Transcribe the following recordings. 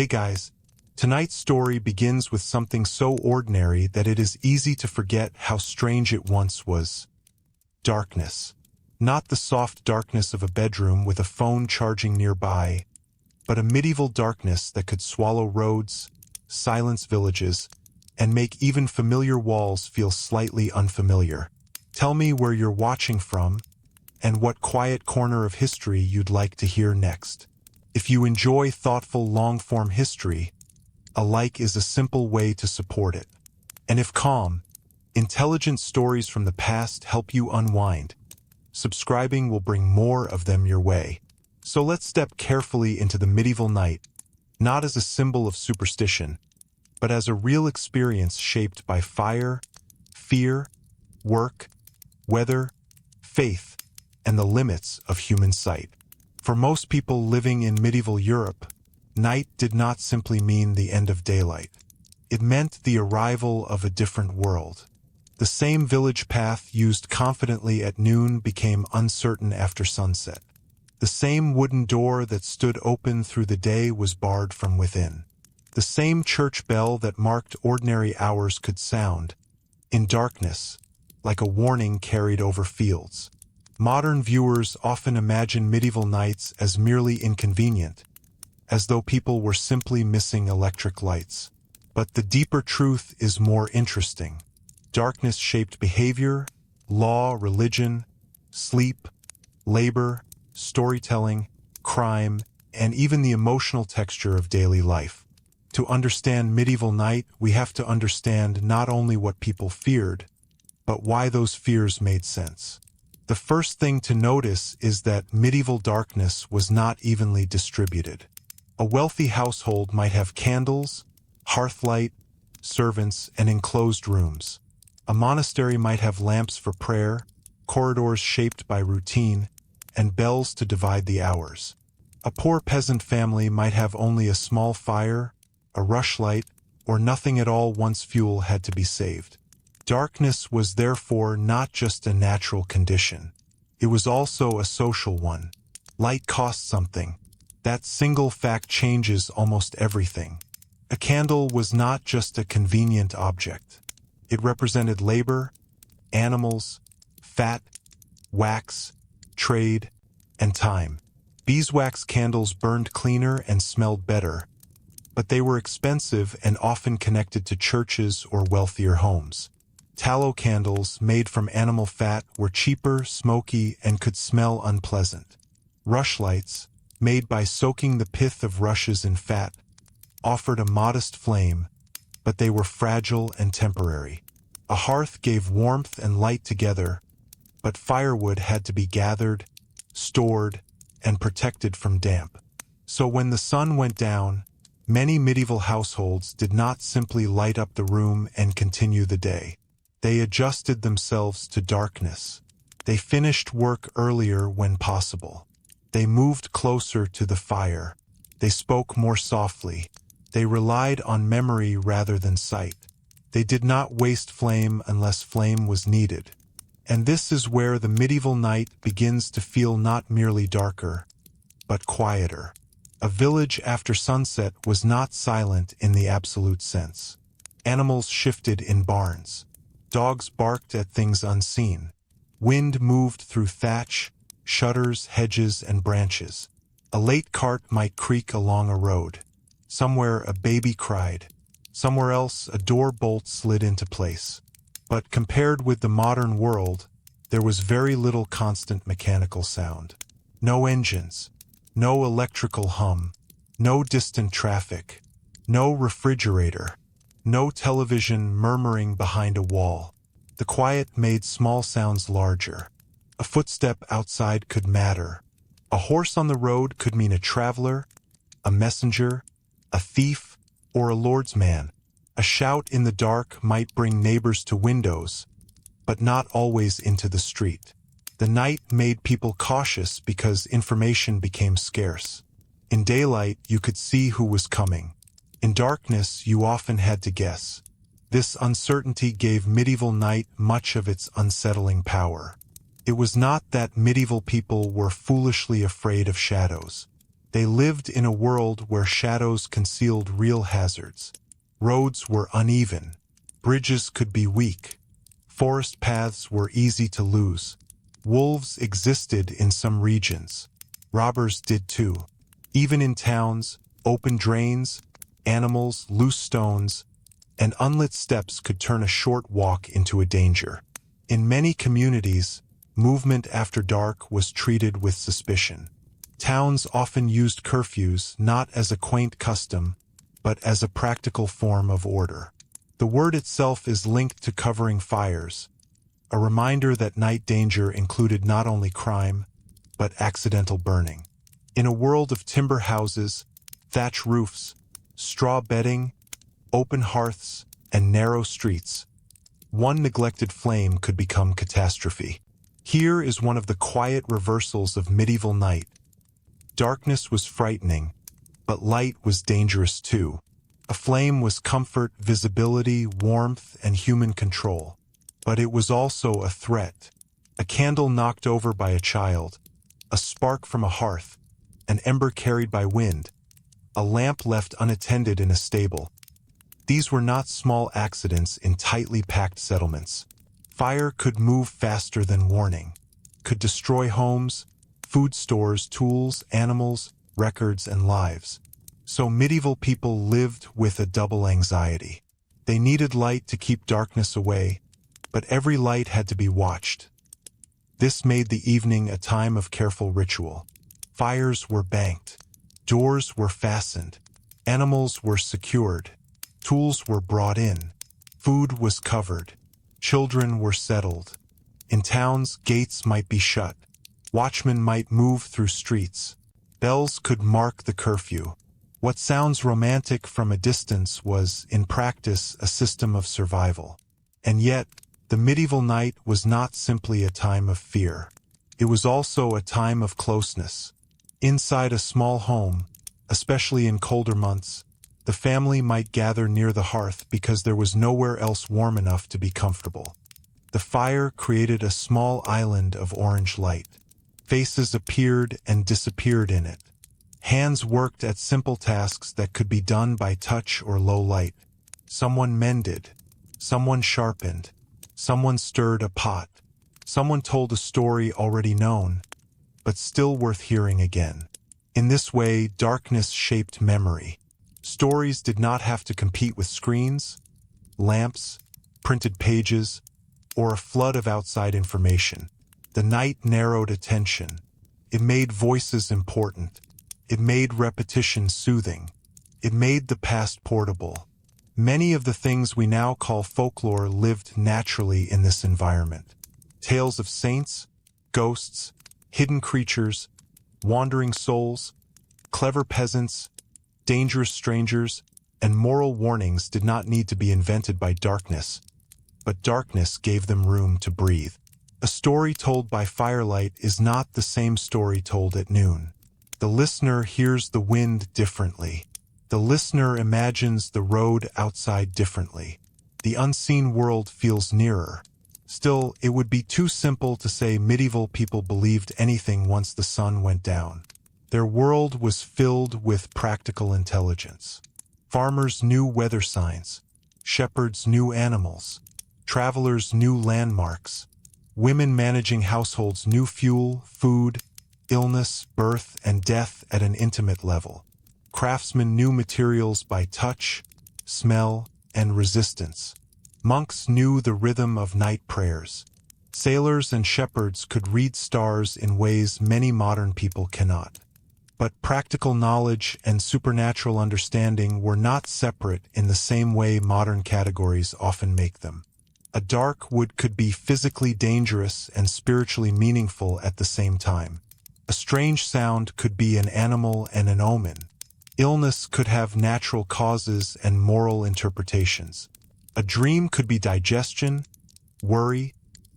Hey guys, tonight's story begins with something so ordinary that it is easy to forget how strange it once was. Darkness. Not the soft darkness of a bedroom with a phone charging nearby, but a medieval darkness that could swallow roads, silence villages, and make even familiar walls feel slightly unfamiliar. Tell me where you're watching from, and what quiet corner of history you'd like to hear next. If you enjoy thoughtful long-form history, a like is a simple way to support it. And if calm, intelligent stories from the past help you unwind, subscribing will bring more of them your way. So let's step carefully into the medieval night, not as a symbol of superstition, but as a real experience shaped by fire, fear, work, weather, faith, and the limits of human sight. For most people living in medieval Europe, night did not simply mean the end of daylight. It meant the arrival of a different world. The same village path used confidently at noon became uncertain after sunset. The same wooden door that stood open through the day was barred from within. The same church bell that marked ordinary hours could sound, in darkness, like a warning carried over fields. Modern viewers often imagine medieval nights as merely inconvenient, as though people were simply missing electric lights. But the deeper truth is more interesting. Darkness shaped behavior, law, religion, sleep, labor, storytelling, crime, and even the emotional texture of daily life. To understand medieval night, we have to understand not only what people feared, but why those fears made sense. The first thing to notice is that medieval darkness was not evenly distributed. A wealthy household might have candles, hearthlight, servants, and enclosed rooms. A monastery might have lamps for prayer, corridors shaped by routine, and bells to divide the hours. A poor peasant family might have only a small fire, a rushlight, or nothing at all once fuel had to be saved. Darkness was therefore not just a natural condition. It was also a social one. Light cost something. That single fact changes almost everything. A candle was not just a convenient object. It represented labor, animals, fat, wax, trade, and time. Beeswax candles burned cleaner and smelled better, but they were expensive and often connected to churches or wealthier homes. Tallow candles made from animal fat were cheaper, smoky, and could smell unpleasant. Rushlights, made by soaking the pith of rushes in fat, offered a modest flame, but they were fragile and temporary. A hearth gave warmth and light together, but firewood had to be gathered, stored, and protected from damp. So when the sun went down, many medieval households did not simply light up the room and continue the day. They adjusted themselves to darkness. They finished work earlier when possible. They moved closer to the fire. They spoke more softly. They relied on memory rather than sight. They did not waste flame unless flame was needed. And this is where the medieval night begins to feel not merely darker, but quieter. A village after sunset was not silent in the absolute sense. Animals shifted in barns. Dogs barked at things unseen. Wind moved through thatch, shutters, hedges, and branches. A late cart might creak along a road. Somewhere a baby cried. Somewhere else a door bolt slid into place. But compared with the modern world, there was very little constant mechanical sound. No engines, no electrical hum, no distant traffic, no refrigerator, no television murmuring behind a wall. The quiet made small sounds larger. A footstep outside could matter. A horse on the road could mean a traveler, a messenger, a thief, or a lord's man. A shout in the dark might bring neighbors to windows, but not always into the street. The night made people cautious because information became scarce. In daylight, you could see who was coming. In darkness, you often had to guess. This uncertainty gave medieval night much of its unsettling power. It was not that medieval people were foolishly afraid of shadows. They lived in a world where shadows concealed real hazards. Roads were uneven. Bridges could be weak. Forest paths were easy to lose. Wolves existed in some regions. Robbers did too. Even in towns, open drains, animals, loose stones, and unlit steps could turn a short walk into a danger. In many communities, movement after dark was treated with suspicion. Towns often used curfews not as a quaint custom, but as a practical form of order. The word itself is linked to covering fires, a reminder that night danger included not only crime, but accidental burning. In a world of timber houses, thatch roofs, straw bedding, open hearths, and narrow streets, one neglected flame could become catastrophe. Here is one of the quiet reversals of medieval night. Darkness was frightening, but light was dangerous too. A flame was comfort, visibility, warmth, and human control. But it was also a threat. A candle knocked over by a child, a spark from a hearth, an ember carried by wind, a lamp left unattended in a stable. These were not small accidents in tightly packed settlements. Fire could move faster than warning, could destroy homes, food stores, tools, animals, records, and lives. So medieval people lived with a double anxiety. They needed light to keep darkness away, but every light had to be watched. This made the evening a time of careful ritual. Fires were banked, doors were fastened, animals were secured, tools were brought in, food was covered, children were settled. In towns, gates might be shut. Watchmen might move through streets. Bells could mark the curfew. What sounds romantic from a distance was, in practice, a system of survival. And yet, the medieval night was not simply a time of fear. It was also a time of closeness. Inside a small home, especially in colder months, the family might gather near the hearth because there was nowhere else warm enough to be comfortable. The fire created a small island of orange light. Faces appeared and disappeared in it. Hands worked at simple tasks that could be done by touch or low light. Someone mended. Someone sharpened. Someone stirred a pot. Someone told a story already known, but still worth hearing again. In this way, darkness shaped memory. Stories did not have to compete with screens, lamps, printed pages, or a flood of outside information. The night narrowed attention. It made voices important. It made repetition soothing. It made the past portable. Many of the things we now call folklore lived naturally in this environment. Tales of saints, ghosts, hidden creatures, wandering souls, clever peasants, dangerous strangers, and moral warnings did not need to be invented by darkness, but darkness gave them room to breathe. A story told by firelight is not the same story told at noon. The listener hears the wind differently. The listener imagines the road outside differently. The unseen world feels nearer. Still, it would be too simple to say medieval people believed anything once the sun went down. Their world was filled with practical intelligence. Farmers knew weather signs. Shepherds knew animals. Travelers knew landmarks. Women managing households knew fuel, food, illness, birth, and death at an intimate level. Craftsmen knew materials by touch, smell, and resistance. Monks knew the rhythm of night prayers. Sailors and shepherds could read stars in ways many modern people cannot. But practical knowledge and supernatural understanding were not separate in the same way modern categories often make them. A dark wood could be physically dangerous and spiritually meaningful at the same time. A strange sound could be an animal and an omen. Illness could have natural causes and moral interpretations. A dream could be digestion, worry,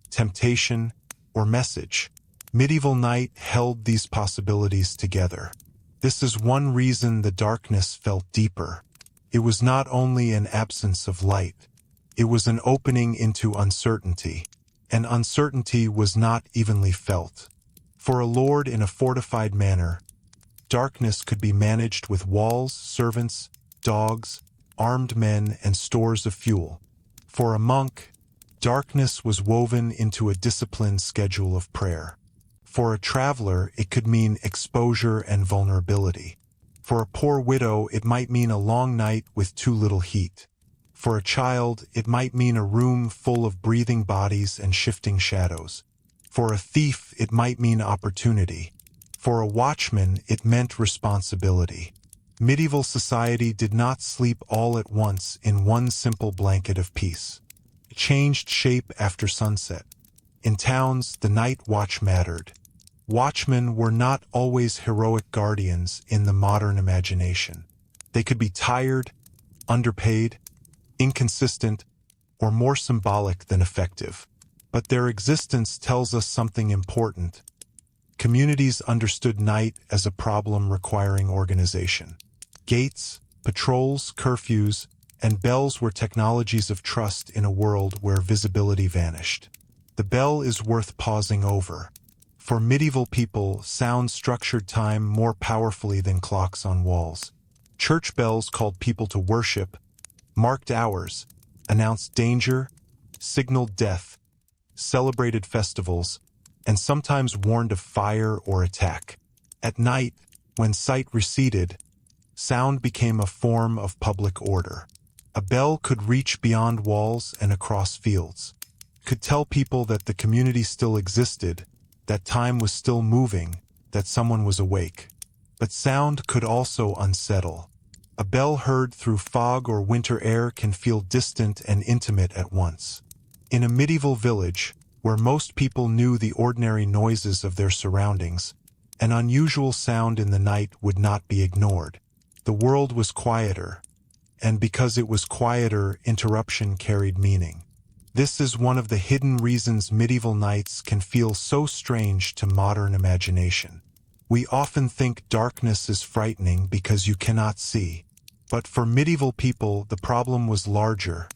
temptation, or message. Medieval night held these possibilities together. This is one reason the darkness felt deeper. It was not only an absence of light. It was an opening into uncertainty, and uncertainty was not evenly felt. For a lord in a fortified manor, darkness could be managed with walls, servants, dogs, armed men, and stores of fuel. For a monk, darkness was woven into a disciplined schedule of prayer. For a traveler, it could mean exposure and vulnerability. For a poor widow, it might mean a long night with too little heat. For a child, it might mean a room full of breathing bodies and shifting shadows. For a thief, it might mean opportunity. For a watchman, it meant responsibility. Medieval society did not sleep all at once in one simple blanket of peace. It changed shape after sunset. In towns, the night watch mattered. Watchmen were not always heroic guardians in the modern imagination. They could be tired, underpaid, inconsistent, or more symbolic than effective. But their existence tells us something important. Communities understood night as a problem requiring organization. Gates, patrols, curfews, and bells were technologies of trust in a world where visibility vanished. The bell is worth pausing over. For medieval people, sound structured time more powerfully than clocks on walls. Church bells called people to worship, marked hours, announced danger, signaled death, celebrated festivals, and sometimes warned of fire or attack. At night, when sight receded, sound became a form of public order. A bell could reach beyond walls and across fields. It could tell people that the community still existed, that time was still moving, that someone was awake. But sound could also unsettle. A bell heard through fog or winter air can feel distant and intimate at once. In a medieval village, where most people knew the ordinary noises of their surroundings, an unusual sound in the night would not be ignored. The world was quieter, and because it was quieter, interruption carried meaning. This is one of the hidden reasons medieval nights can feel so strange to modern imagination. We often think darkness is frightening because you cannot see. But for medieval people, the problem was larger.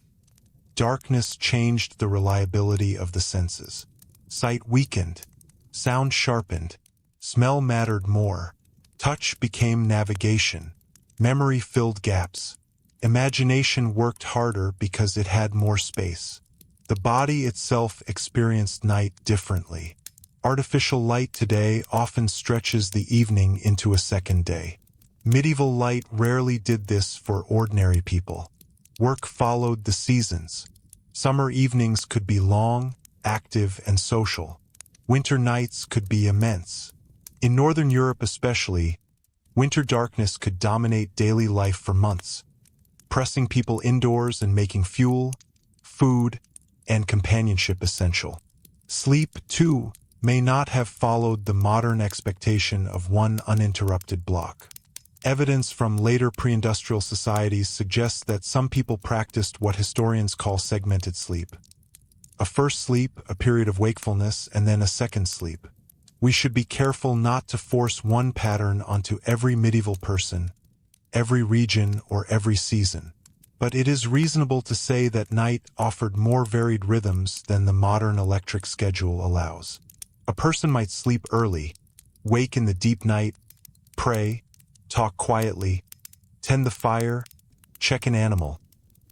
Darkness changed the reliability of the senses. Sight weakened, sound sharpened, smell mattered more, touch became navigation, memory filled gaps, imagination worked harder because it had more space. The body itself experienced night differently. Artificial light today often stretches the evening into a second day. Medieval light rarely did this for ordinary people. Work followed the seasons. Summer evenings could be long, active, and social. Winter nights could be immense. In Northern Europe especially, winter darkness could dominate daily life for months, pressing people indoors and making fuel, food, and companionship essential. Sleep, too, may not have followed the modern expectation of one uninterrupted block. Evidence from later pre-industrial societies suggests that some people practiced what historians call segmented sleep. A first sleep, a period of wakefulness, and then a second sleep. We should be careful not to force one pattern onto every medieval person, every region, or every season. But it is reasonable to say that night offered more varied rhythms than the modern electric schedule allows. A person might sleep early, wake in the deep night, pray, talk quietly, tend the fire, check an animal,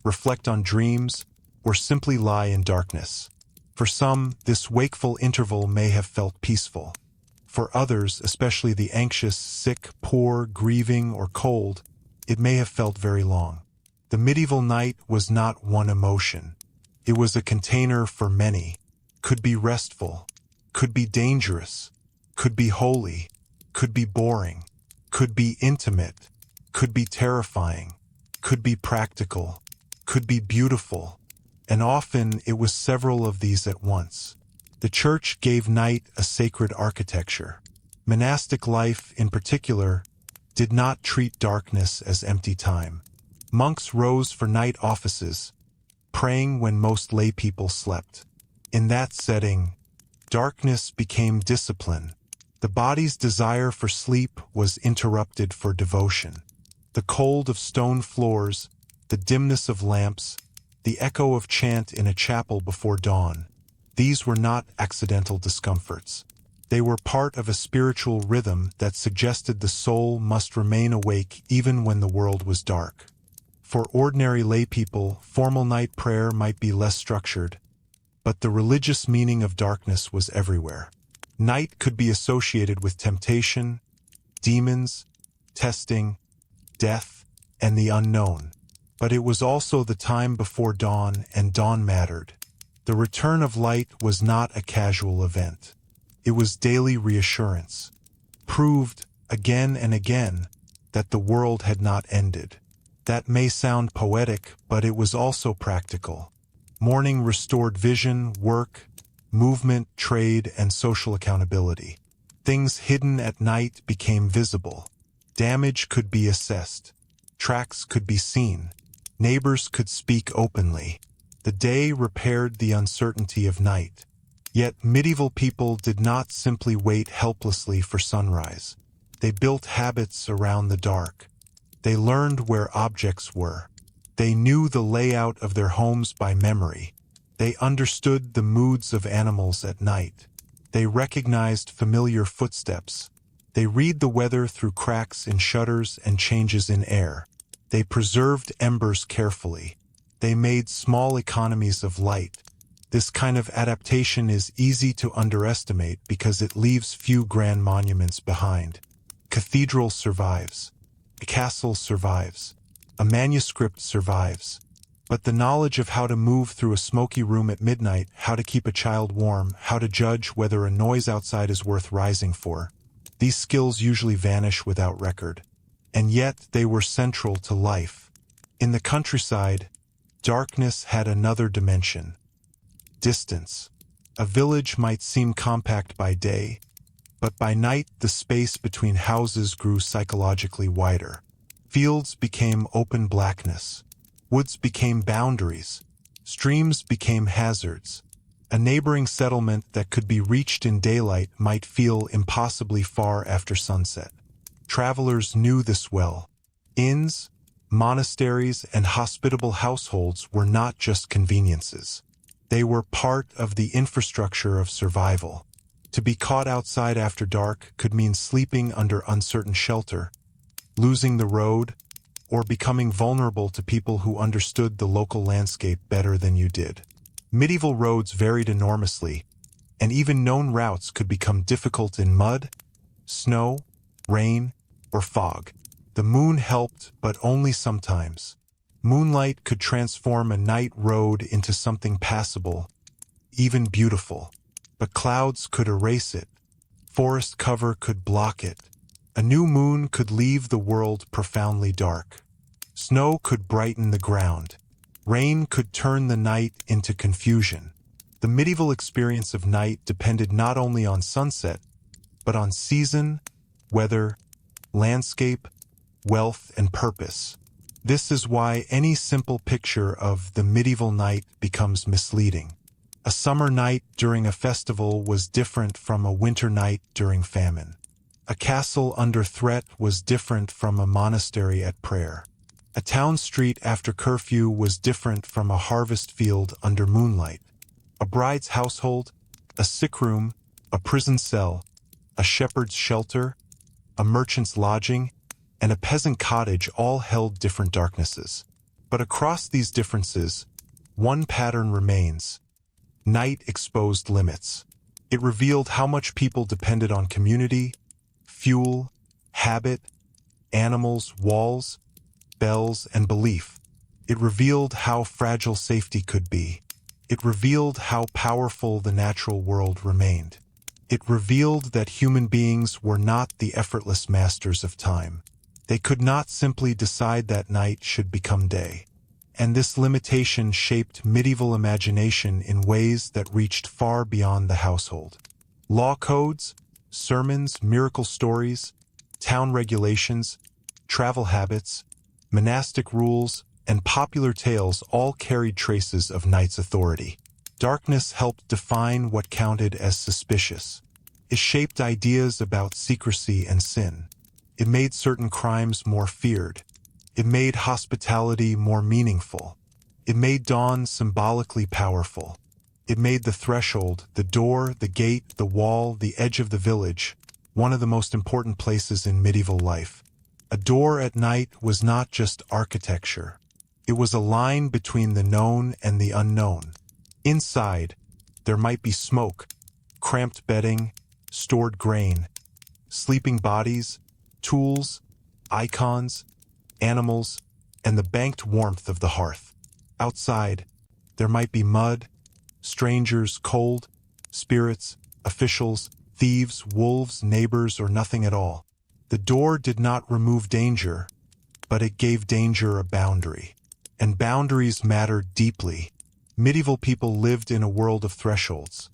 reflect on dreams, or simply lie in darkness. For some, this wakeful interval may have felt peaceful. For others, especially the anxious, sick, poor, grieving, or cold, it may have felt very long. The medieval night was not one emotion. It was a container for many. Could be restful, could be dangerous, could be holy, could be boring, could be intimate, could be terrifying, could be practical, could be beautiful, and often it was several of these at once. The church gave night a sacred architecture. Monastic life, in particular, did not treat darkness as empty time. Monks rose for night offices, praying when most lay people slept. In that setting, darkness became discipline. The body's desire for sleep was interrupted for devotion. The cold of stone floors, the dimness of lamps, the echo of chant in a chapel before dawn, these were not accidental discomforts. They were part of a spiritual rhythm that suggested the soul must remain awake even when the world was dark. For ordinary laypeople, formal night prayer might be less structured, but the religious meaning of darkness was everywhere. Night could be associated with temptation, demons, testing, death, and the unknown. But it was also the time before dawn, and dawn mattered. The return of light was not a casual event. It was daily reassurance, proved again and again that the world had not ended. That may sound poetic, but it was also practical. Morning restored vision, work, movement, trade, and social accountability. Things hidden at night became visible. Damage could be assessed. Tracks could be seen. Neighbors could speak openly. The day repaired the uncertainty of night. Yet medieval people did not simply wait helplessly for sunrise. They built habits around the dark. They learned where objects were. They knew the layout of their homes by memory. They understood the moods of animals at night. They recognized familiar footsteps. They read the weather through cracks in shutters and changes in air. They preserved embers carefully. They made small economies of light. This kind of adaptation is easy to underestimate because it leaves few grand monuments behind. Cathedral survives. A castle survives. A manuscript survives. But the knowledge of how to move through a smoky room at midnight, how to keep a child warm, how to judge whether a noise outside is worth rising for, these skills usually vanish without record. And yet they were central to life. In the countryside, darkness had another dimension. Distance. A village might seem compact by day, but by night the space between houses grew psychologically wider. Fields became open blackness. Woods became boundaries. Streams became hazards. A neighboring settlement that could be reached in daylight might feel impossibly far after sunset. Travelers knew this well. Inns, monasteries, and hospitable households were not just conveniences. They were part of the infrastructure of survival. To be caught outside after dark could mean sleeping under uncertain shelter, losing the road, or becoming vulnerable to people who understood the local landscape better than you did. Medieval roads varied enormously, and even known routes could become difficult in mud, snow, rain, or fog. The moon helped, but only sometimes. Moonlight could transform a night road into something passable, even beautiful. But clouds could erase it. Forest cover could block it. A new moon could leave the world profoundly dark. Snow could brighten the ground. Rain could turn the night into confusion. The medieval experience of night depended not only on sunset, but on season, weather, landscape, wealth, and purpose. This is why any simple picture of the medieval night becomes misleading. A summer night during a festival was different from a winter night during famine. A castle under threat was different from a monastery at prayer. A town street after curfew was different from a harvest field under moonlight. A bride's household, a sick room, a prison cell, a shepherd's shelter, a merchant's lodging, and a peasant cottage all held different darknesses. But across these differences, one pattern remains. Night exposed limits. It revealed how much people depended on community, fuel, habit, animals, walls, bells, and belief. It revealed how fragile safety could be. It revealed how powerful the natural world remained. It revealed that human beings were not the effortless masters of time. They could not simply decide that night should become day. And this limitation shaped medieval imagination in ways that reached far beyond the household. Law codes, sermons, miracle stories, town regulations, travel habits, monastic rules, and popular tales all carried traces of night's authority. Darkness helped define what counted as suspicious. It shaped ideas about secrecy and sin. It made certain crimes more feared. It made hospitality more meaningful. It made dawn symbolically powerful. It made the threshold, the door, the gate, the wall, the edge of the village, one of the most important places in medieval life. A door at night was not just architecture. It was a line between the known and the unknown. Inside, there might be smoke, cramped bedding, stored grain, sleeping bodies, tools, icons, animals, and the banked warmth of the hearth. Outside, there might be mud, strangers, cold, spirits, officials, thieves, wolves, neighbors, or nothing at all. The door did not remove danger, but it gave danger a boundary. And boundaries mattered deeply. Medieval people lived in a world of thresholds.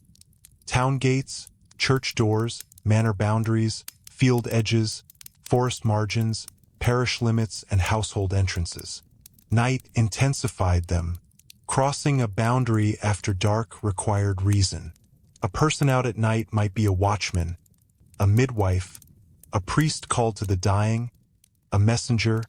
Town gates, church doors, manor boundaries, field edges, forest margins, parish limits, and household entrances. Night intensified them. Crossing a boundary after dark required reason. A person out at night might be a watchman, a midwife, a priest called to the dying, a messenger,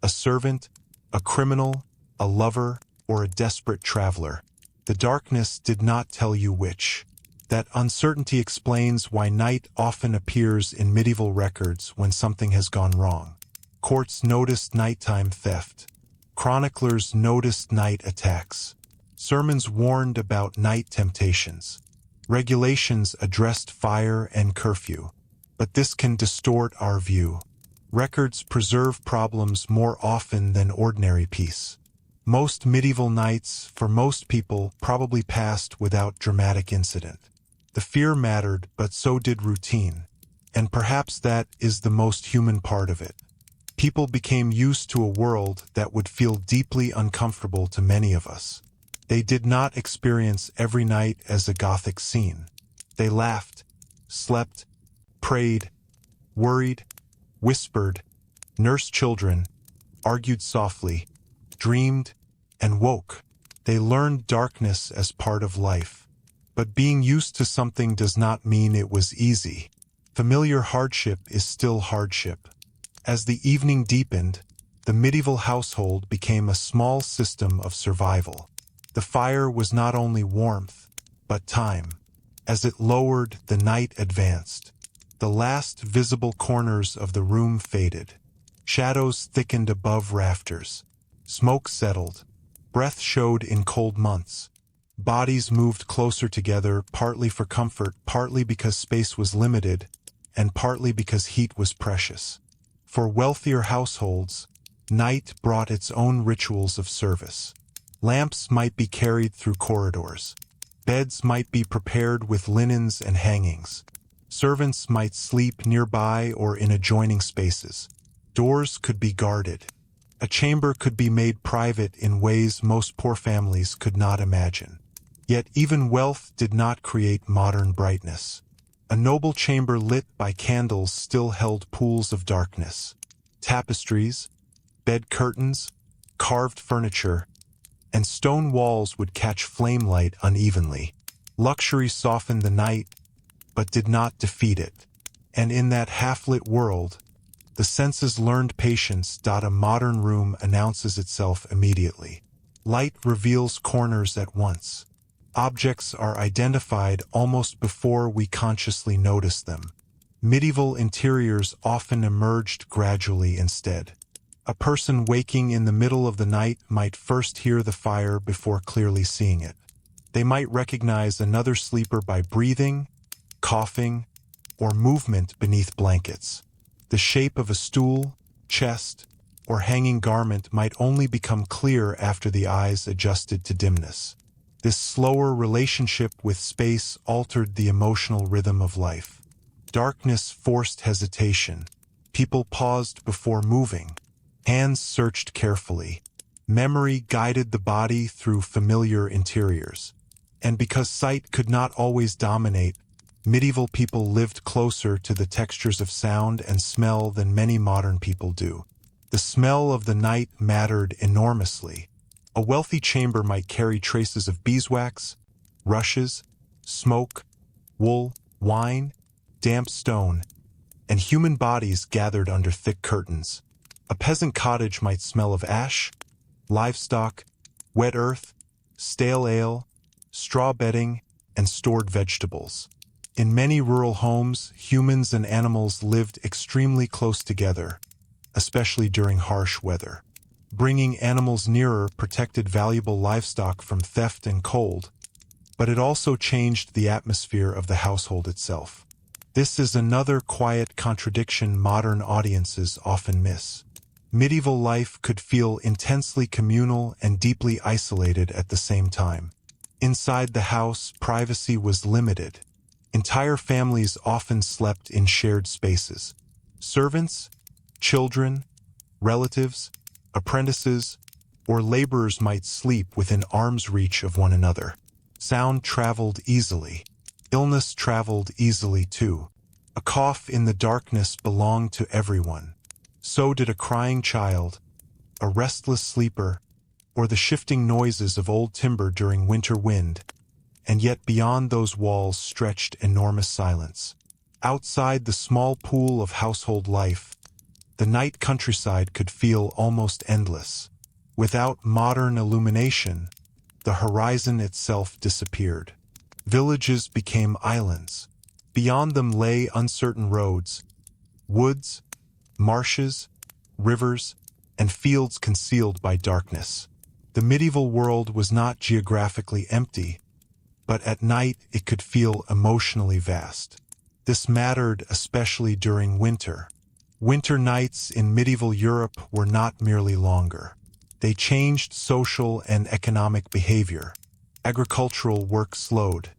a servant, a criminal, a lover, or a desperate traveler. The darkness did not tell you which. That uncertainty explains why night often appears in medieval records when something has gone wrong. Courts noticed nighttime theft. Chroniclers noticed night attacks. Sermons warned about night temptations. Regulations addressed fire and curfew. But this can distort our view. Records preserve problems more often than ordinary peace. Most medieval nights, for most people, probably passed without dramatic incident. The fear mattered, but so did routine. And perhaps that is the most human part of it. People became used to a world that would feel deeply uncomfortable to many of us. They did not experience every night as a Gothic scene. They laughed, slept, prayed, worried, whispered, nursed children, argued softly, dreamed, and woke. They learned darkness as part of life. But being used to something does not mean it was easy. Familiar hardship is still hardship. As the evening deepened, the medieval household became a small system of survival. The fire was not only warmth, but time. As it lowered, the night advanced. The last visible corners of the room faded. Shadows thickened above rafters. Smoke settled. Breath showed in cold months. Bodies moved closer together, partly for comfort, partly because space was limited, and partly because heat was precious. For wealthier households, night brought its own rituals of service. Lamps might be carried through corridors. Beds might be prepared with linens and hangings. Servants might sleep nearby or in adjoining spaces. Doors could be guarded. A chamber could be made private in ways most poor families could not imagine. Yet even wealth did not create modern brightness. A noble chamber lit by candles still held pools of darkness. Tapestries, bed curtains, carved furniture, and stone walls would catch flamelight unevenly. Luxury softened the night, but did not defeat it. And in that half-lit world, the senses learned patience. A modern room announces itself immediately. Light reveals corners at once. Objects are identified almost before we consciously notice them. Medieval interiors often emerged gradually instead. A person waking in the middle of the night might first hear the fire before clearly seeing it. They might recognize another sleeper by breathing, coughing, or movement beneath blankets. The shape of a stool, chest, or hanging garment might only become clear after the eyes adjusted to dimness. This slower relationship with space altered the emotional rhythm of life. Darkness forced hesitation. People paused before moving. Hands searched carefully. Memory guided the body through familiar interiors. And because sight could not always dominate, medieval people lived closer to the textures of sound and smell than many modern people do. The smell of the night mattered enormously. A wealthy chamber might carry traces of beeswax, rushes, smoke, wool, wine, damp stone, and human bodies gathered under thick curtains. A peasant cottage might smell of ash, livestock, wet earth, stale ale, straw bedding, and stored vegetables. In many rural homes, humans and animals lived extremely close together, especially during harsh weather. Bringing animals nearer protected valuable livestock from theft and cold, but it also changed the atmosphere of the household itself. This is another quiet contradiction modern audiences often miss. Medieval life could feel intensely communal and deeply isolated at the same time. Inside the house, privacy was limited. Entire families often slept in shared spaces. Servants, children, relatives, apprentices, or laborers might sleep within arm's reach of one another. Sound traveled easily. Illness traveled easily too. A cough in the darkness belonged to everyone. So did a crying child, a restless sleeper, or the shifting noises of old timber during winter wind. And yet beyond those walls stretched enormous silence. Outside the small pool of household life, the night countryside could feel almost endless. Without modern illumination, the horizon itself disappeared. Villages became islands. Beyond them lay uncertain roads, woods, marshes, rivers, and fields concealed by darkness. The medieval world was not geographically empty, but at night it could feel emotionally vast. This mattered especially during winter. Winter nights in medieval Europe were not merely longer. They changed social and economic behavior. Agricultural work slowed.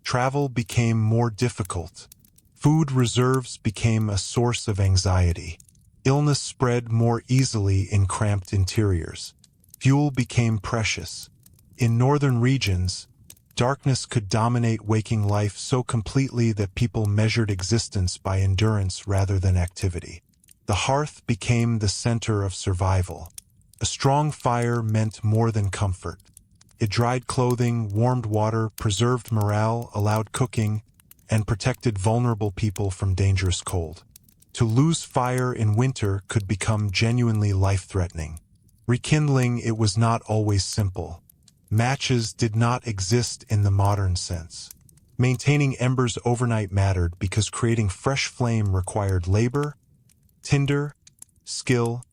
Travel became more difficult. Food reserves became a source of anxiety. Illness spread more easily in cramped interiors. Fuel became precious. In northern regions, darkness could dominate waking life so completely that people measured existence by endurance rather than activity. The hearth became the center of survival. A strong fire meant more than comfort. It dried clothing, warmed water, preserved morale, allowed cooking, and protected vulnerable people from dangerous cold. To lose fire in winter could become genuinely life-threatening. Rekindling it was not always simple. Matches did not exist in the modern sense. Maintaining embers overnight mattered because creating fresh flame required labor, tinder, skill,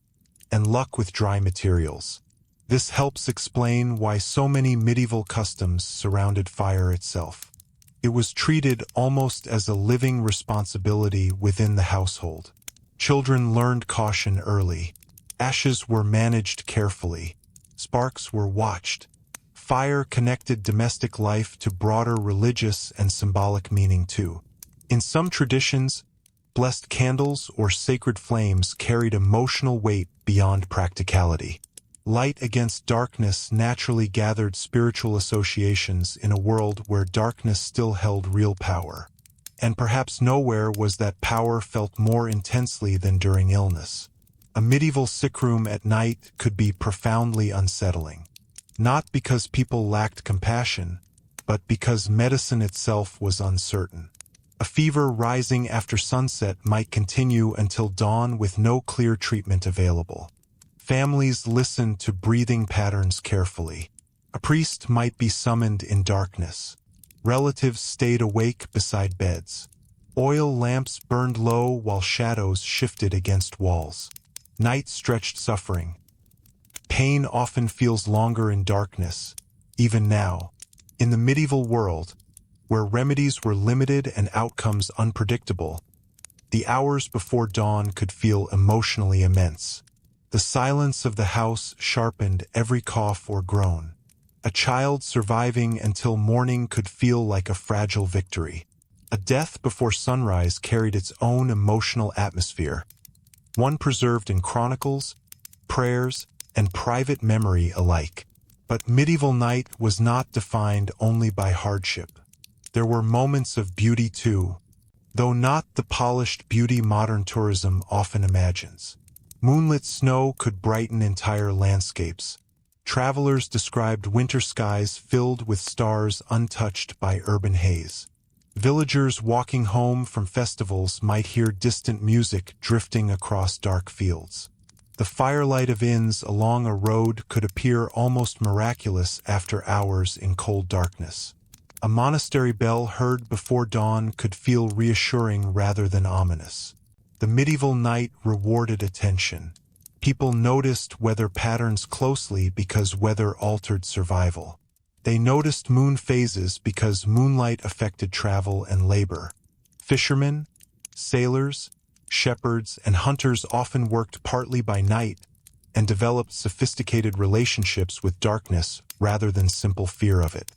and luck with dry materials. This helps explain why so many medieval customs surrounded fire itself. It was treated almost as a living responsibility within the household. Children learned caution early. Ashes were managed carefully. Sparks were watched. Fire connected domestic life to broader religious and symbolic meaning too. In some traditions, blessed candles or sacred flames carried emotional weight beyond practicality. Light against darkness naturally gathered spiritual associations in a world where darkness still held real power. And perhaps nowhere was that power felt more intensely than during illness. A medieval sickroom at night could be profoundly unsettling. Not because people lacked compassion, but because medicine itself was uncertain. A fever rising after sunset might continue until dawn with no clear treatment available. Families listened to breathing patterns carefully. A priest might be summoned in darkness. Relatives stayed awake beside beds. Oil lamps burned low while shadows shifted against walls. Night stretched suffering. Pain often feels longer in darkness, even now. In the medieval world, where remedies were limited and outcomes unpredictable, the hours before dawn could feel emotionally immense. The silence of the house sharpened every cough or groan. A child surviving until morning could feel like a fragile victory. A death before sunrise carried its own emotional atmosphere, one preserved in chronicles, prayers, and private memory alike. But medieval night was not defined only by hardship. There were moments of beauty too, though not the polished beauty modern tourism often imagines. Moonlit snow could brighten entire landscapes. Travelers described winter skies filled with stars untouched by urban haze. Villagers walking home from festivals might hear distant music drifting across dark fields. The firelight of inns along a road could appear almost miraculous after hours in cold darkness. A monastery bell heard before dawn could feel reassuring rather than ominous. The medieval night rewarded attention. People noticed weather patterns closely because weather altered survival. They noticed moon phases because moonlight affected travel and labor. Fishermen, sailors, shepherds, and hunters often worked partly by night and developed sophisticated relationships with darkness rather than simple fear of it.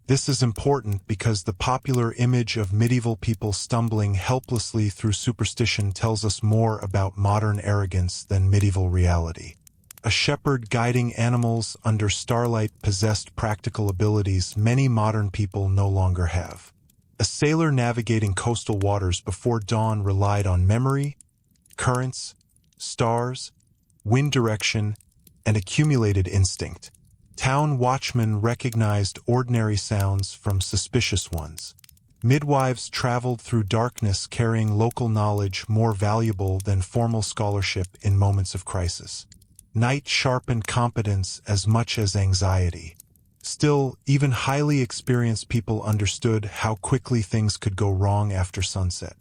This is important because the popular image of medieval people stumbling helplessly through superstition tells us more about modern arrogance than medieval reality. A shepherd guiding animals under starlight possessed practical abilities many modern people no longer have. A sailor navigating coastal waters before dawn relied on memory, currents, stars, wind direction, and accumulated instinct. Town watchmen recognized ordinary sounds from suspicious ones. Midwives traveled through darkness carrying local knowledge more valuable than formal scholarship in moments of crisis. Night sharpened competence as much as anxiety. Still, even highly experienced people understood how quickly things could go wrong after sunset.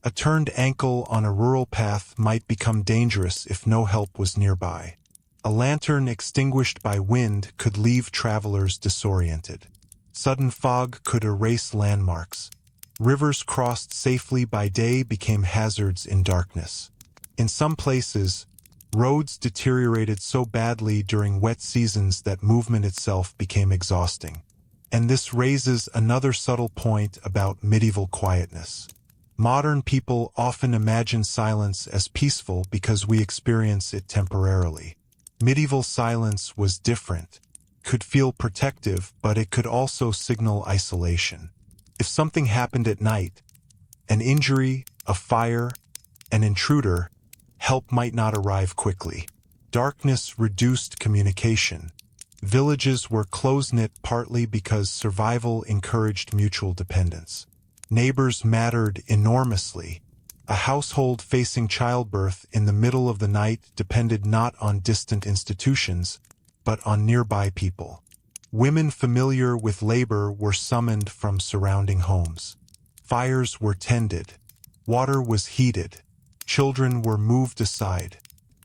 A turned ankle on a rural path might become dangerous if no help was nearby. A lantern extinguished by wind could leave travelers disoriented. Sudden fog could erase landmarks. Rivers crossed safely by day became hazards in darkness. In some places, roads deteriorated so badly during wet seasons that movement itself became exhausting. And this raises another subtle point about medieval quietness. Modern people often imagine silence as peaceful because we experience it temporarily. Medieval silence was different, could feel protective, but it could also signal isolation. If something happened at night, an injury, a fire, an intruder, help might not arrive quickly. Darkness reduced communication. Villages were close-knit partly because survival encouraged mutual dependence. Neighbors mattered enormously. A household facing childbirth in the middle of the night depended not on distant institutions, but on nearby people. Women familiar with labor were summoned from surrounding homes. Fires were tended. Water was heated. Children were moved aside.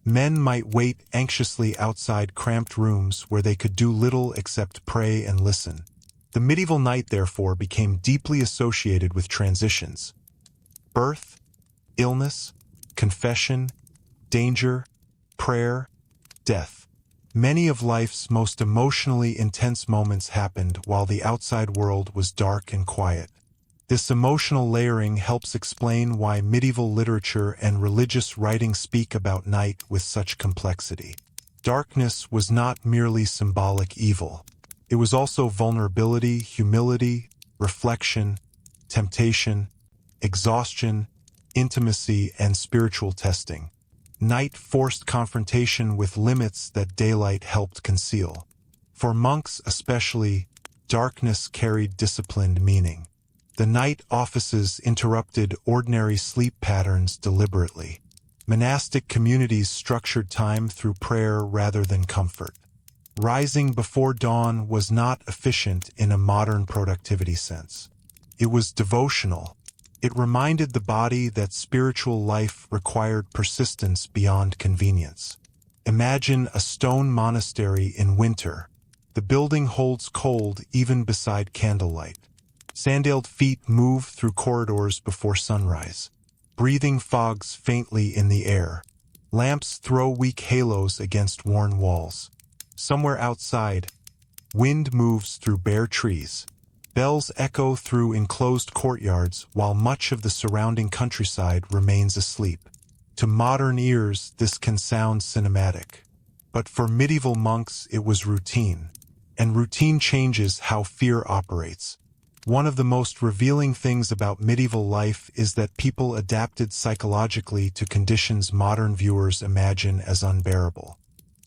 Men might wait anxiously outside cramped rooms where they could do little except pray and listen. The medieval night, therefore, became deeply associated with transitions. Birth, illness, confession, danger, prayer, death. Many of life's most emotionally intense moments happened while the outside world was dark and quiet. This emotional layering helps explain why medieval literature and religious writing speak about night with such complexity. Darkness was not merely symbolic evil. It was also vulnerability, humility, reflection, temptation, exhaustion, intimacy, and spiritual testing. Night forced confrontation with limits that daylight helped conceal. For monks especially, darkness carried disciplined meaning. The night offices interrupted ordinary sleep patterns deliberately. Monastic communities structured time through prayer rather than comfort. Rising before dawn was not efficient in a modern productivity sense. It was devotional. It reminded the body that spiritual life required persistence beyond convenience. Imagine a stone monastery in winter. The building holds cold even beside candlelight. Sandaled feet move through corridors before sunrise. Breathing fogs faintly in the air. Lamps throw weak halos against worn walls. Somewhere outside, wind moves through bare trees. Bells echo through enclosed courtyards while much of the surrounding countryside remains asleep. To modern ears, this can sound cinematic. But for medieval monks, it was routine. And routine changes how fear operates. One of the most revealing things about medieval life is that people adapted psychologically to conditions modern viewers imagine as unbearable.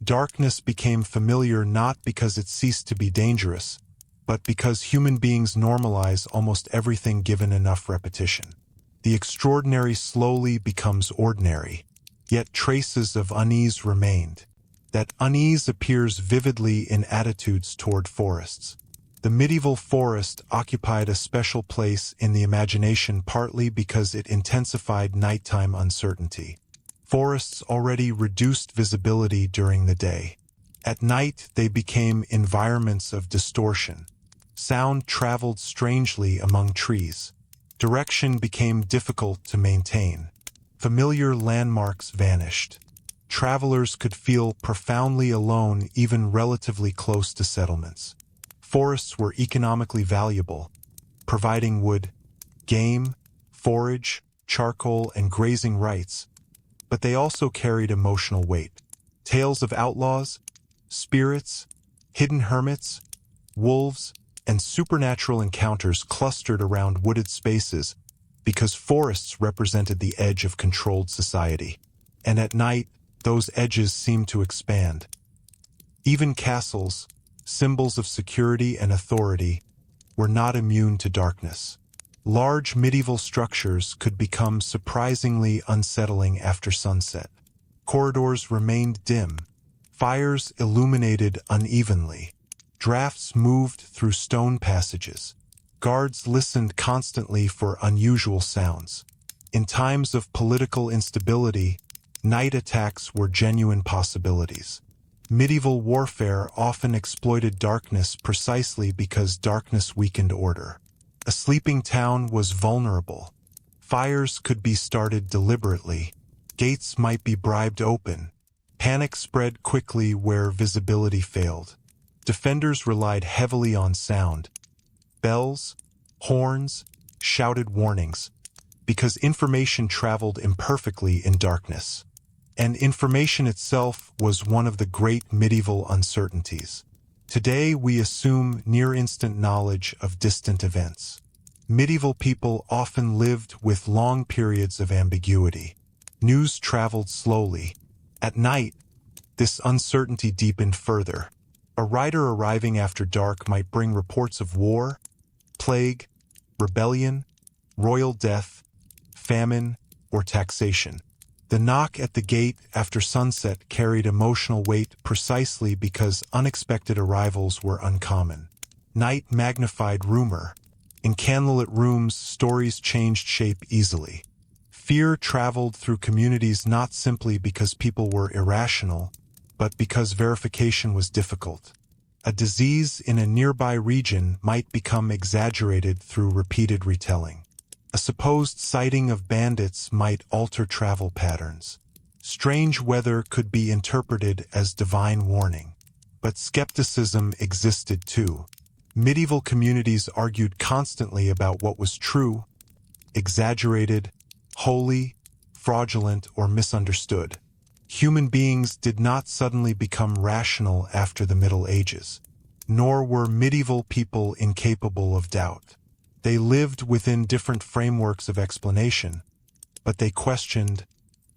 Darkness became familiar not because it ceased to be dangerous, but because human beings normalize almost everything given enough repetition. The extraordinary slowly becomes ordinary. Yet traces of unease remained. That unease appears vividly in attitudes toward forests. The medieval forest occupied a special place in the imagination partly because it intensified nighttime uncertainty. Forests already reduced visibility during the day. At night, they became environments of distortion. Sound traveled strangely among trees. Direction became difficult to maintain. Familiar landmarks vanished. Travelers could feel profoundly alone even relatively close to settlements. Forests were economically valuable, providing wood, game, forage, charcoal, and grazing rights, but they also carried emotional weight. Tales of outlaws, spirits, hidden hermits, wolves, and supernatural encounters clustered around wooded spaces because forests represented the edge of controlled society. And at night, those edges seemed to expand. Even castles, symbols of security and authority, were not immune to darkness. Large medieval structures could become surprisingly unsettling after sunset. Corridors remained dim. Fires illuminated unevenly. Drafts moved through stone passages. Guards listened constantly for unusual sounds. In times of political instability, night attacks were genuine possibilities. Medieval warfare often exploited darkness precisely because darkness weakened order. A sleeping town was vulnerable. Fires could be started deliberately. Gates might be bribed open. Panic spread quickly where visibility failed. Defenders relied heavily on sound. Bells, horns, shouted warnings, because information traveled imperfectly in darkness. And information itself was one of the great medieval uncertainties. Today we assume near-instant knowledge of distant events. Medieval people often lived with long periods of ambiguity. News traveled slowly. At night, this uncertainty deepened further. A rider arriving after dark might bring reports of war, plague, rebellion, royal death, famine, or taxation. The knock at the gate after sunset carried emotional weight precisely because unexpected arrivals were uncommon. Night magnified rumor. In candlelit rooms, stories changed shape easily. Fear traveled through communities not simply because people were irrational, but because verification was difficult. A disease in a nearby region might become exaggerated through repeated retelling. A supposed sighting of bandits might alter travel patterns. Strange weather could be interpreted as divine warning. But skepticism existed too. Medieval communities argued constantly about what was true, exaggerated, holy, fraudulent, or misunderstood. Human beings did not suddenly become rational after the Middle Ages, nor were medieval people incapable of doubt. They lived within different frameworks of explanation, but they questioned,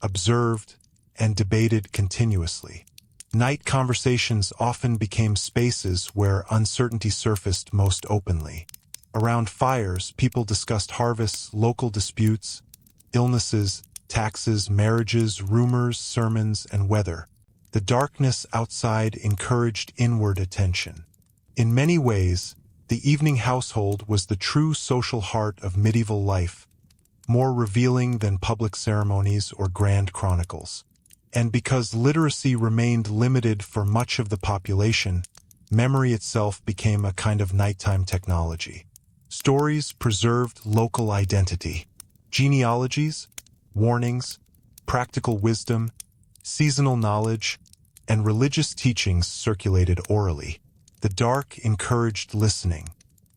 observed, and debated continuously. Night conversations often became spaces where uncertainty surfaced most openly. Around fires, people discussed harvests, local disputes, illnesses, taxes, marriages, rumors, sermons, and weather. The darkness outside encouraged inward attention. In many ways, the evening household was the true social heart of medieval life, more revealing than public ceremonies or grand chronicles. And because literacy remained limited for much of the population, memory itself became a kind of nighttime technology. Stories preserved local identity. Genealogies, warnings, practical wisdom, seasonal knowledge, and religious teachings circulated orally. The dark encouraged listening.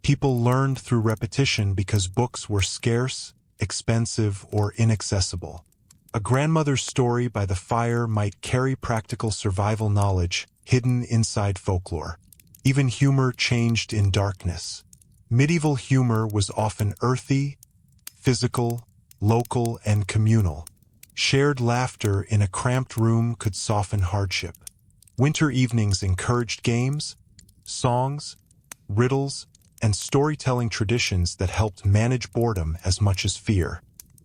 People learned through repetition because books were scarce, expensive, or inaccessible. A grandmother's story by the fire might carry practical survival knowledge hidden inside folklore. Even humor changed in darkness. Medieval humor was often earthy, physical, local, and communal. Shared laughter in a cramped room could soften hardship. Winter evenings encouraged games, songs, riddles, and storytelling traditions that helped manage boredom as much as fear.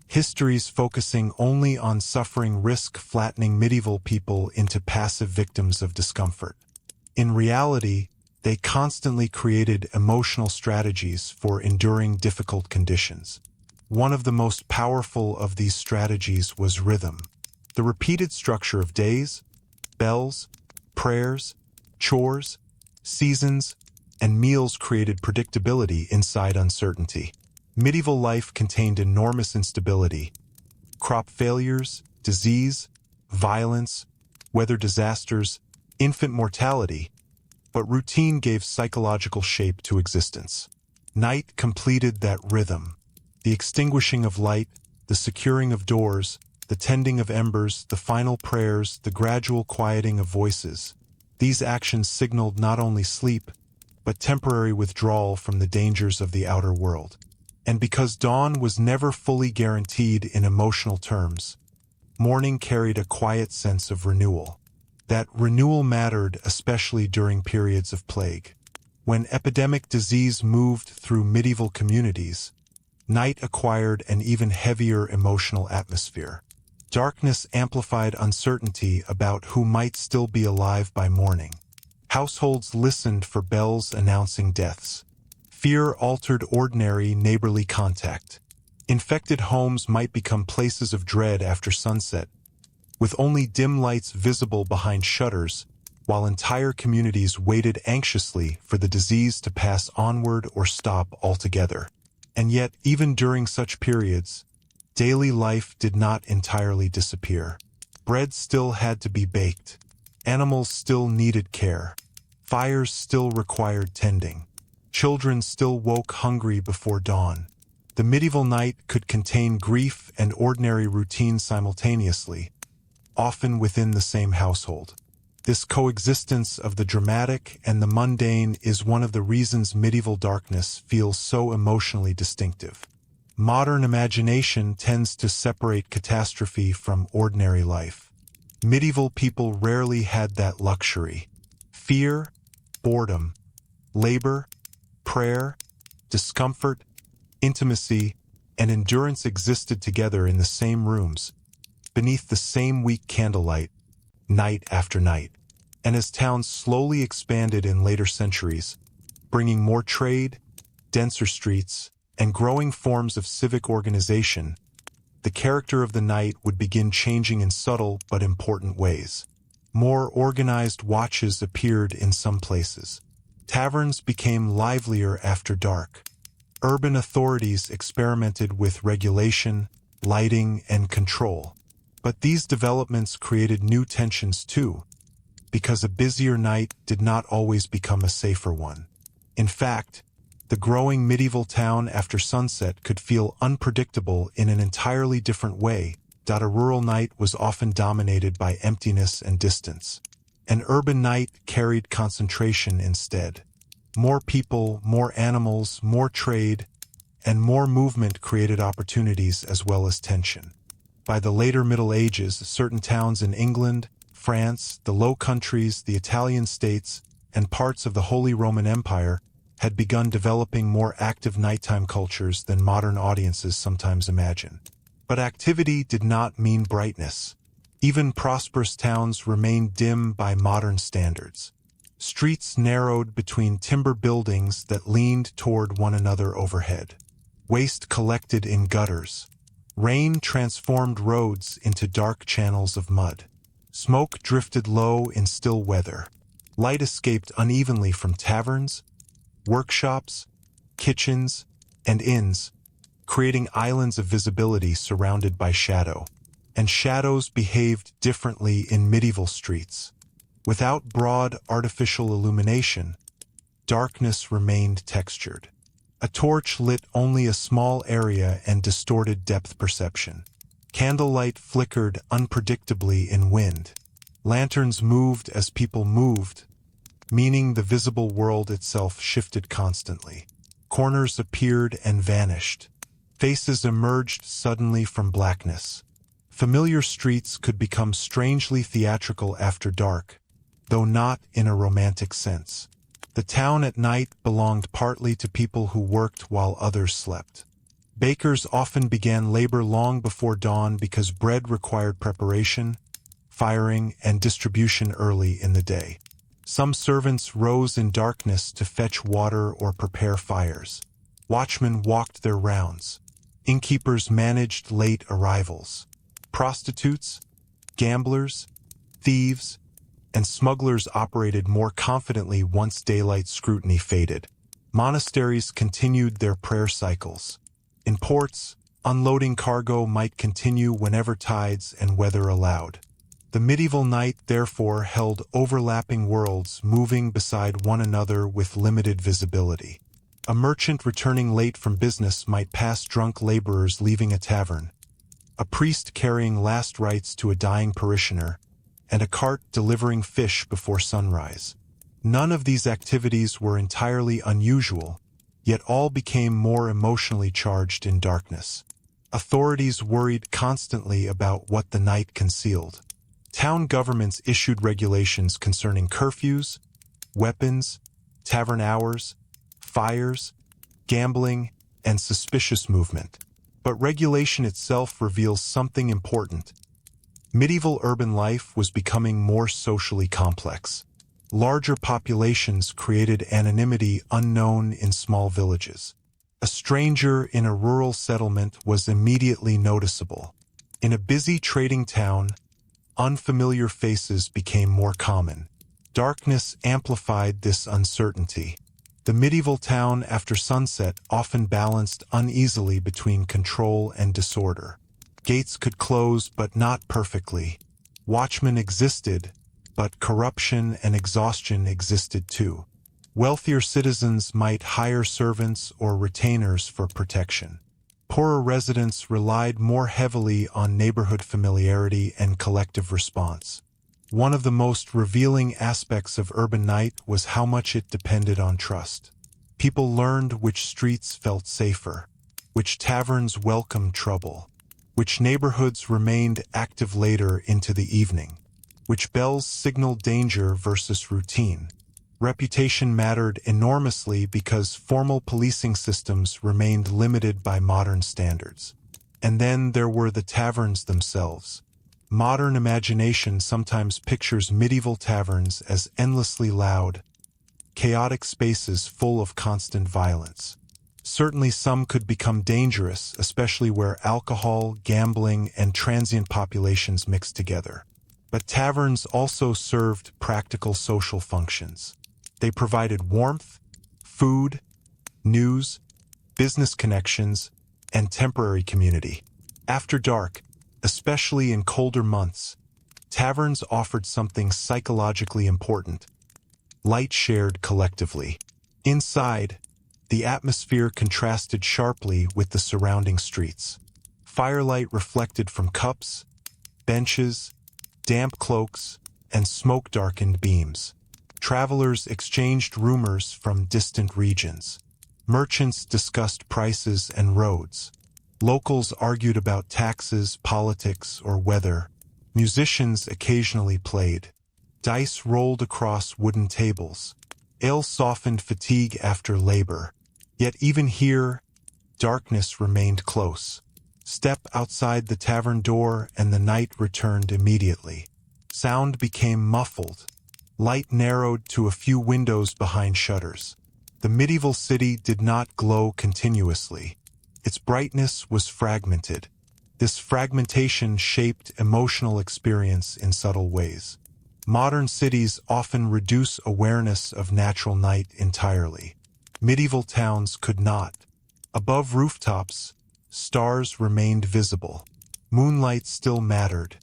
histories focusing only on suffering risk flattening medieval people into passive victims of discomfort. In reality, they constantly created emotional strategies for enduring difficult conditions. One of the most powerful of these strategies was rhythm. The repeated structure of days, bells, prayers, chores, seasons, and meals created predictability inside uncertainty. Medieval life contained enormous instability: crop failures, disease, violence, weather disasters, infant mortality, but routine gave psychological shape to existence. Night completed that rhythm. The extinguishing of light, the securing of doors, the tending of embers, the final prayers, the gradual quieting of voices. These actions signaled not only sleep, but temporary withdrawal from the dangers of the outer world. And because dawn was never fully guaranteed in emotional terms, morning carried a quiet sense of renewal. That renewal mattered especially during periods of plague. When epidemic disease moved through medieval communities, night acquired an even heavier emotional atmosphere. Darkness amplified uncertainty about who might still be alive by morning. Households listened for bells announcing deaths. Fear altered ordinary neighborly contact. Infected homes might become places of dread after sunset, with only dim lights visible behind shutters, while entire communities waited anxiously for the disease to pass onward or stop altogether. And yet, even during such periods, daily life did not entirely disappear. Bread still had to be baked. Animals still needed care. Fires still required tending. Children still woke hungry before dawn. The medieval night could contain grief and ordinary routine simultaneously, often within the same household. This coexistence of the dramatic and the mundane is one of the reasons medieval darkness feels so emotionally distinctive. Modern imagination tends to separate catastrophe from ordinary life. Medieval people rarely had that luxury. Fear, boredom, labor, prayer, discomfort, intimacy, and endurance existed together in the same rooms, beneath the same weak candlelight, night after night. And as towns slowly expanded in later centuries, bringing more trade, denser streets, and growing forms of civic organization, the character of the night would begin changing in subtle but important ways. More organized watches appeared in some places. Taverns became livelier after dark. Urban authorities experimented with regulation, lighting, and control. But these developments created new tensions too, because a busier night did not always become a safer one. In fact, the growing medieval town after sunset could feel unpredictable in an entirely different way. A rural night was often dominated by emptiness and distance. An urban night carried concentration instead. More people, more animals, more trade, and more movement created opportunities as well as tension. By the later Middle Ages, certain towns in England, France, the Low Countries, the Italian states, and parts of the Holy Roman Empire had begun developing more active nighttime cultures than modern audiences sometimes imagine. But activity did not mean brightness. Even prosperous towns remained dim by modern standards. Streets narrowed between timber buildings that leaned toward one another overhead. Waste collected in gutters. Rain transformed roads into dark channels of mud. Smoke drifted low in still weather. Light escaped unevenly from taverns, workshops, kitchens, and inns, creating islands of visibility surrounded by shadow. And shadows behaved differently in medieval streets. Without broad artificial illumination, darkness remained textured. A torch lit only a small area and distorted depth perception. Candlelight flickered unpredictably in wind. Lanterns moved as people moved, meaning the visible world itself shifted constantly. Corners appeared and vanished. Faces emerged suddenly from blackness. Familiar streets could become strangely theatrical after dark, though not in a romantic sense. The town at night belonged partly to people who worked while others slept. Bakers often began labor long before dawn because bread required preparation, firing, and distribution early in the day. Some servants rose in darkness to fetch water or prepare fires. Watchmen walked their rounds. Innkeepers managed late arrivals. Prostitutes, gamblers, thieves, and smugglers operated more confidently once daylight scrutiny faded. Monasteries continued their prayer cycles. In ports, unloading cargo might continue whenever tides and weather allowed. The medieval night therefore held overlapping worlds moving beside one another with limited visibility. A merchant returning late from business might pass drunk laborers leaving a tavern, a priest carrying last rites to a dying parishioner, and a cart delivering fish before sunrise. None of these activities were entirely unusual, yet all became more emotionally charged in darkness. Authorities worried constantly about what the night concealed. Town governments issued regulations concerning curfews, weapons, tavern hours, fires, gambling, and suspicious movement. But regulation itself reveals something important. Medieval urban life was becoming more socially complex. Larger populations created anonymity unknown in small villages. A stranger in a rural settlement was immediately noticeable. In a busy trading town, unfamiliar faces became more common. Darkness amplified this uncertainty. The medieval town after sunset often balanced uneasily between control and disorder. Gates could close, but not perfectly. Watchmen existed, but corruption and exhaustion existed too. Wealthier citizens might hire servants or retainers for protection. Poorer residents relied more heavily on neighborhood familiarity and collective response. One of the most revealing aspects of urban night was how much it depended on trust. People learned which streets felt safer, which taverns welcomed trouble, which neighborhoods remained active later into the evening, which bells signaled danger versus routine. Reputation mattered enormously because formal policing systems remained limited by modern standards. And then there were the taverns themselves. Modern imagination sometimes pictures medieval taverns as endlessly loud, chaotic spaces full of constant violence. Certainly some could become dangerous, especially where alcohol, gambling, and transient populations mixed together. But taverns also served practical social functions. They provided warmth, food, news, business connections, and temporary community. After dark, especially in colder months, taverns offered something psychologically important: light shared collectively. Inside, the atmosphere contrasted sharply with the surrounding streets. Firelight reflected from cups, benches, damp cloaks, and smoke-darkened beams. Travelers exchanged rumors from distant regions. Merchants discussed prices and roads. Locals argued about taxes, politics, or weather. Musicians occasionally played. Dice rolled across wooden tables. Ale softened fatigue after labor. Yet even here, darkness remained close. Step outside the tavern door and the night returned immediately. Sound became muffled. Light narrowed to a few windows behind shutters. The medieval city did not glow continuously. Its brightness was fragmented. This fragmentation shaped emotional experience in subtle ways. Modern cities often reduce awareness of natural night entirely. Medieval towns could not. Above rooftops, stars remained visible. Moonlight still mattered.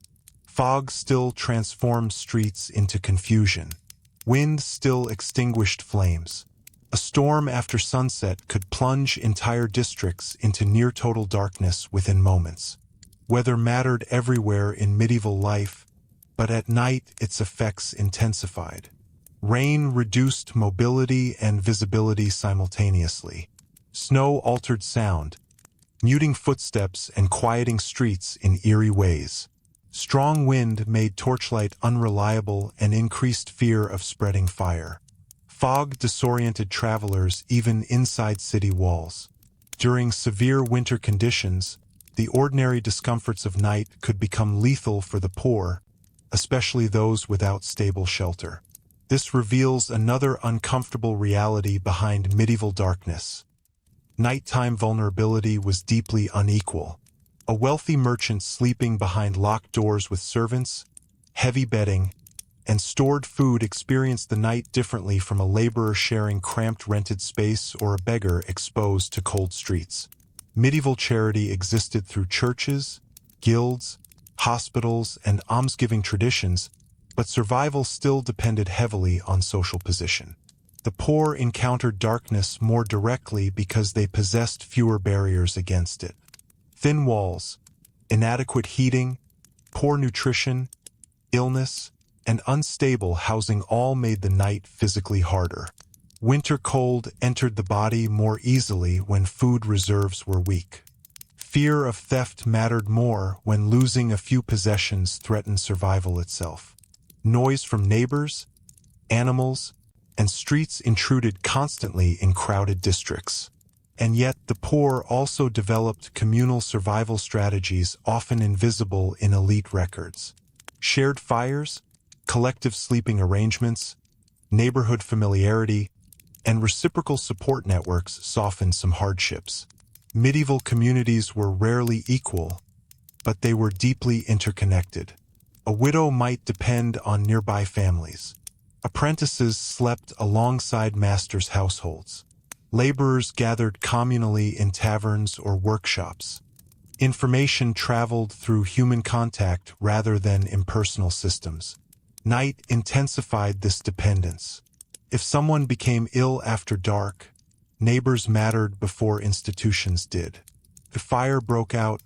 Fog still transformed streets into confusion. Wind still extinguished flames. A storm after sunset could plunge entire districts into near-total darkness within moments. Weather mattered everywhere in medieval life, but at night its effects intensified. Rain reduced mobility and visibility simultaneously. Snow altered sound, muting footsteps and quieting streets in eerie ways. Strong wind made torchlight unreliable and increased fear of spreading fire. Fog disoriented travelers even inside city walls. During severe winter conditions, the ordinary discomforts of night could become lethal for the poor, especially those without stable shelter. This reveals another uncomfortable reality behind medieval darkness. Nighttime vulnerability was deeply unequal. A wealthy merchant sleeping behind locked doors with servants, heavy bedding, and stored food experienced the night differently from a laborer sharing cramped rented space or a beggar exposed to cold streets. Medieval charity existed through churches, guilds, hospitals, and almsgiving traditions, but survival still depended heavily on social position. The poor encountered darkness more directly because they possessed fewer barriers against it. Thin walls, inadequate heating, poor nutrition, illness, and unstable housing all made the night physically harder. Winter cold entered the body more easily when food reserves were weak. Fear of theft mattered more when losing a few possessions threatened survival itself. Noise from neighbors, animals, and streets intruded constantly in crowded districts. And yet the poor also developed communal survival strategies often invisible in elite records. Shared fires, collective sleeping arrangements, neighborhood familiarity, and reciprocal support networks softened some hardships. Medieval communities were rarely equal, but they were deeply interconnected. A widow might depend on nearby families. Apprentices slept alongside masters' households. Laborers gathered communally in taverns or workshops. Information traveled through human contact rather than impersonal systems. Night intensified this dependence. If someone became ill after dark, neighbors mattered before institutions did. If fire broke out,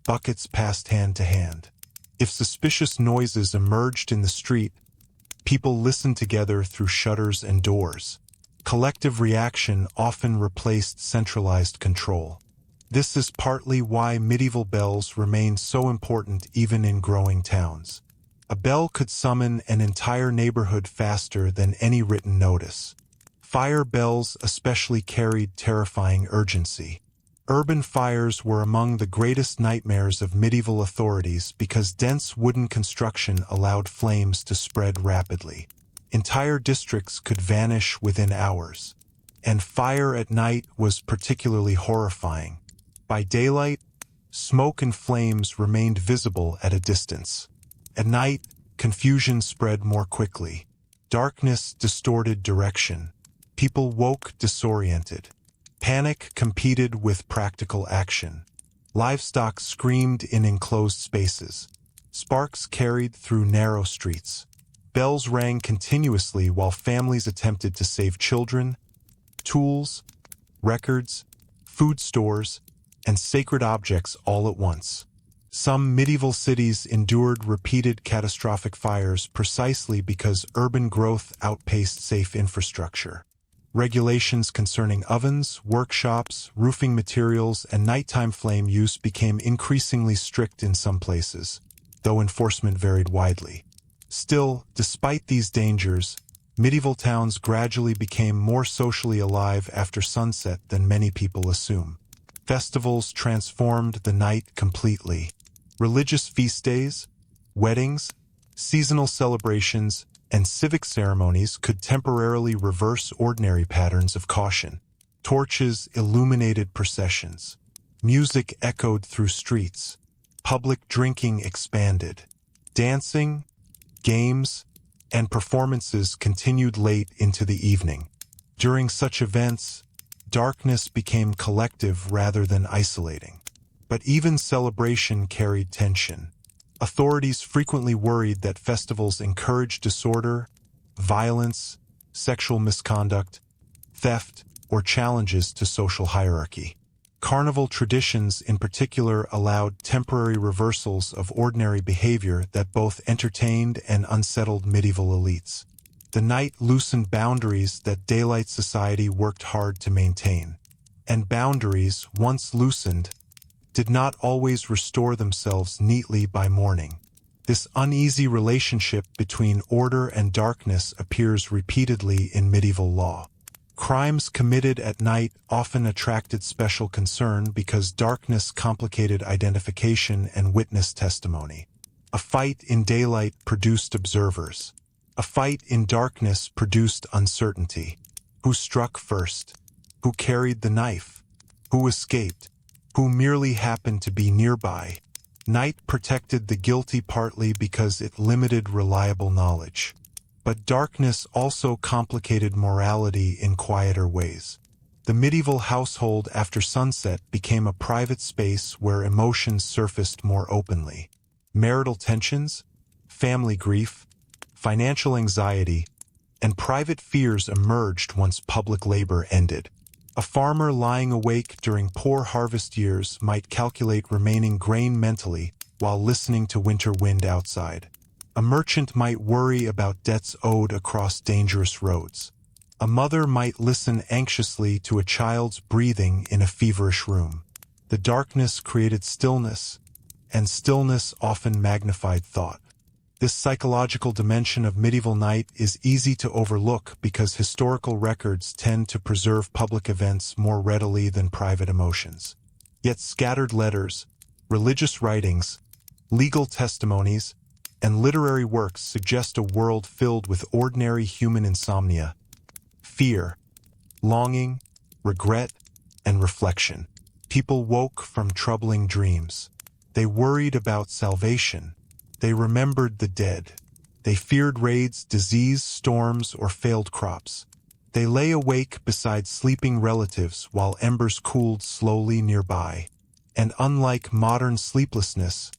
buckets passed hand to hand. If suspicious noises emerged in the street, people listened together through shutters and doors. Collective reaction often replaced centralized control. This is partly why medieval bells remain so important even in growing towns. A bell could summon an entire neighborhood faster than any written notice. Fire bells especially carried terrifying urgency. Urban fires were among the greatest nightmares of medieval authorities because dense wooden construction allowed flames to spread rapidly. Entire districts could vanish within hours. And fire at night was particularly horrifying. By daylight, smoke and flames remained visible at a distance. At night, confusion spread more quickly. Darkness distorted direction. People woke disoriented. Panic competed with practical action. Livestock screamed in enclosed spaces. Sparks carried through narrow streets. Bells rang continuously while families attempted to save children, tools, records, food stores, and sacred objects all at once. Some medieval cities endured repeated catastrophic fires precisely because urban growth outpaced safe infrastructure. Regulations concerning ovens, workshops, roofing materials, and nighttime flame use became increasingly strict in some places, though enforcement varied widely. Still, despite these dangers, medieval towns gradually became more socially alive after sunset than many people assume. Festivals transformed the night completely. Religious feast days, weddings, seasonal celebrations, and civic ceremonies could temporarily reverse ordinary patterns of caution. Torches illuminated processions. Music echoed through streets. Public drinking expanded. Dancing, games, and performances continued late into the evening. During such events, darkness became collective rather than isolating. But even celebration carried tension. Authorities frequently worried that festivals encouraged disorder, violence, sexual misconduct, theft, or challenges to social hierarchy. Carnival traditions in particular allowed temporary reversals of ordinary behavior that both entertained and unsettled medieval elites. The night loosened boundaries that daylight society worked hard to maintain. And boundaries, once loosened, did not always restore themselves neatly by morning. This uneasy relationship between order and darkness appears repeatedly in medieval law. Crimes committed at night often attracted special concern because darkness complicated identification and witness testimony. A fight in daylight produced observers. A fight in darkness produced uncertainty. Who struck first? Who carried the knife? Who escaped? Who merely happened to be nearby? Night protected the guilty partly because it limited reliable knowledge. But darkness also complicated morality in quieter ways. The medieval household after sunset became a private space where emotions surfaced more openly. Marital tensions, family grief, financial anxiety, and private fears emerged once public labor ended. A farmer lying awake during poor harvest years might calculate remaining grain mentally while listening to winter wind outside. A merchant might worry about debts owed across dangerous roads. A mother might listen anxiously to a child's breathing in a feverish room. The darkness created stillness, and stillness often magnified thought. This psychological dimension of medieval night is easy to overlook because historical records tend to preserve public events more readily than private emotions. Yet scattered letters, religious writings, legal testimonies, and literary works suggest a world filled with ordinary human insomnia, fear, longing, regret, and reflection. People woke from troubling dreams. They worried about salvation. They remembered the dead. They feared raids, disease, storms, or failed crops. They lay awake beside sleeping relatives while embers cooled slowly nearby. And unlike modern sleeplessness,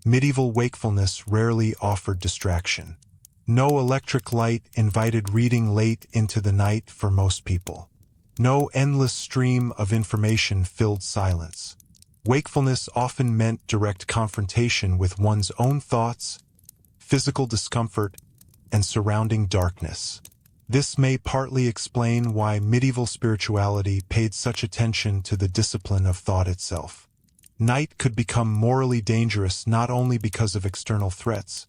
medieval wakefulness rarely offered distraction. No electric light invited reading late into the night for most people. No endless stream of information filled silence. Wakefulness often meant direct confrontation with one's own thoughts, physical discomfort, and surrounding darkness. This may partly explain why medieval spirituality paid such attention to the discipline of thought itself. Night could become morally dangerous not only because of external threats,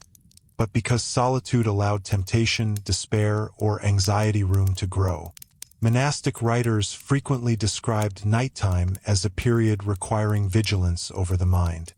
but because solitude allowed temptation, despair, or anxiety room to grow. Monastic writers frequently described nighttime as a period requiring vigilance over the mind.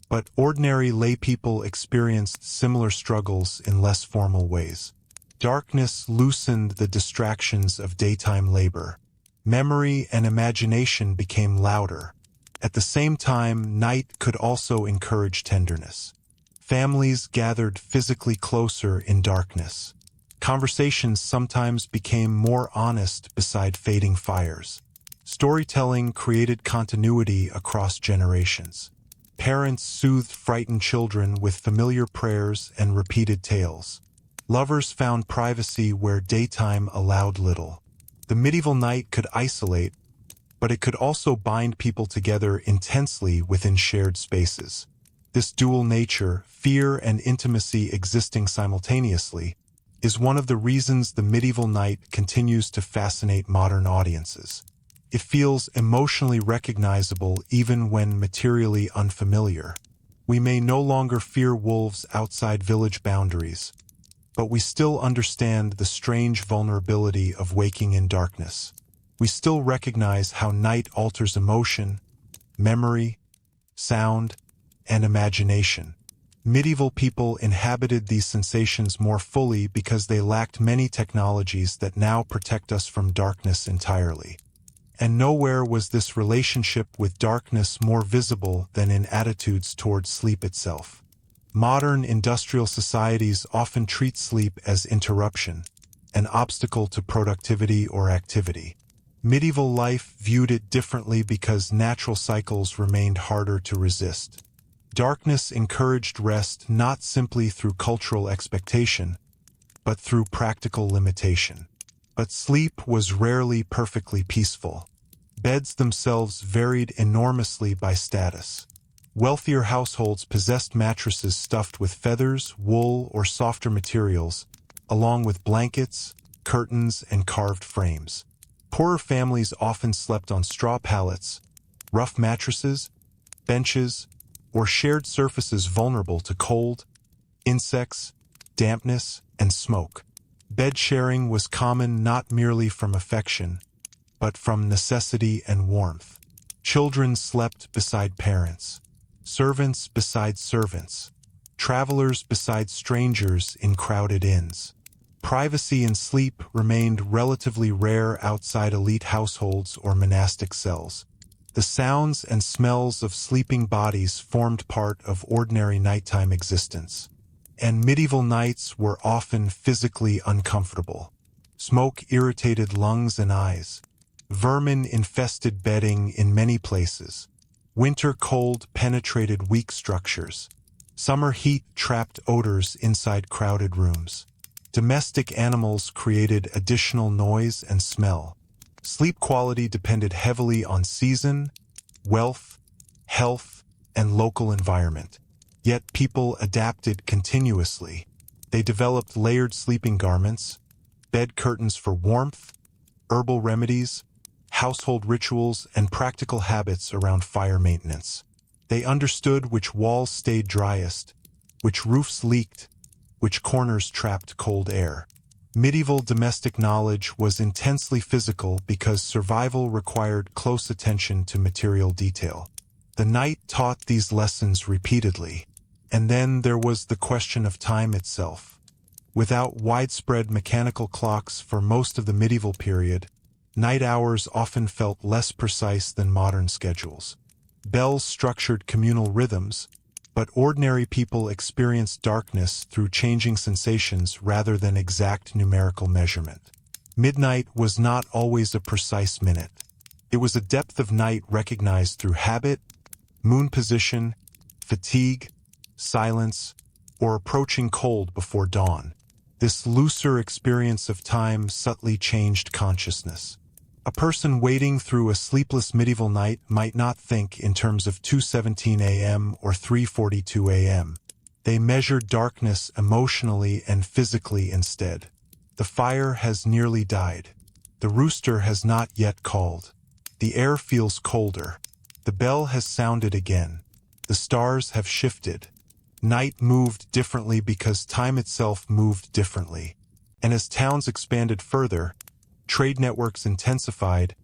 But ordinary laypeople experienced similar struggles in less formal ways. Darkness loosened the distractions of daytime labor. Memory and imagination became louder. At the same time, night could also encourage tenderness. Families gathered physically closer in darkness. Conversations sometimes became more honest beside fading fires. Storytelling created continuity across generations. Parents soothed frightened children with familiar prayers and repeated tales. Lovers found privacy where daytime allowed little. The medieval night could isolate, but it could also bind people together intensely within shared spaces. This dual nature, fear and intimacy existing simultaneously, is one of the reasons the medieval night continues to fascinate modern audiences. It feels emotionally recognizable even when materially unfamiliar. We may no longer fear wolves outside village boundaries, but we still understand the strange vulnerability of waking in darkness. We still recognize how night alters emotion, memory, sound, and imagination. Medieval people inhabited these sensations more fully because they lacked many technologies that now protect us from darkness entirely. And nowhere was this relationship with darkness more visible than in attitudes toward sleep itself. Modern industrial societies often treat sleep as interruption, an obstacle to productivity or activity. Medieval life viewed it differently because natural cycles remained harder to resist. Darkness encouraged rest not simply through cultural expectation, but through practical limitation. But sleep was rarely perfectly peaceful. Beds themselves varied enormously by status. Wealthier households possessed mattresses stuffed with feathers, wool, or softer materials, along with blankets, curtains, and carved frames. Poorer families often slept on straw pallets, rough mattresses, benches, or shared surfaces vulnerable to cold, insects, dampness, and smoke. Bed sharing was common not merely from affection, but from necessity and warmth. Children slept beside parents, servants beside servants, travelers beside strangers in crowded inns. Privacy and sleep remained relatively rare outside elite households or monastic cells. The sounds and smells of sleeping bodies formed part of ordinary nighttime existence. And medieval nights were often physically uncomfortable. Smoke irritated lungs and eyes. Vermin infested bedding in many places. Winter cold penetrated weak structures. Summer heat trapped odors inside crowded rooms. Domestic animals created additional noise and smell. Sleep quality depended heavily on season, wealth, health, and local environment. Yet people adapted continuously. They developed layered sleeping garments, bed curtains for warmth, herbal remedies, household rituals, and practical habits around fire maintenance. They understood which walls stayed driest, which roofs leaked, which corners trapped cold air. Medieval domestic knowledge was intensely physical because survival required close attention to material detail. The night taught these lessons repeatedly. And then there was the question of time itself. Without widespread mechanical clocks for most of the medieval period, night hours often felt less precise than modern schedules. Bells structured communal rhythms, but ordinary people experienced darkness through changing sensations rather than exact numerical measurement. Midnight was not always a precise minute. It was a depth of night recognized through habit, moon position, fatigue, silence, or approaching cold before dawn. This looser experience of time subtly changed consciousness. A person wading through a sleepless medieval night might not think in terms of 2:17 a.m. or 3:42 a.m. They measured darkness emotionally and physically instead. The fire has nearly died. The rooster has not yet called. The air feels colder. The bell has sounded again. The stars have shifted. Night moved differently because time itself moved differently. And as towns expanded further, trade networks intensified,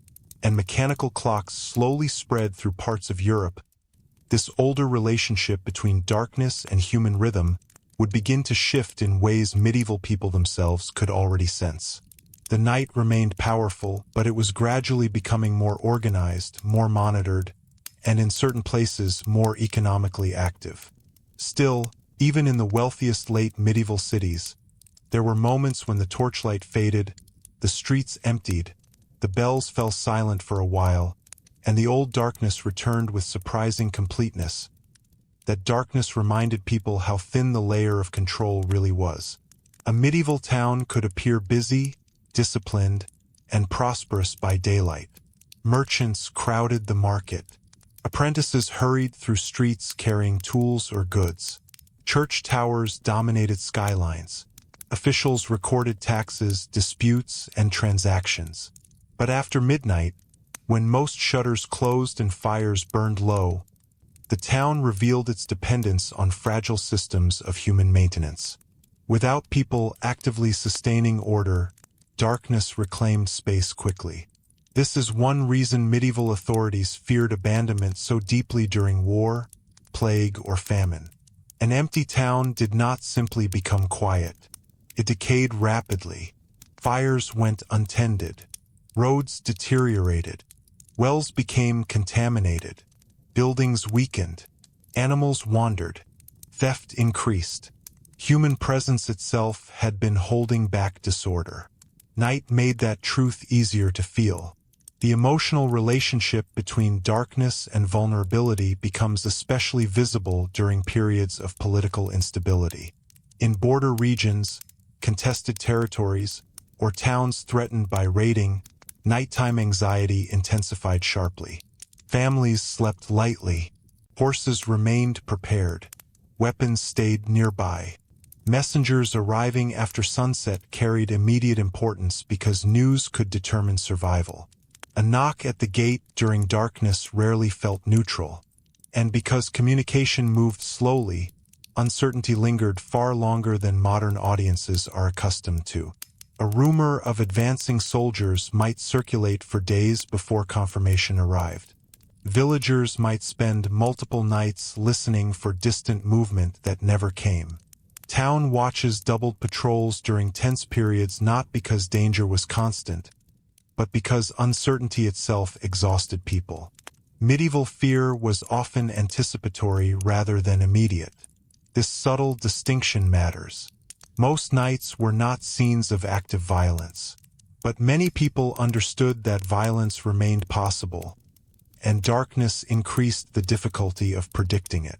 and mechanical clocks slowly spread through parts of Europe, this older relationship between darkness and human rhythm would begin to shift in ways medieval people themselves could already sense. The night remained powerful, but it was gradually becoming more organized, more monitored, and in certain places more economically active. Still, even in the wealthiest late medieval cities, there were moments when the torchlight faded, the streets emptied, the bells fell silent for a while, and the old darkness returned with surprising completeness. That darkness reminded people how thin the layer of control really was. A medieval town could appear busy, disciplined, and prosperous by daylight. Merchants crowded the market. Apprentices hurried through streets carrying tools or goods. Church towers dominated skylines. Officials recorded taxes, disputes, and transactions. But after midnight, when most shutters closed and fires burned low, the town revealed its dependence on fragile systems of human maintenance. Without people actively sustaining order, darkness reclaimed space quickly. This is one reason medieval authorities feared abandonment so deeply during war, plague, or famine. An empty town did not simply become quiet. It decayed rapidly. Fires went untended. Roads deteriorated. Wells became contaminated. Buildings weakened. Animals wandered. Theft increased. Human presence itself had been holding back disorder. Night made that truth easier to feel. The emotional relationship between darkness and vulnerability becomes especially visible during periods of political instability. In border regions, contested territories, or towns threatened by raiding, nighttime anxiety intensified sharply. Families slept lightly. Horses remained prepared. Weapons stayed nearby. Messengers arriving after sunset carried immediate importance because news could determine survival. A knock at the gate during darkness rarely felt neutral, and because communication moved slowly, uncertainty lingered far longer than modern audiences are accustomed to. A rumor of advancing soldiers might circulate for days before confirmation arrived. Villagers might spend multiple nights listening for distant movement that never came. Town watches doubled patrols during tense periods not because danger was constant, but because uncertainty itself exhausted people. Medieval fear was often anticipatory rather than immediate. This subtle distinction matters. Most nights were not scenes of active violence, but many people understood that violence remained possible, and darkness increased the difficulty of predicting it.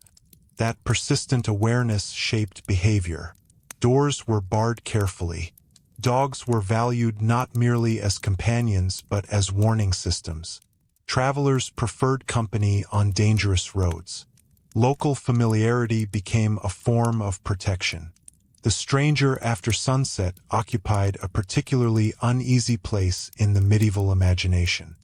That persistent awareness shaped behavior. Doors were barred carefully. Dogs were valued not merely as companions but as warning systems. Travelers preferred company on dangerous roads. Local familiarity became a form of protection. The stranger after sunset occupied a particularly uneasy place in the medieval imagination.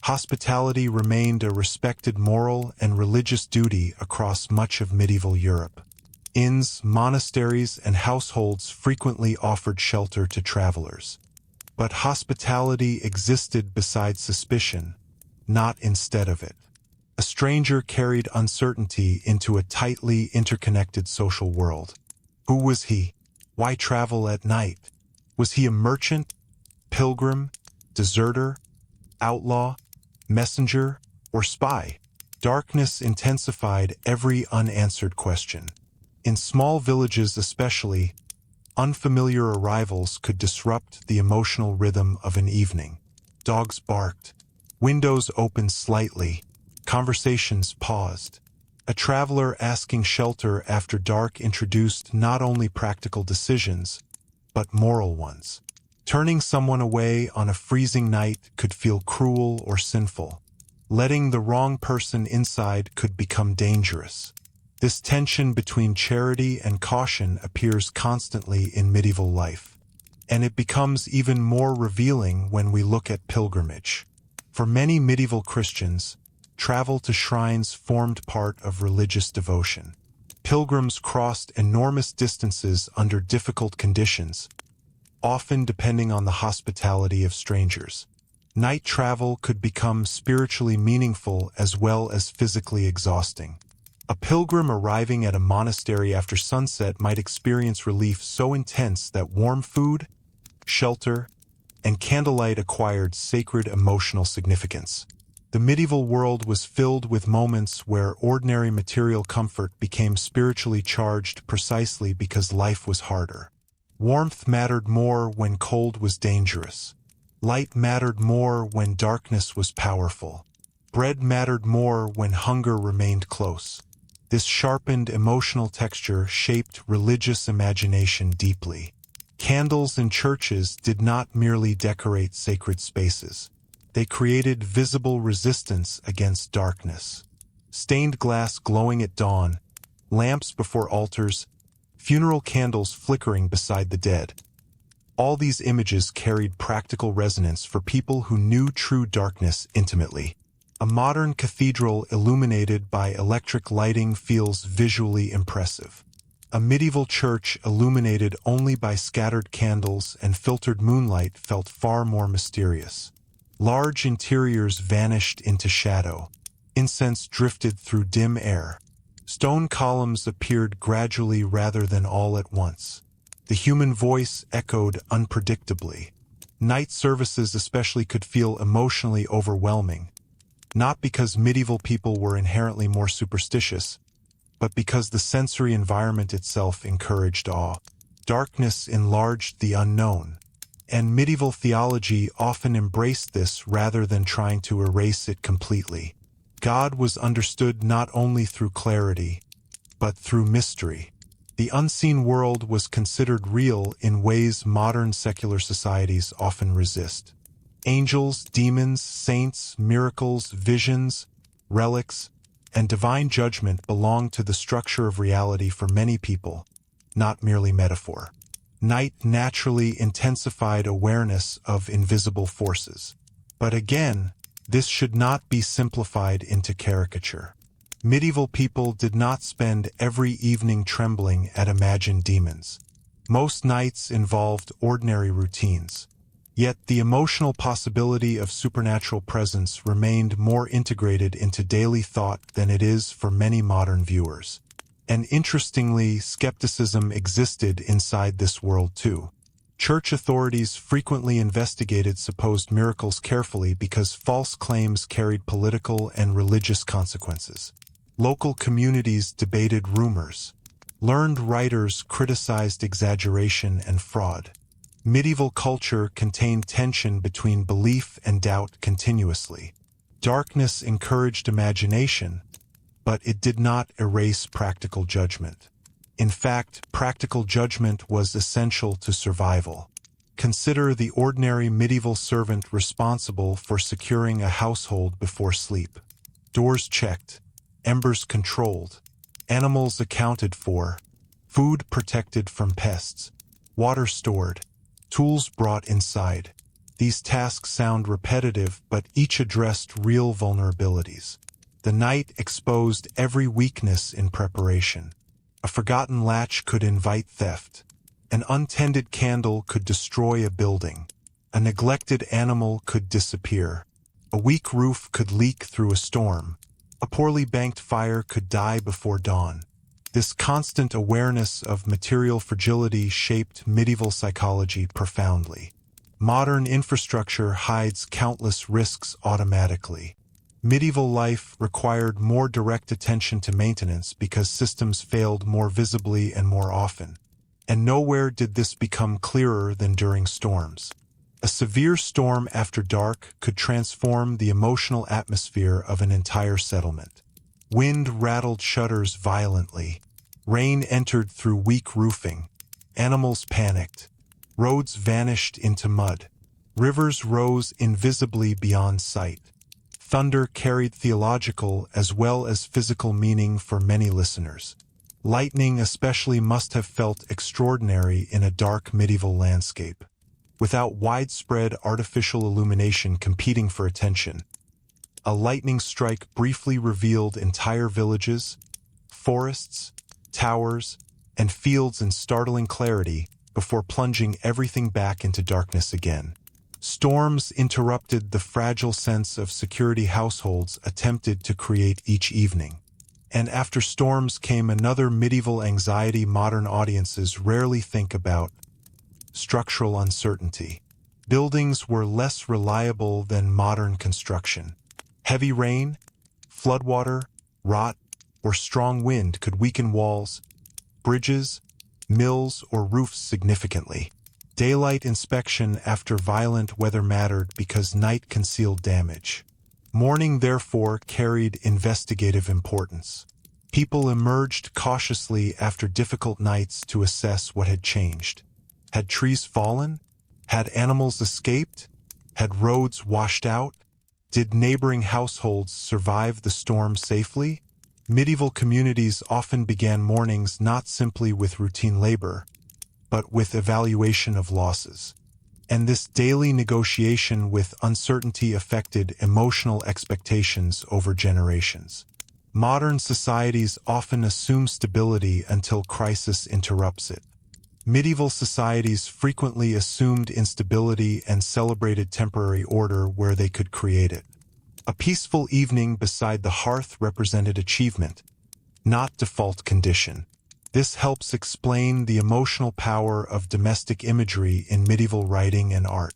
Hospitality remained a respected moral and religious duty across much of medieval Europe. Inns, monasteries, and households frequently offered shelter to travelers. But hospitality existed beside suspicion, not instead of it. A stranger carried uncertainty into a tightly interconnected social world. Who was he? Why travel at night? Was he a merchant, pilgrim, deserter, outlaw, messenger, or spy? Darkness intensified every unanswered question. In small villages especially, unfamiliar arrivals could disrupt the emotional rhythm of an evening. Dogs barked. Windows opened slightly. Conversations paused. A traveler asking shelter after dark introduced not only practical decisions, but moral ones. Turning someone away on a freezing night could feel cruel or sinful. Letting the wrong person inside could become dangerous. This tension between charity and caution appears constantly in medieval life, and it becomes even more revealing when we look at pilgrimage. For many medieval Christians, travel to shrines formed part of religious devotion. Pilgrims crossed enormous distances under difficult conditions, often depending on the hospitality of strangers. Night travel could become spiritually meaningful as well as physically exhausting. A pilgrim arriving at a monastery after sunset might experience relief so intense that warm food, shelter, and candlelight acquired sacred emotional significance. The medieval world was filled with moments where ordinary material comfort became spiritually charged precisely because life was harder. Warmth mattered more when cold was dangerous. Light mattered more when darkness was powerful. Bread mattered more when hunger remained close. This sharpened emotional texture shaped religious imagination deeply. Candles in churches did not merely decorate sacred spaces. They created visible resistance against darkness. Stained glass glowing at dawn, lamps before altars, funeral candles flickering beside the dead. All these images carried practical resonance for people who knew true darkness intimately. A modern cathedral illuminated by electric lighting feels visually impressive. A medieval church illuminated only by scattered candles and filtered moonlight felt far more mysterious. Large interiors vanished into shadow. Incense drifted through dim air. Stone columns appeared gradually rather than all at once. The human voice echoed unpredictably. Night services especially could feel emotionally overwhelming, not because medieval people were inherently more superstitious, but because the sensory environment itself encouraged awe. Darkness enlarged the unknown, and medieval theology often embraced this rather than trying to erase it completely. God was understood not only through clarity, but through mystery. The unseen world was considered real in ways modern secular societies often resist. Angels, demons, saints, miracles, visions, relics, and divine judgment belong to the structure of reality for many people, not merely metaphor. Night naturally intensified awareness of invisible forces. But again, this should not be simplified into caricature. Medieval people did not spend every evening trembling at imagined demons. Most nights involved ordinary routines. Yet the emotional possibility of supernatural presence remained more integrated into daily thought than it is for many modern viewers. And interestingly, skepticism existed inside this world too. Church authorities frequently investigated supposed miracles carefully because false claims carried political and religious consequences. Local communities debated rumors. Learned writers criticized exaggeration and fraud. Medieval culture contained tension between belief and doubt continuously. Darkness encouraged imagination, but it did not erase practical judgment. In fact, practical judgment was essential to survival. Consider the ordinary medieval servant responsible for securing a household before sleep. Doors checked, embers controlled, animals accounted for, food protected from pests, water stored, tools brought inside. These tasks sound repetitive, but each addressed real vulnerabilities. The night exposed every weakness in preparation. A forgotten latch could invite theft. An untended candle could destroy a building. A neglected animal could disappear. A weak roof could leak through a storm. A poorly banked fire could die before dawn. This constant awareness of material fragility shaped medieval psychology profoundly. Modern infrastructure hides countless risks automatically. Medieval life required more direct attention to maintenance because systems failed more visibly and more often. And nowhere did this become clearer than during storms. A severe storm after dark could transform the emotional atmosphere of an entire settlement. Wind rattled shutters violently. Rain entered through weak roofing. Animals panicked. Roads vanished into mud. Rivers rose invisibly beyond sight. Thunder carried theological as well as physical meaning for many listeners. Lightning especially must have felt extraordinary in a dark medieval landscape. Without widespread artificial illumination competing for attention, a lightning strike briefly revealed entire villages, forests, towers, and fields in startling clarity before plunging everything back into darkness again. Storms interrupted the fragile sense of security households attempted to create each evening. And after storms came another medieval anxiety modern audiences rarely think about: structural uncertainty. Buildings were less reliable than modern construction. Heavy rain, floodwater, rot, or strong wind could weaken walls, bridges, mills, or roofs significantly. Daylight inspection after violent weather mattered because night concealed damage. Morning, therefore, carried investigative importance. People emerged cautiously after difficult nights to assess what had changed. Had trees fallen? Had animals escaped? Had roads washed out? Did neighboring households survive the storm safely? Medieval communities often began mornings not simply with routine labor, but with evaluation of losses. And this daily negotiation with uncertainty affected emotional expectations over generations. Modern societies often assume stability until crisis interrupts it. Medieval societies frequently assumed instability and celebrated temporary order where they could create it. A peaceful evening beside the hearth represented achievement, not default condition. This helps explain the emotional power of domestic imagery in medieval writing and art.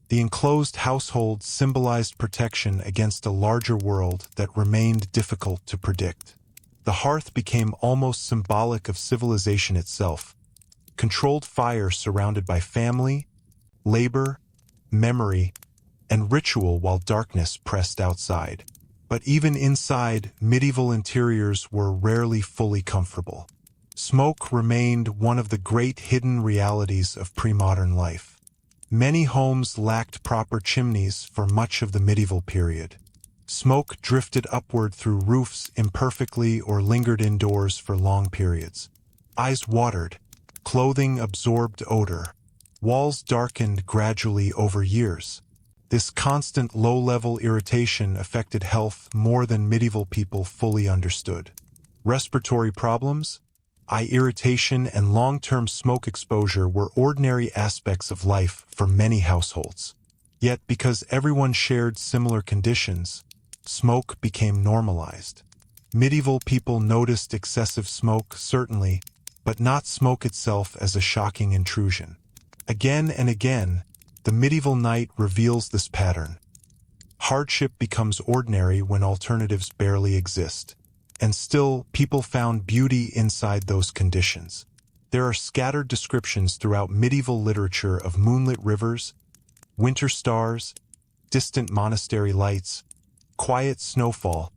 The enclosed household symbolized protection against a larger world that remained difficult to predict. The hearth became almost symbolic of civilization itself. Controlled fire surrounded by family, labor, memory, and ritual while darkness pressed outside. But even inside, medieval interiors were rarely fully comfortable. Smoke remained one of the great hidden realities of pre-modern life. Many homes lacked proper chimneys for much of the medieval period. Smoke drifted upward through roofs imperfectly or lingered indoors for long periods. Eyes watered. Clothing absorbed odor. Walls darkened gradually over years. This constant low-level irritation affected health more than medieval people fully understood. Respiratory problems? eye irritation, and long-term smoke exposure were ordinary aspects of life for many households. Yet, because everyone shared similar conditions, smoke became normalized. Medieval people noticed excessive smoke, certainly, but not smoke itself as a shocking intrusion. Again and again, the medieval night reveals this pattern. Hardship becomes ordinary when alternatives barely exist. And still, people found beauty inside those conditions. There are scattered descriptions throughout medieval literature of moonlit rivers, winter stars, distant monastery lights, quiet snowfall,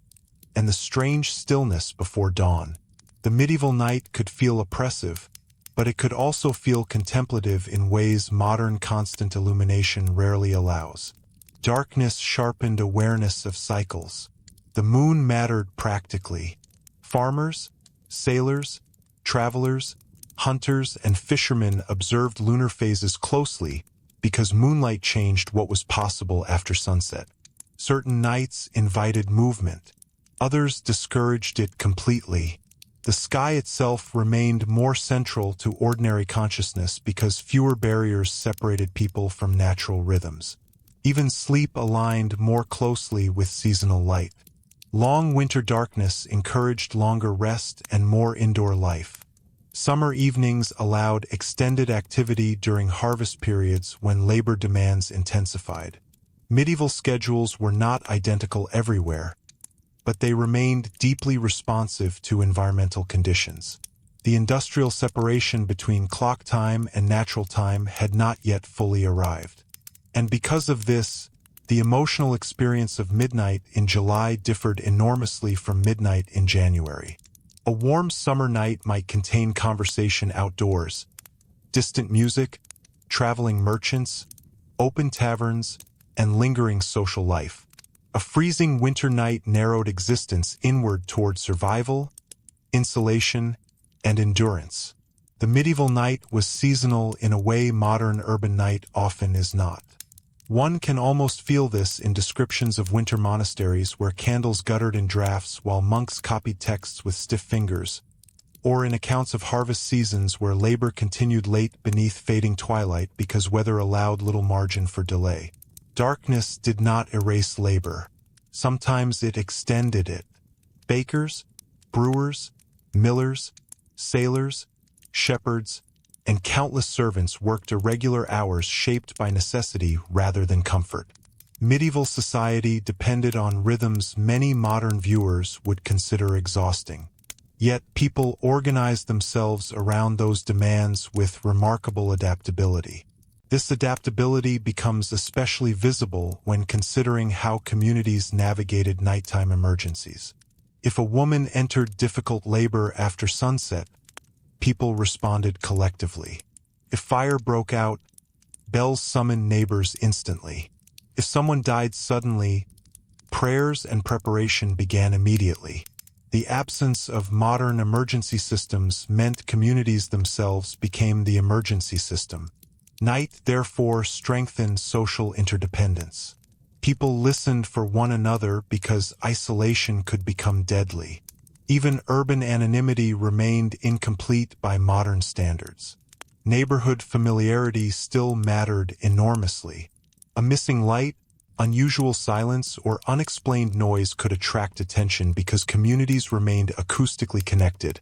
and the strange stillness before dawn. The medieval night could feel oppressive, but it could also feel contemplative in ways modern constant illumination rarely allows. Darkness sharpened awareness of cycles. The moon mattered practically. Farmers, sailors, travelers, hunters, and fishermen observed lunar phases closely because moonlight changed what was possible after sunset. Certain nights invited movement. Others discouraged it completely. The sky itself remained more central to ordinary consciousness because fewer barriers separated people from natural rhythms. Even sleep aligned more closely with seasonal light. Long winter darkness encouraged longer rest and more indoor life. Summer evenings allowed extended activity during harvest periods when labor demands intensified. Medieval schedules were not identical everywhere, but they remained deeply responsive to environmental conditions. The industrial separation between clock time and natural time had not yet fully arrived. And because of this, the emotional experience of midnight in July differed enormously from midnight in January. A warm summer night might contain conversation outdoors, distant music, traveling merchants, open taverns, and lingering social life. A freezing winter night narrowed existence inward toward survival, insulation, and endurance. The medieval night was seasonal in a way modern urban night often is not. One can almost feel this in descriptions of winter monasteries where candles guttered in drafts while monks copied texts with stiff fingers, or in accounts of harvest seasons where labor continued late beneath fading twilight because weather allowed little margin for delay. Darkness did not erase labor. Sometimes it extended it. Bakers, brewers, millers, sailors, shepherds, and countless servants worked irregular hours shaped by necessity rather than comfort. Medieval society depended on rhythms many modern viewers would consider exhausting. Yet people organized themselves around those demands with remarkable adaptability. This adaptability becomes especially visible when considering how communities navigated nighttime emergencies. If a woman entered difficult labor after sunset, people responded collectively. If fire broke out, bells summoned neighbors instantly. If someone died suddenly, prayers and preparation began immediately. The absence of modern emergency systems meant communities themselves became the emergency system. Night, therefore, strengthened social interdependence. People listened for one another because isolation could become deadly. Even urban anonymity remained incomplete by modern standards. Neighborhood familiarity still mattered enormously. A missing light, unusual silence, or unexplained noise could attract attention because communities remained acoustically connected.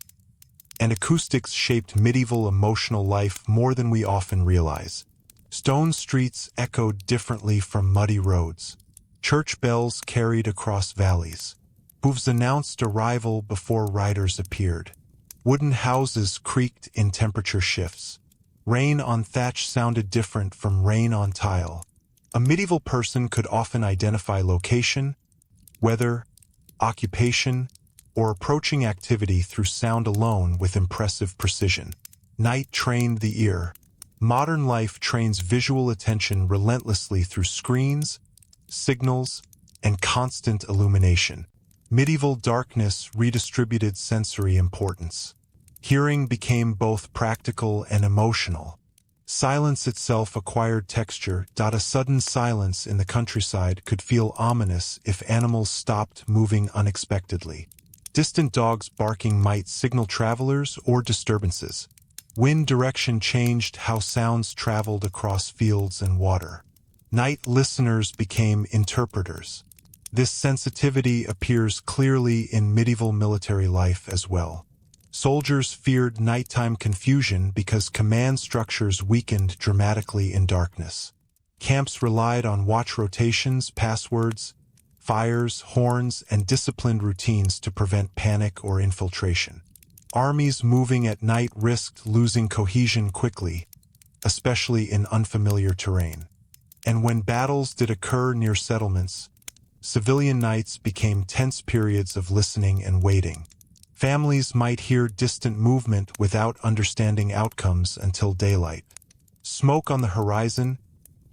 And acoustics shaped medieval emotional life more than we often realize. Stone streets echoed differently from muddy roads. Church bells carried across valleys. Hooves announced arrival before riders appeared. Wooden houses creaked in temperature shifts. Rain on thatch sounded different from rain on tile. A medieval person could often identify location, weather, occupation, or approaching activity through sound alone with impressive precision. Night trained the ear. Modern life trains visual attention relentlessly through screens, signals, and constant illumination. Medieval darkness redistributed sensory importance. Hearing became both practical and emotional. Silence itself acquired texture. A sudden silence in the countryside could feel ominous if animals stopped moving unexpectedly. Distant dogs barking might signal travelers or disturbances. Wind direction changed how sounds traveled across fields and water. Night listeners became interpreters. This sensitivity appears clearly in medieval military life as well. Soldiers feared nighttime confusion because command structures weakened dramatically in darkness. Camps relied on watch rotations, passwords, fires, horns, and disciplined routines to prevent panic or infiltration. Armies moving at night risked losing cohesion quickly, especially in unfamiliar terrain. And when battles did occur near settlements, civilian nights became tense periods of listening and waiting. Families might hear distant movement without understanding outcomes until daylight. Smoke on the horizon,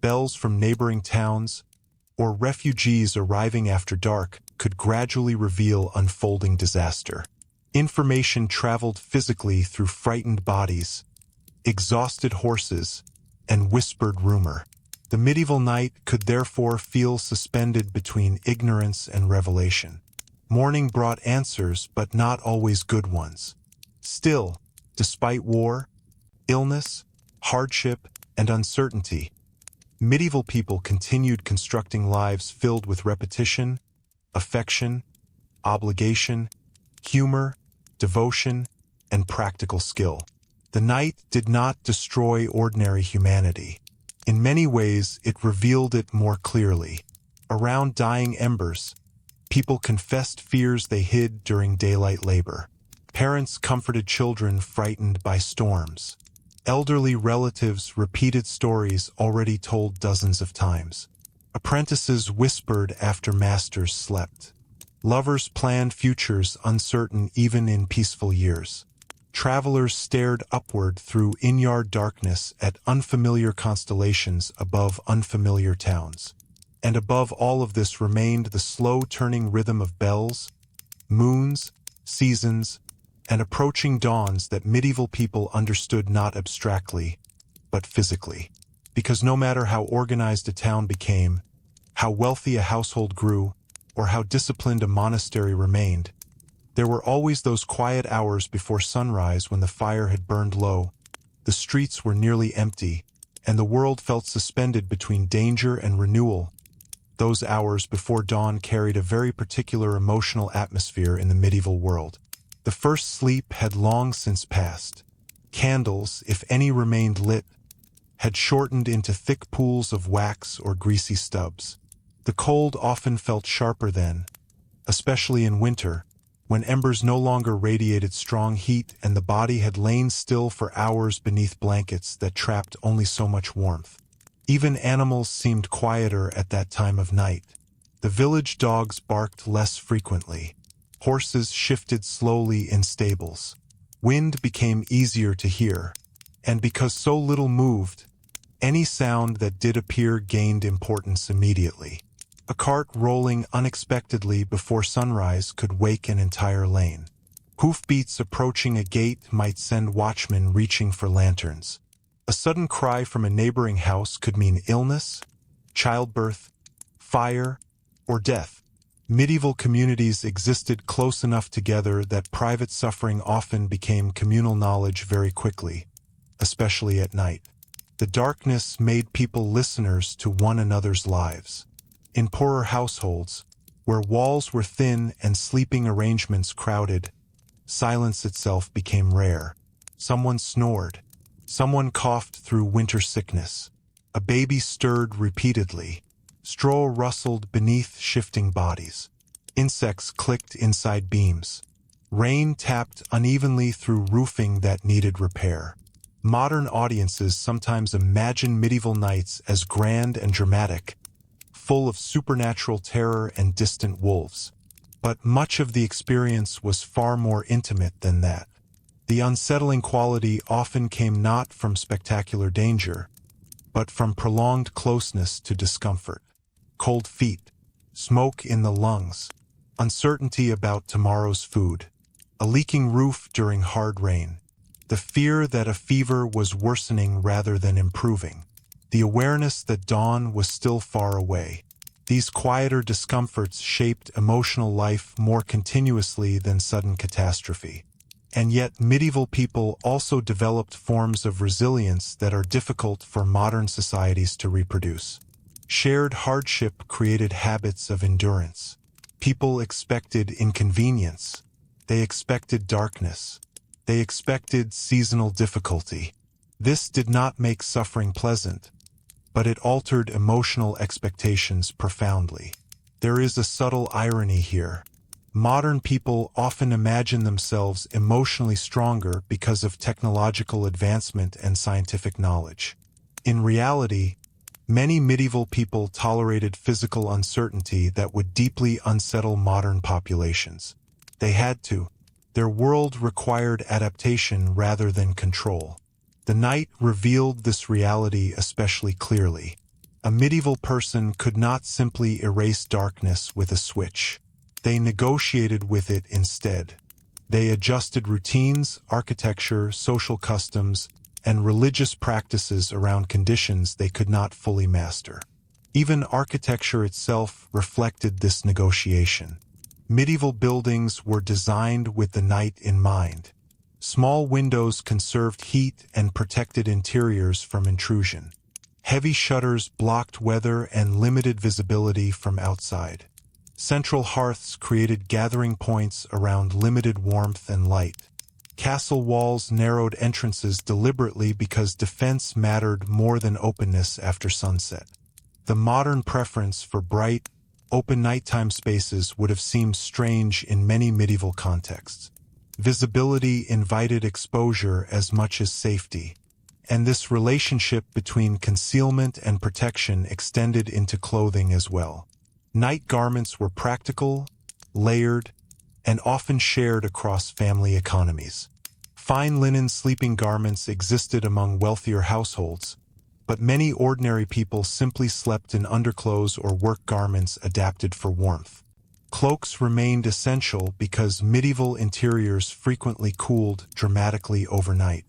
bells from neighboring towns, or refugees arriving after dark could gradually reveal unfolding disaster. Information traveled physically through frightened bodies, exhausted horses, and whispered rumor. The medieval night could therefore feel suspended between ignorance and revelation. Morning brought answers, but not always good ones. Still, despite war, illness, hardship, and uncertainty, medieval people continued constructing lives filled with repetition, affection, obligation, humor, devotion, and practical skill. The night did not destroy ordinary humanity. In many ways, it revealed it more clearly. Around dying embers, people confessed fears they hid during daylight labor. Parents comforted children frightened by storms. Elderly relatives repeated stories already told dozens of times. Apprentices whispered after masters slept. Lovers planned futures uncertain even in peaceful years. Travelers stared upward through in-yard darkness at unfamiliar constellations above unfamiliar towns. And above all of this remained the slow-turning rhythm of bells, moons, seasons, and approaching dawns that medieval people understood not abstractly, but physically. Because no matter how organized a town became, how wealthy a household grew, or how disciplined a monastery remained, there were always those quiet hours before sunrise when the fire had burned low, the streets were nearly empty, and the world felt suspended between danger and renewal. Those hours before dawn carried a very particular emotional atmosphere in the medieval world. The first sleep had long since passed. Candles, if any remained lit, had shortened into thick pools of wax or greasy stubs. The cold often felt sharper then, especially in winter, when embers no longer radiated strong heat and the body had lain still for hours beneath blankets that trapped only so much warmth. Even animals seemed quieter at that time of night. The village dogs barked less frequently. Horses shifted slowly in stables. Wind became easier to hear, and because so little moved, any sound that did appear gained importance immediately. A cart rolling unexpectedly before sunrise could wake an entire lane. Hoofbeats approaching a gate might send watchmen reaching for lanterns. A sudden cry from a neighboring house could mean illness, childbirth, fire, or death. Medieval communities existed close enough together that private suffering often became communal knowledge very quickly, especially at night. The darkness made people listeners to one another's lives. In poorer households, where walls were thin and sleeping arrangements crowded, silence itself became rare. Someone snored. Someone coughed through winter sickness. A baby stirred repeatedly. Straw rustled beneath shifting bodies. Insects clicked inside beams. Rain tapped unevenly through roofing that needed repair. Modern audiences sometimes imagine medieval nights as grand and dramatic, full of supernatural terror and distant wolves. But much of the experience was far more intimate than that. The unsettling quality often came not from spectacular danger, but from prolonged closeness to discomfort. Cold feet, smoke in the lungs, uncertainty about tomorrow's food, a leaking roof during hard rain, the fear that a fever was worsening rather than improving, the awareness that dawn was still far away. These quieter discomforts shaped emotional life more continuously than sudden catastrophe. And yet medieval people also developed forms of resilience that are difficult for modern societies to reproduce. Shared hardship created habits of endurance. People expected inconvenience. They expected darkness. They expected seasonal difficulty. This did not make suffering pleasant, but it altered emotional expectations profoundly. There is a subtle irony here. Modern people often imagine themselves emotionally stronger because of technological advancement and scientific knowledge. In reality, many medieval people tolerated physical uncertainty that would deeply unsettle modern populations. They had to. Their world required adaptation rather than control. The night revealed this reality especially clearly. A medieval person could not simply erase darkness with a switch. They negotiated with it instead. They adjusted routines, architecture, social customs, and religious practices around conditions they could not fully master. Even architecture itself reflected this negotiation. Medieval buildings were designed with the night in mind. Small windows conserved heat and protected interiors from intrusion. Heavy shutters blocked weather and limited visibility from outside. Central hearths created gathering points around limited warmth and light. Castle walls narrowed entrances deliberately because defense mattered more than openness after sunset. The modern preference for bright, open nighttime spaces would have seemed strange in many medieval contexts. Visibility invited exposure as much as safety, and this relationship between concealment and protection extended into clothing as well. Night garments were practical, layered, and often shared across family economies. Fine linen sleeping garments existed among wealthier households, but many ordinary people simply slept in underclothes or work garments adapted for warmth. Cloaks remained essential because medieval interiors frequently cooled dramatically overnight.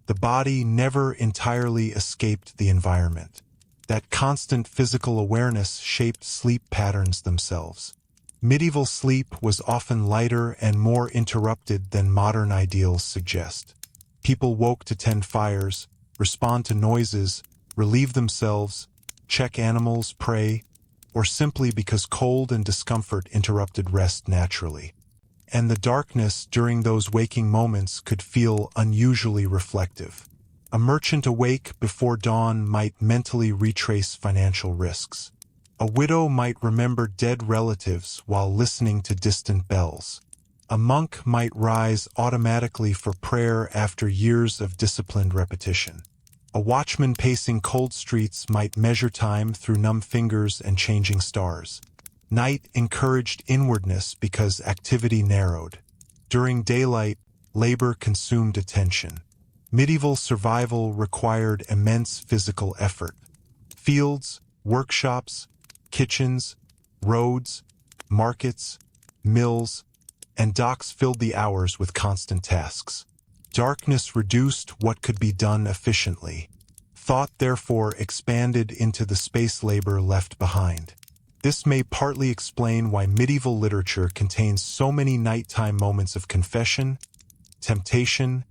The body never entirely escaped the environment. That constant physical awareness shaped sleep patterns themselves. Medieval sleep was often lighter and more interrupted than modern ideals suggest. People woke to tend fires, respond to noises, relieve themselves, check animals, prey, or simply because cold and discomfort interrupted rest naturally. And the darkness during those waking moments could feel unusually reflective. A merchant awake before dawn might mentally retrace financial risks. A widow might remember dead relatives while listening to distant bells. A monk might rise automatically for prayer after years of disciplined repetition. A watchman pacing cold streets might measure time through numb fingers and changing stars. Night encouraged inwardness because activity narrowed. During daylight, labor consumed attention. Medieval survival required immense physical effort. Fields, workshops, kitchens, roads, markets, mills, and docks filled the hours with constant tasks. Darkness reduced what could be done efficiently. Thought therefore expanded into the space labor left behind. This may partly explain why medieval literature contains so many nighttime moments of confession, temptation,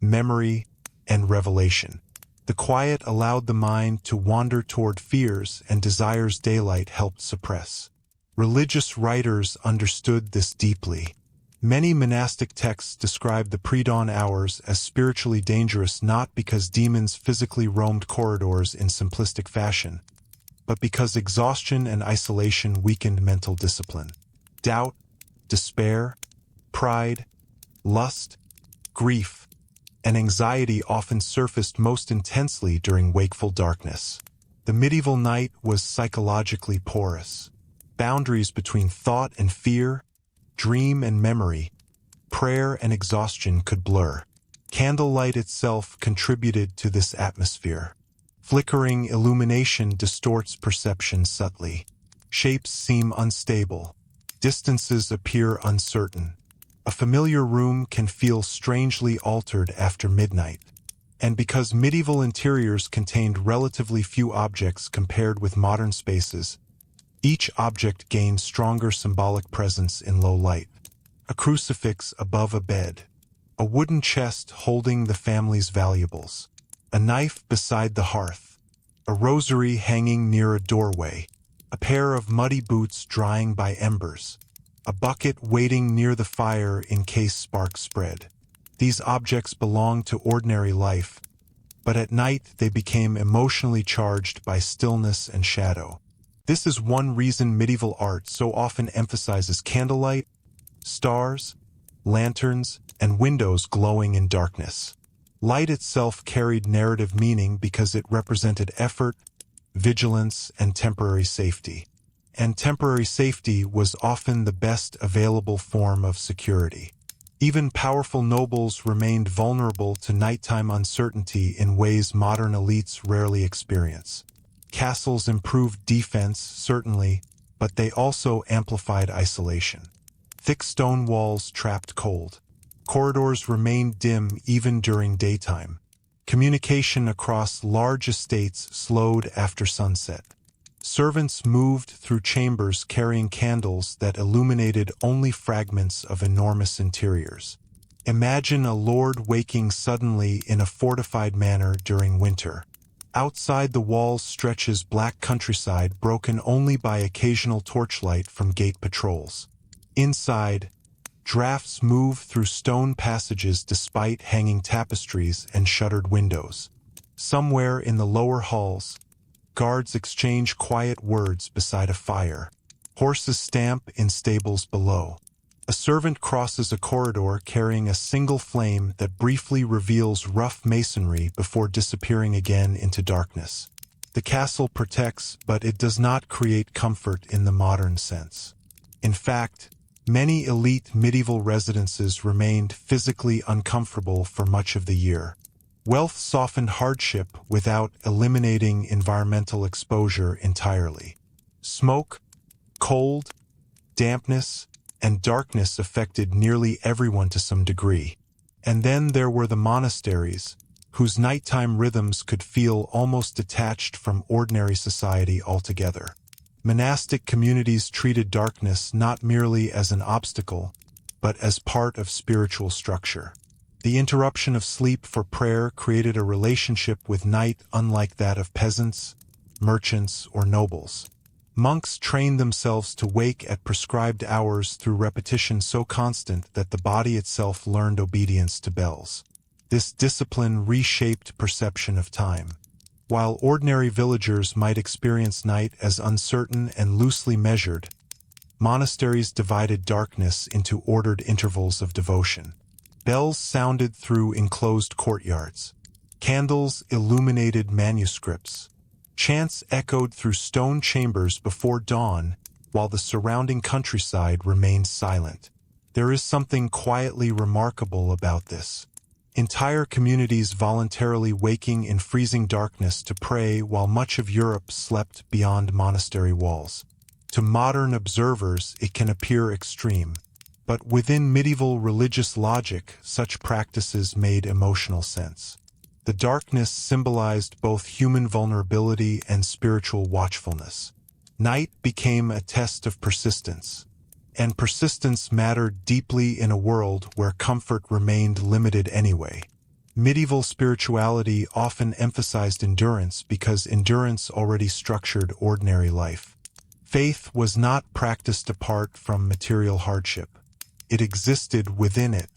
memory, and revelation. The quiet allowed the mind to wander toward fears and desires daylight helped suppress. Religious writers understood this deeply. Many monastic texts describe the pre-dawn hours as spiritually dangerous not because demons physically roamed corridors in simplistic fashion, but because exhaustion and isolation weakened mental discipline. Doubt, despair, pride, lust, grief, and anxiety often surfaced most intensely during wakeful darkness. The medieval night was psychologically porous. Boundaries between thought and fear, dream and memory, prayer and exhaustion could blur. Candlelight itself contributed to this atmosphere. Flickering illumination distorts perception subtly. Shapes seem unstable. Distances appear uncertain. A familiar room can feel strangely altered after midnight. And because medieval interiors contained relatively few objects compared with modern spaces, Each object gained stronger symbolic presence in low light. A crucifix above a bed, a wooden chest holding the family's valuables, a knife beside the hearth, a rosary hanging near a doorway, a pair of muddy boots drying by embers, a bucket waiting near the fire in case sparks spread. These objects belonged to ordinary life, but at night they became emotionally charged by stillness and shadow. This is one reason medieval art so often emphasizes candlelight, stars, lanterns, and windows glowing in darkness. Light itself carried narrative meaning because it represented effort, vigilance, and temporary safety. And temporary safety was often the best available form of security. Even powerful nobles remained vulnerable to nighttime uncertainty in ways modern elites rarely experience. Castles improved defense, certainly, but they also amplified isolation. Thick stone walls trapped cold. Corridors remained dim even during daytime. Communication across large estates slowed after sunset. Servants moved through chambers carrying candles that illuminated only fragments of enormous interiors. Imagine a lord waking suddenly in a fortified manor during winter. Outside the walls stretches black countryside broken only by occasional torchlight from gate patrols. Inside, drafts move through stone passages despite hanging tapestries and shuttered windows. Somewhere in the lower halls, guards exchange quiet words beside a fire. Horses stamp in stables below. A servant crosses a corridor carrying a single flame that briefly reveals rough masonry before disappearing again into darkness. The castle protects, but it does not create comfort in the modern sense. In fact, many elite medieval residences remained physically uncomfortable for much of the year. Wealth softened hardship without eliminating environmental exposure entirely. Smoke, cold, dampness, and darkness affected nearly everyone to some degree. And then there were the monasteries, whose nighttime rhythms could feel almost detached from ordinary society altogether. Monastic communities treated darkness not merely as an obstacle, but as part of spiritual structure. The interruption of sleep for prayer created a relationship with night unlike that of peasants, merchants, or nobles. Monks trained themselves to wake at prescribed hours through repetition so constant that the body itself learned obedience to bells. This discipline reshaped perception of time. While ordinary villagers might experience night as uncertain and loosely measured, monasteries divided darkness into ordered intervals of devotion. Bells sounded through enclosed courtyards. Candles illuminated manuscripts. Chants echoed through stone chambers before dawn, while the surrounding countryside remained silent. There is something quietly remarkable about this. Entire communities voluntarily waking in freezing darkness to pray while much of Europe slept beyond monastery walls. To modern observers, it can appear extreme. But within medieval religious logic, such practices made emotional sense. The darkness symbolized both human vulnerability and spiritual watchfulness. Night became a test of persistence, and persistence mattered deeply in a world where comfort remained limited anyway. Medieval spirituality often emphasized endurance because endurance already structured ordinary life. Faith was not practiced apart from material hardship. It existed within it.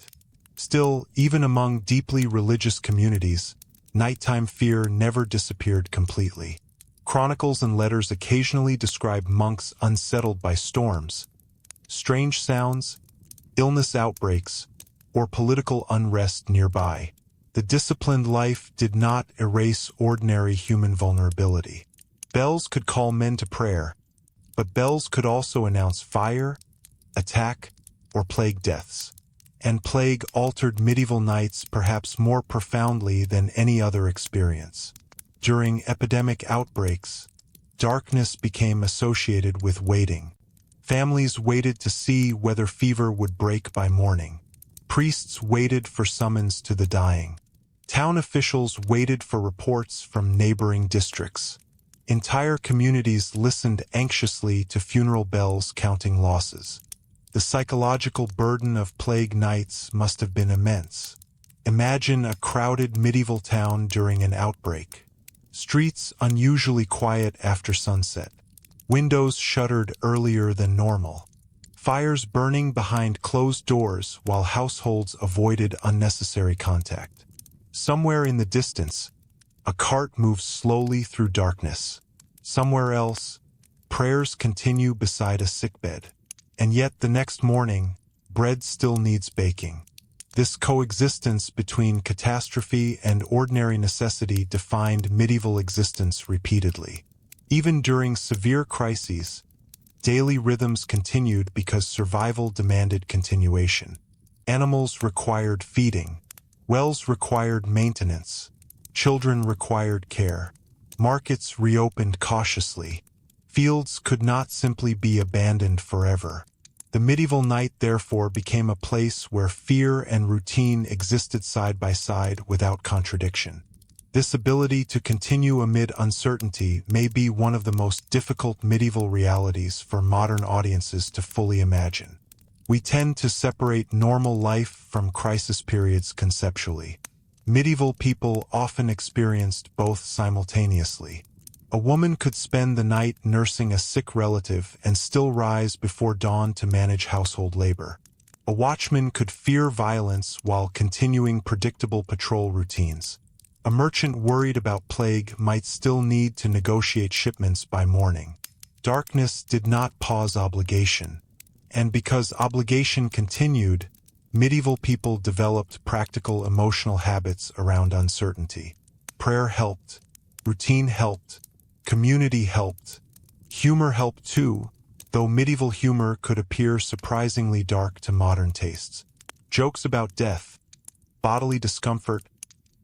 Still, even among deeply religious communities, nighttime fear never disappeared completely. Chronicles and letters occasionally describe monks unsettled by storms, strange sounds, illness outbreaks, or political unrest nearby. The disciplined life did not erase ordinary human vulnerability. Bells could call men to prayer, but bells could also announce fire, attack, or plague deaths. And plague altered medieval nights perhaps more profoundly than any other experience. During epidemic outbreaks, darkness became associated with waiting. Families waited to see whether fever would break by morning. Priests waited for summons to the dying. Town officials waited for reports from neighboring districts. Entire communities listened anxiously to funeral bells counting losses. The psychological burden of plague nights must have been immense. Imagine a crowded medieval town during an outbreak. Streets unusually quiet after sunset. Windows shuttered earlier than normal. Fires burning behind closed doors while households avoided unnecessary contact. Somewhere in the distance, a cart moves slowly through darkness. Somewhere else, prayers continue beside a sickbed. And yet the next morning, bread still needs baking. This coexistence between catastrophe and ordinary necessity defined medieval existence repeatedly. Even during severe crises, daily rhythms continued because survival demanded continuation. Animals required feeding. Wells required maintenance. Children required care. Markets reopened cautiously. Fields could not simply be abandoned forever. The medieval night, therefore, became a place where fear and routine existed side by side without contradiction. This ability to continue amid uncertainty may be one of the most difficult medieval realities for modern audiences to fully imagine. We tend to separate normal life from crisis periods conceptually. Medieval people often experienced both simultaneously. A woman could spend the night nursing a sick relative and still rise before dawn to manage household labor. A watchman could fear violence while continuing predictable patrol routines. A merchant worried about plague might still need to negotiate shipments by morning. Darkness did not pause obligation, and because obligation continued, medieval people developed practical emotional habits around uncertainty. Prayer helped, routine helped, community helped, humor helped too, though medieval humor could appear surprisingly dark to modern tastes. Jokes about death, bodily discomfort,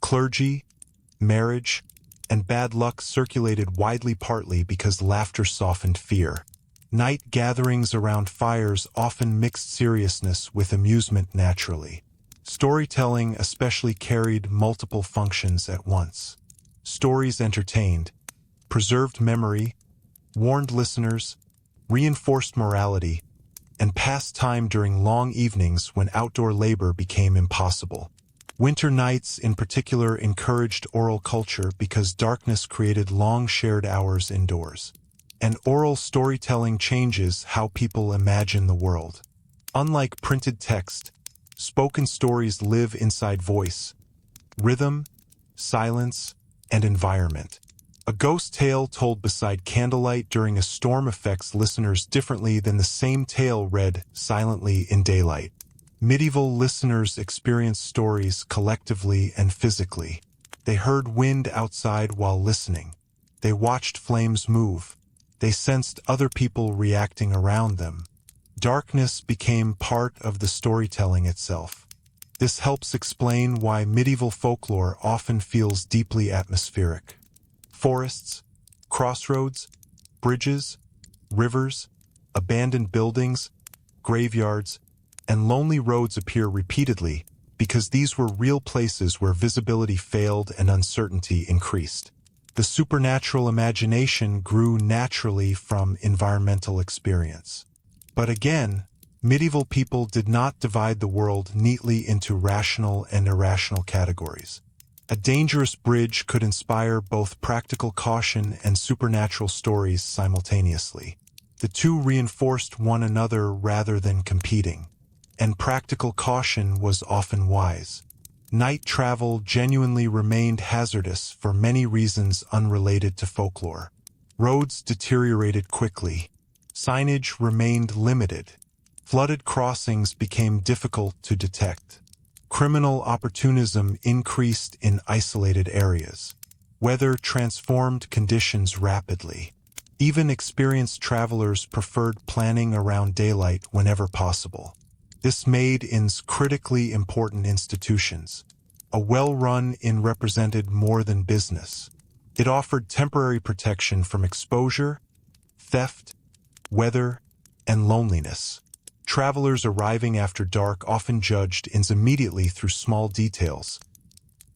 clergy, marriage, and bad luck circulated widely, partly because laughter softened fear. Night gatherings around fires often mixed seriousness with amusement naturally. Storytelling especially carried multiple functions at once. Stories entertained, preserved memory, warned listeners, reinforced morality, and passed time during long evenings when outdoor labor became impossible. Winter nights in particular encouraged oral culture because darkness created long shared hours indoors. And oral storytelling changes how people imagine the world. Unlike printed text, spoken stories live inside voice, rhythm, silence, and environment. A ghost tale told beside candlelight during a storm affects listeners differently than the same tale read silently in daylight. Medieval listeners experienced stories collectively and physically. They heard wind outside while listening. They watched flames move. They sensed other people reacting around them. Darkness became part of the storytelling itself. This helps explain why medieval folklore often feels deeply atmospheric. Forests, crossroads, bridges, rivers, abandoned buildings, graveyards, and lonely roads appear repeatedly because these were real places where visibility failed and uncertainty increased. The supernatural imagination grew naturally from environmental experience. But again, medieval people did not divide the world neatly into rational and irrational categories. A dangerous bridge could inspire both practical caution and supernatural stories simultaneously. The two reinforced one another rather than competing, and practical caution was often wise. Night travel genuinely remained hazardous for many reasons unrelated to folklore. Roads deteriorated quickly. Signage remained limited. Flooded crossings became difficult to detect. Criminal opportunism increased in isolated areas. Weather transformed conditions rapidly. Even experienced travelers preferred planning around daylight whenever possible. This made inns critically important institutions. A well-run inn represented more than business. It offered temporary protection from exposure, theft, weather, and loneliness. Travelers arriving after dark often judged inns immediately through small details: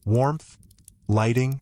warmth, lighting,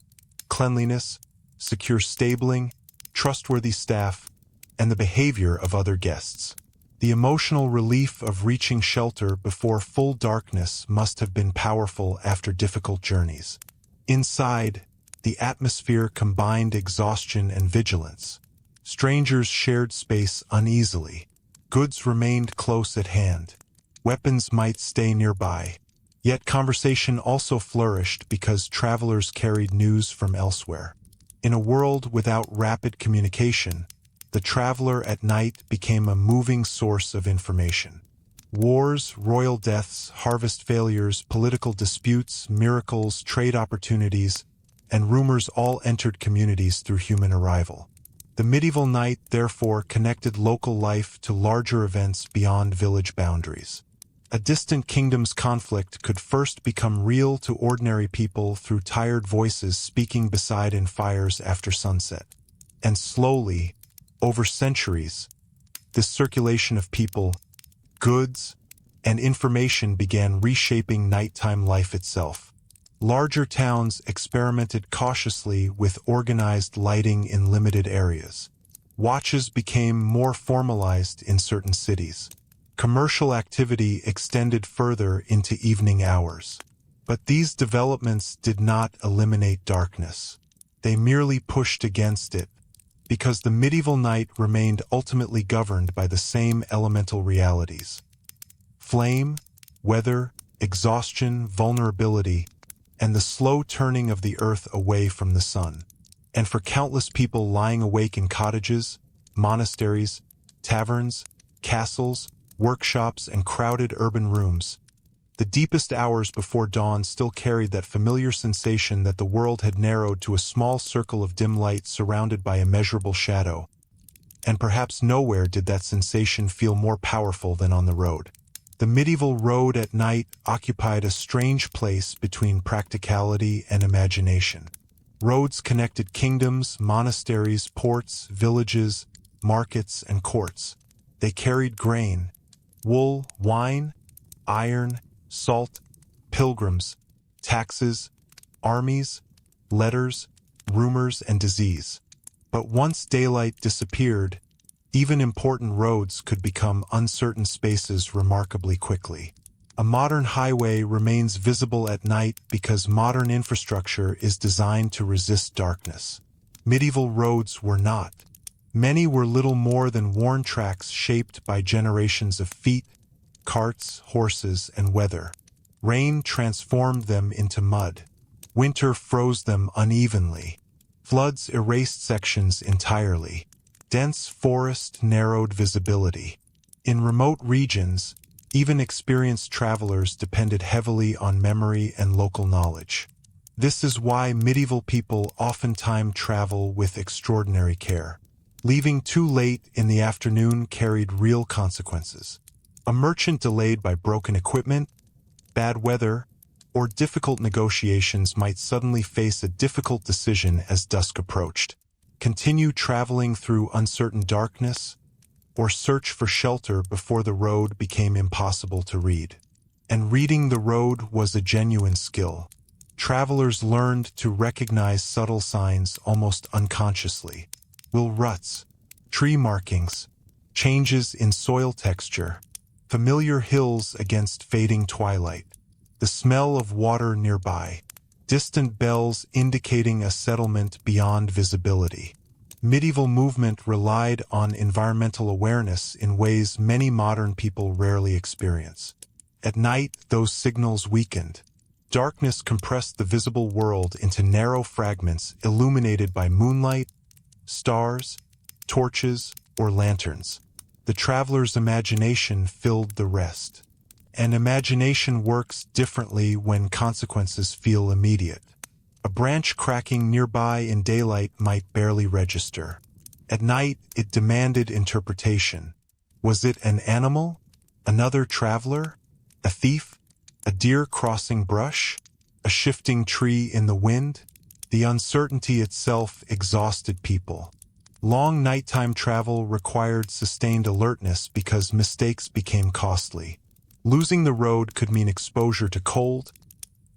cleanliness, secure stabling, trustworthy staff, and the behavior of other guests. The emotional relief of reaching shelter before full darkness must have been powerful after difficult journeys. Inside, the atmosphere combined exhaustion and vigilance. Strangers shared space uneasily. Goods remained close at hand. Weapons might stay nearby. Yet conversation also flourished because travelers carried news from elsewhere. In a world without rapid communication, the traveler at night became a moving source of information. Wars, royal deaths, harvest failures, political disputes, miracles, trade opportunities, and rumors all entered communities through human arrival. The medieval night therefore connected local life to larger events beyond village boundaries. A distant kingdom's conflict could first become real to ordinary people through tired voices speaking beside in fires after sunset. And slowly, over centuries, this circulation of people, goods, and information began reshaping nighttime life itself. Larger towns experimented cautiously with organized lighting in limited areas. Watches became more formalized in certain cities. Commercial activity extended further into evening hours. But these developments did not eliminate darkness. They merely pushed against it, because the medieval night remained ultimately governed by the same elemental realities. Flame, weather, exhaustion, vulnerability, and the slow turning of the earth away from the sun. And for countless people lying awake in cottages, monasteries, taverns, castles, workshops, and crowded urban rooms, the deepest hours before dawn still carried that familiar sensation that the world had narrowed to a small circle of dim light surrounded by immeasurable shadow. And perhaps nowhere did that sensation feel more powerful than on the road. The medieval road at night occupied a strange place between practicality and imagination. Roads connected kingdoms, monasteries, ports, villages, markets, and courts. They carried grain, wool, wine, iron, salt, pilgrims, taxes, armies, letters, rumors, and disease. But once daylight disappeared, even important roads could become uncertain spaces remarkably quickly. A modern highway remains visible at night because modern infrastructure is designed to resist darkness. Medieval roads were not. Many were little more than worn tracks shaped by generations of feet, carts, horses, and weather. Rain transformed them into mud. Winter froze them unevenly. Floods erased sections entirely. Dense forest narrowed visibility. In remote regions, even experienced travelers depended heavily on memory and local knowledge. This is why medieval people oftentimes travel with extraordinary care. Leaving too late in the afternoon carried real consequences. A merchant delayed by broken equipment, bad weather, or difficult negotiations might suddenly face a difficult decision as dusk approached. Continue traveling through uncertain darkness, or search for shelter before the road became impossible to read. And reading the road was a genuine skill. Travelers learned to recognize subtle signs almost unconsciously. Ruts, tree markings, changes in soil texture, familiar hills against fading twilight, the smell of water nearby, distant bells indicating a settlement beyond visibility. Medieval movement relied on environmental awareness in ways many modern people rarely experience. At night, those signals weakened. Darkness compressed the visible world into narrow fragments illuminated by moonlight, stars, torches, or lanterns. The traveler's imagination filled the rest. And imagination works differently when consequences feel immediate. A branch cracking nearby in daylight might barely register. At night, it demanded interpretation. Was it an animal? Another traveler? A thief? A deer crossing brush? A shifting tree in the wind? The uncertainty itself exhausted people. Long nighttime travel required sustained alertness because mistakes became costly. Losing the road could mean exposure to cold,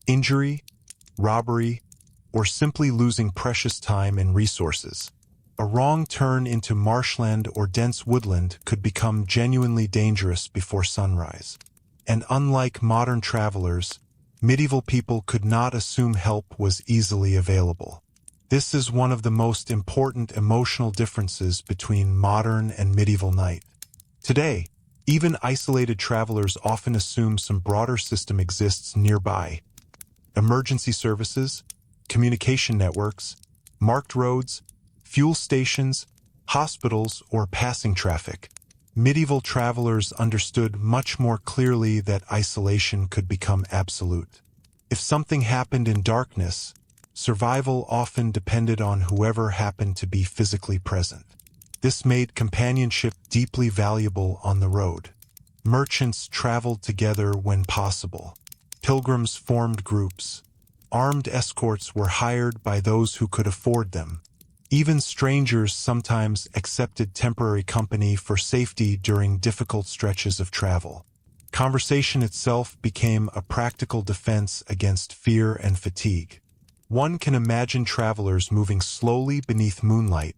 injury, robbery, or simply losing precious time and resources. A wrong turn into marshland or dense woodland could become genuinely dangerous before sunrise. And unlike modern travelers, medieval people could not assume help was easily available. This is one of the most important emotional differences between modern and medieval night. Today, even isolated travelers often assume some broader system exists nearby. Emergency services, communication networks, marked roads, fuel stations, hospitals, or passing traffic. Medieval travelers understood much more clearly that isolation could become absolute. If something happened in darkness, survival often depended on whoever happened to be physically present. This made companionship deeply valuable on the road. Merchants traveled together when possible. Pilgrims formed groups. Armed escorts were hired by those who could afford them. Even strangers sometimes accepted temporary company for safety during difficult stretches of travel. Conversation itself became a practical defense against fear and fatigue. One can imagine travelers moving slowly beneath moonlight,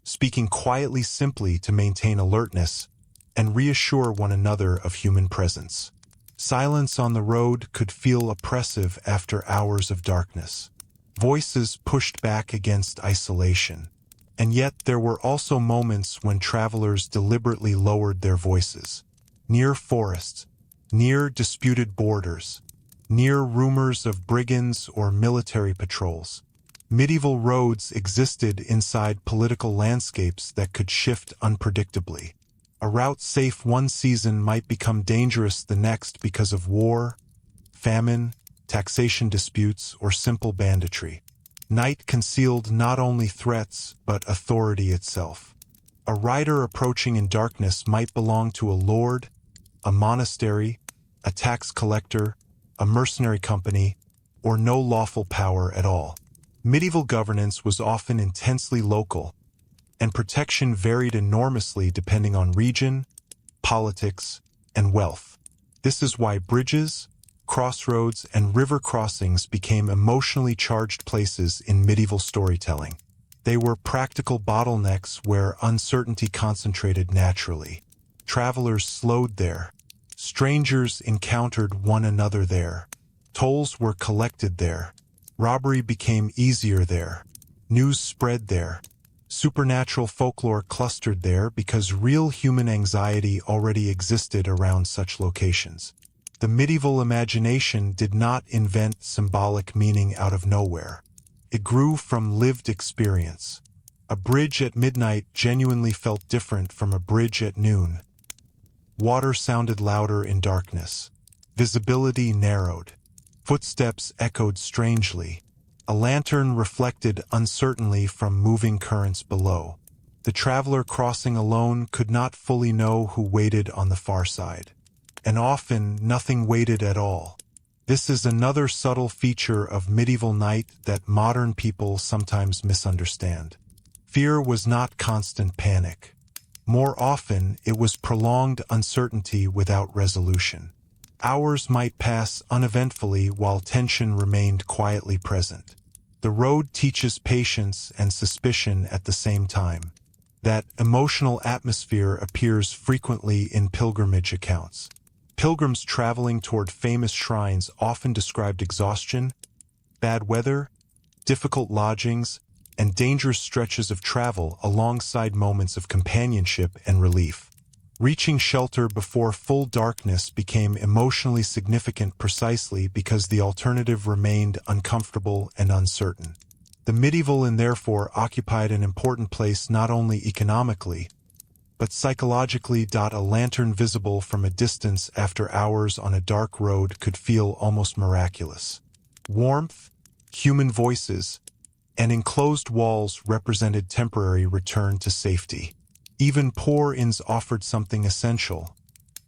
speaking quietly simply to maintain alertness and reassure one another of human presence. Silence on the road could feel oppressive after hours of darkness. Voices pushed back against isolation. And yet there were also moments when travelers deliberately lowered their voices. Near forests, near disputed borders, near rumors of brigands or military patrols. Medieval roads existed inside political landscapes that could shift unpredictably. A route safe one season might become dangerous the next because of war, famine, taxation disputes, or simple banditry. Night concealed not only threats, but authority itself. A rider approaching in darkness might belong to a lord, a monastery, a tax collector, a mercenary company, or no lawful power at all. Medieval governance was often intensely local, and protection varied enormously depending on region, politics, and wealth. This is why bridges, crossroads, and river crossings became emotionally charged places in medieval storytelling. They were practical bottlenecks where uncertainty concentrated naturally. Travelers slowed there. Strangers encountered one another there. Tolls were collected there. Robbery became easier there. News spread there. Supernatural folklore clustered there because real human anxiety already existed around such locations. The medieval imagination did not invent symbolic meaning out of nowhere. It grew from lived experience. A bridge at midnight genuinely felt different from a bridge at noon. Water sounded louder in darkness. Visibility narrowed. Footsteps echoed strangely. A lantern reflected uncertainly from moving currents below. The traveler crossing alone could not fully know who waited on the far side. And often, nothing waited at all. This is another subtle feature of medieval night that modern people sometimes misunderstand. Fear was not constant panic. More often, it was prolonged uncertainty without resolution. Hours might pass uneventfully while tension remained quietly present. The road teaches patience and suspicion at the same time. That emotional atmosphere appears frequently in pilgrimage accounts. Pilgrims traveling toward famous shrines often described exhaustion, bad weather, difficult lodgings, and dangerous stretches of travel alongside moments of companionship and relief. Reaching shelter before full darkness became emotionally significant precisely because the alternative remained uncomfortable and uncertain. The medieval and therefore occupied an important place not only economically, but psychologically. A lantern visible from a distance after hours on a dark road could feel almost miraculous. Warmth, human voices, and enclosed walls represented temporary return to safety. Even poor inns offered something essential,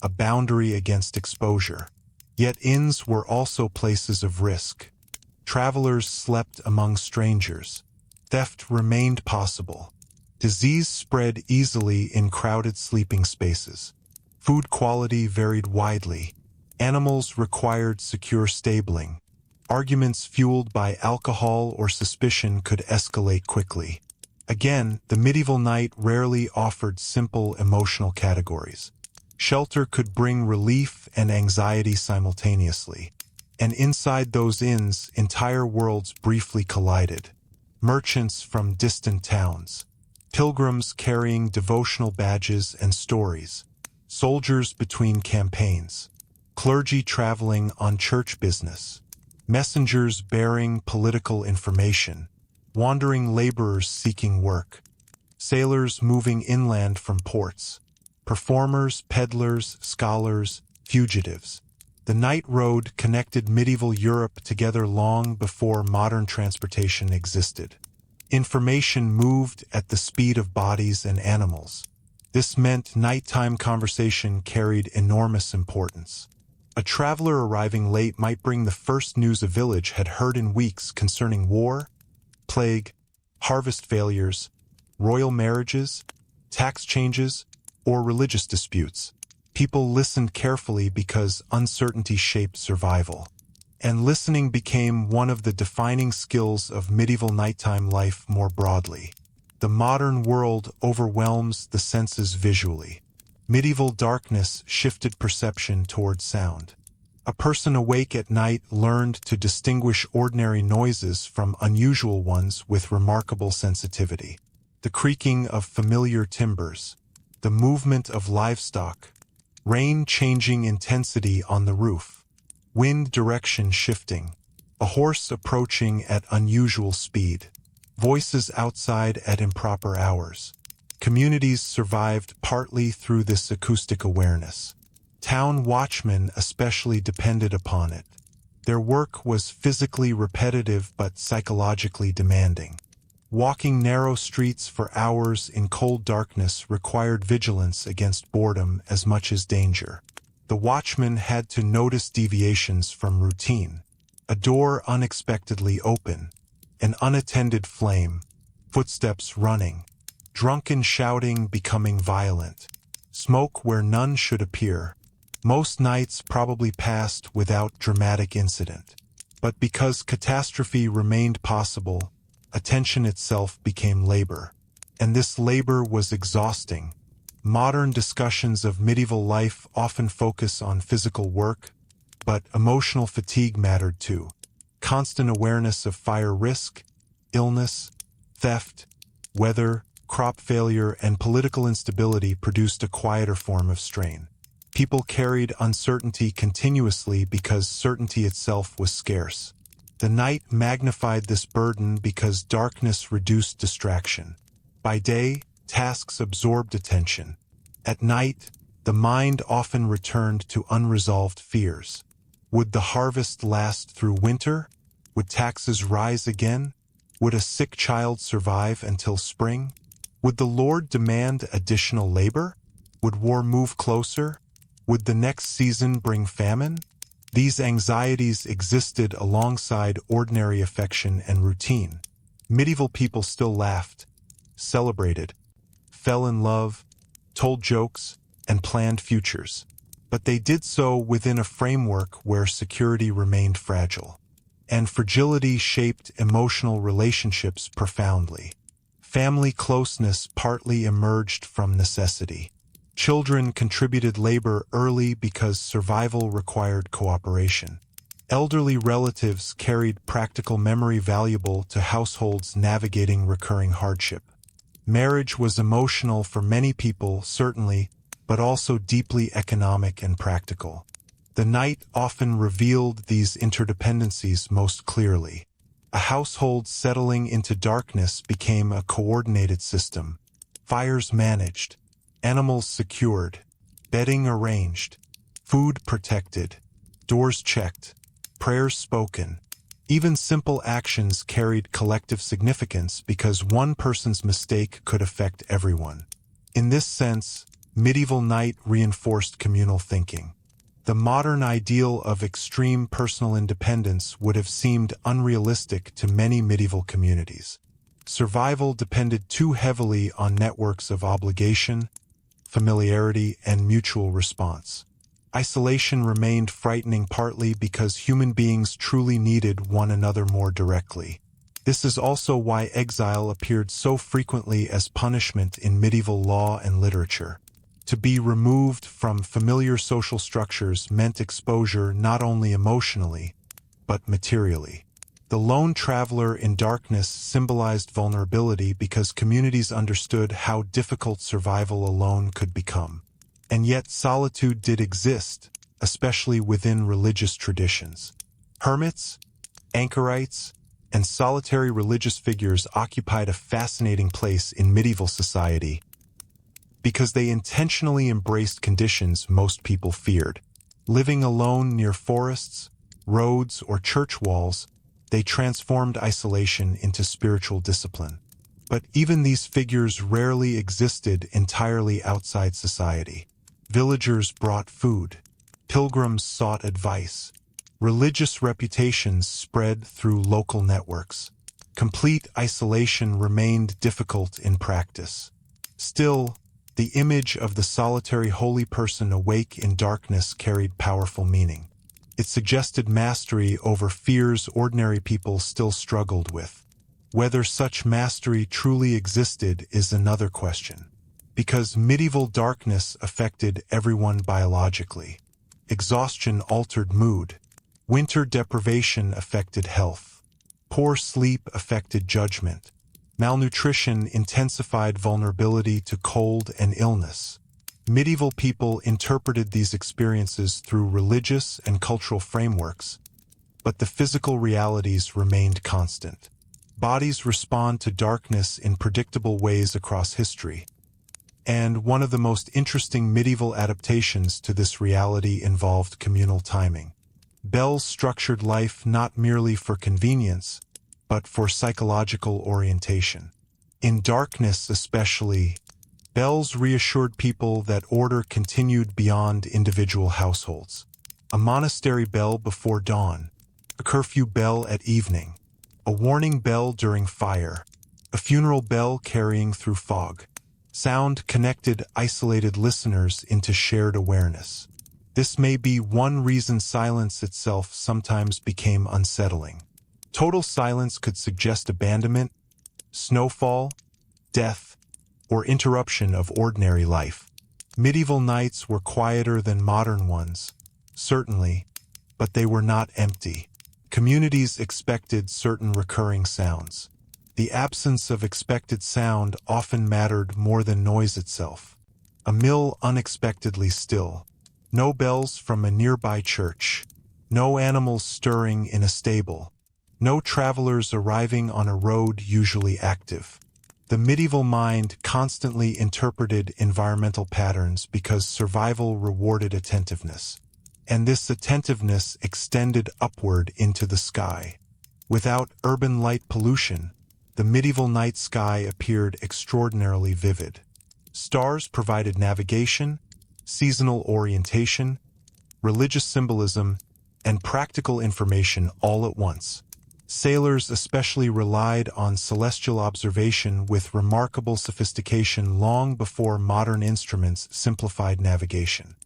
a boundary against exposure. Yet inns were also places of risk. Travelers slept among strangers. Theft remained possible. Disease spread easily in crowded sleeping spaces. Food quality varied widely. Animals required secure stabling. Arguments fueled by alcohol or suspicion could escalate quickly. Again, the medieval night rarely offered simple emotional categories. Shelter could bring relief and anxiety simultaneously. And inside those inns, entire worlds briefly collided. Merchants from distant towns, pilgrims carrying devotional badges and stories, soldiers between campaigns, clergy traveling on church business, messengers bearing political information, wandering laborers seeking work, sailors moving inland from ports, performers, peddlers, scholars, fugitives. The night road connected medieval Europe together long before modern transportation existed. Information moved at the speed of bodies and animals. This meant nighttime conversation carried enormous importance. A traveler arriving late might bring the first news a village had heard in weeks concerning war, plague, harvest failures, royal marriages, tax changes, or religious disputes. People listened carefully because uncertainty shaped survival. And listening became one of the defining skills of medieval nighttime life more broadly. The modern world overwhelms the senses visually. Medieval darkness shifted perception toward sound. A person awake at night learned to distinguish ordinary noises from unusual ones with remarkable sensitivity. The creaking of familiar timbers, the movement of livestock, rain changing intensity on the roof, wind direction shifting, a horse approaching at unusual speed, voices outside at improper hours. Communities survived partly through this acoustic awareness. Town watchmen especially depended upon it. Their work was physically repetitive but psychologically demanding. Walking narrow streets for hours in cold darkness required vigilance against boredom as much as danger. The watchman had to notice deviations from routine. A door unexpectedly open, an unattended flame, footsteps running, drunken shouting becoming violent, smoke where none should appear. Most nights probably passed without dramatic incident. But because catastrophe remained possible, attention itself became labor. And this labor was exhausting. Modern discussions of medieval life often focus on physical work, but emotional fatigue mattered too. Constant awareness of fire risk, illness, theft, weather, crop failure, and political instability produced a quieter form of strain. People carried uncertainty continuously because certainty itself was scarce. The night magnified this burden because darkness reduced distraction. By day, tasks absorbed attention. At night, the mind often returned to unresolved fears. Would the harvest last through winter? Would taxes rise again? Would a sick child survive until spring? Would the Lord demand additional labor? Would war move closer? Would the next season bring famine? These anxieties existed alongside ordinary affection and routine. Medieval people still laughed, celebrated, fell in love, told jokes, and planned futures. But they did so within a framework where security remained fragile. And fragility shaped emotional relationships profoundly. Family closeness partly emerged from necessity. Children contributed labor early because survival required cooperation. Elderly relatives carried practical memory valuable to households navigating recurring hardship. Marriage was emotional for many people, certainly, but also deeply economic and practical. The night often revealed these interdependencies most clearly. A household settling into darkness became a coordinated system. Fires managed, animals secured, bedding arranged, food protected, doors checked, prayers spoken. Even simple actions carried collective significance because one person's mistake could affect everyone. In this sense, medieval night reinforced communal thinking. The modern ideal of extreme personal independence would have seemed unrealistic to many medieval communities. Survival depended too heavily on networks of obligation, familiarity, and mutual response. Isolation remained frightening partly because human beings truly needed one another more directly. This is also why exile appeared so frequently as punishment in medieval law and literature. To be removed from familiar social structures meant exposure not only emotionally, but materially. The lone traveler in darkness symbolized vulnerability because communities understood how difficult survival alone could become. And yet solitude did exist, especially within religious traditions. Hermits, anchorites, and solitary religious figures occupied a fascinating place in medieval society because they intentionally embraced conditions most people feared. Living alone near forests, roads, or church walls, they transformed isolation into spiritual discipline. But even these figures rarely existed entirely outside society. Villagers brought food. Pilgrims sought advice. Religious reputations spread through local networks. Complete isolation remained difficult in practice. Still, the image of the solitary holy person awake in darkness carried powerful meaning. It suggested mastery over fears ordinary people still struggled with. Whether such mastery truly existed is another question, because medieval darkness affected everyone biologically. Exhaustion altered mood. Winter deprivation affected health. Poor sleep affected judgment. Malnutrition intensified vulnerability to cold and illness. Medieval people interpreted these experiences through religious and cultural frameworks, but the physical realities remained constant. Bodies respond to darkness in predictable ways across history, and one of the most interesting medieval adaptations to this reality involved communal timing. Bells structured life not merely for convenience, but for psychological orientation. In darkness especially, bells reassured people that order continued beyond individual households. A monastery bell before dawn, a curfew bell at evening, a warning bell during fire, a funeral bell carrying through fog. Sound connected isolated listeners into shared awareness. This may be one reason silence itself sometimes became unsettling. Total silence could suggest abandonment, snowfall, death, or interruption of ordinary life. Medieval nights were quieter than modern ones, certainly, but they were not empty. Communities expected certain recurring sounds. The absence of expected sound often mattered more than noise itself. A mill unexpectedly still. No bells from a nearby church. No animals stirring in a stable. No travelers arriving on a road usually active. The medieval mind constantly interpreted environmental patterns because survival rewarded attentiveness. And this attentiveness extended upward into the sky. Without urban light pollution, the medieval night sky appeared extraordinarily vivid. Stars provided navigation, seasonal orientation, religious symbolism, and practical information all at once. Sailors especially relied on celestial observation with remarkable sophistication long before modern instruments simplified navigation.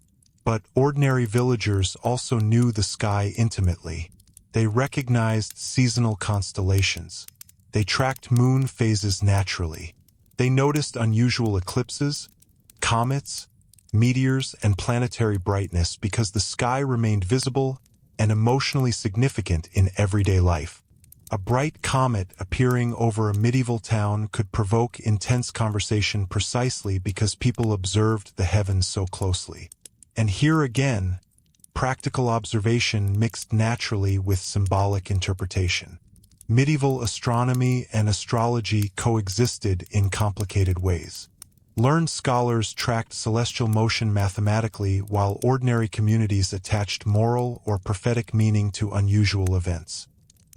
But ordinary villagers also knew the sky intimately. They recognized seasonal constellations. They tracked moon phases naturally. They noticed unusual eclipses, comets, meteors, and planetary brightness because the sky remained visible and emotionally significant in everyday life. A bright comet appearing over a medieval town could provoke intense conversation precisely because people observed the heavens so closely. And here again, practical observation mixed naturally with symbolic interpretation. Medieval astronomy and astrology coexisted in complicated ways. Learned scholars tracked celestial motion mathematically, while ordinary communities attached moral or prophetic meaning to unusual events.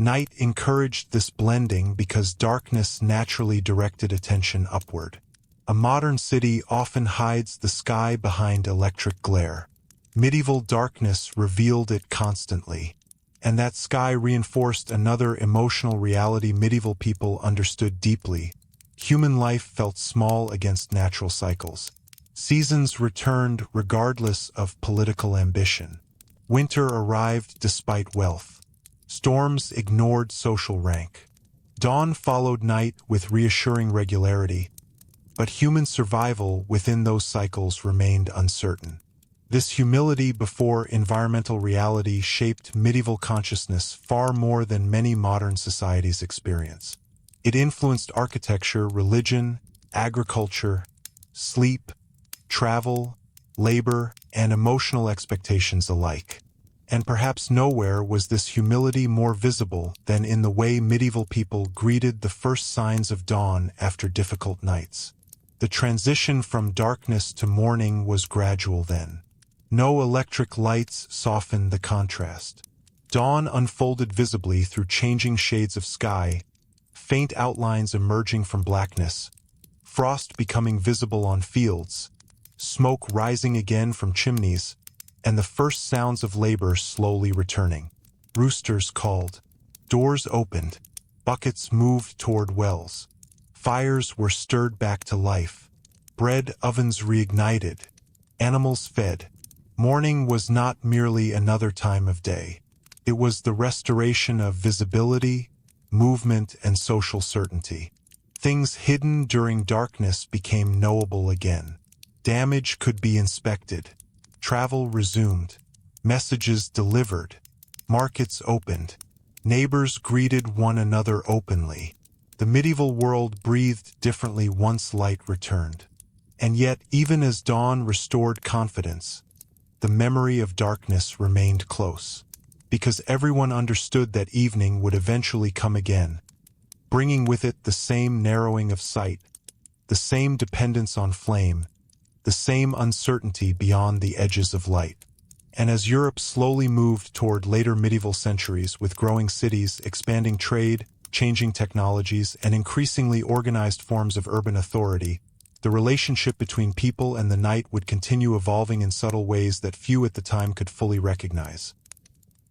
Night encouraged this blending because darkness naturally directed attention upward. A modern city often hides the sky behind electric glare. Medieval darkness revealed it constantly, and that sky reinforced another emotional reality medieval people understood deeply. Human life felt small against natural cycles. Seasons returned regardless of political ambition. Winter arrived despite wealth. Storms ignored social rank. Dawn followed night with reassuring regularity, but human survival within those cycles remained uncertain. This humility before environmental reality shaped medieval consciousness far more than many modern societies experience. It influenced architecture, religion, agriculture, sleep, travel, labor, and emotional expectations alike. And perhaps nowhere was this humility more visible than in the way medieval people greeted the first signs of dawn after difficult nights. The transition from darkness to morning was gradual then. No electric lights softened the contrast. Dawn unfolded visibly through changing shades of sky, faint outlines emerging from blackness, frost becoming visible on fields, smoke rising again from chimneys, and the first sounds of labor slowly returning. Roosters called. Doors opened. Buckets moved toward wells. Fires were stirred back to life. Bread ovens reignited. Animals fed. Morning was not merely another time of day. It was the restoration of visibility, movement, and social certainty. Things hidden during darkness became knowable again. Damage could be inspected. Travel resumed. Messages delivered. Markets opened. Neighbors greeted one another openly. The medieval world breathed differently once light returned. And yet, even as dawn restored confidence, the memory of darkness remained close, because everyone understood that evening would eventually come again, bringing with it the same narrowing of sight, the same dependence on flame, the same uncertainty beyond the edges of light. And as Europe slowly moved toward later medieval centuries with growing cities, expanding trade, changing technologies, and increasingly organized forms of urban authority, the relationship between people and the night would continue evolving in subtle ways that few at the time could fully recognize.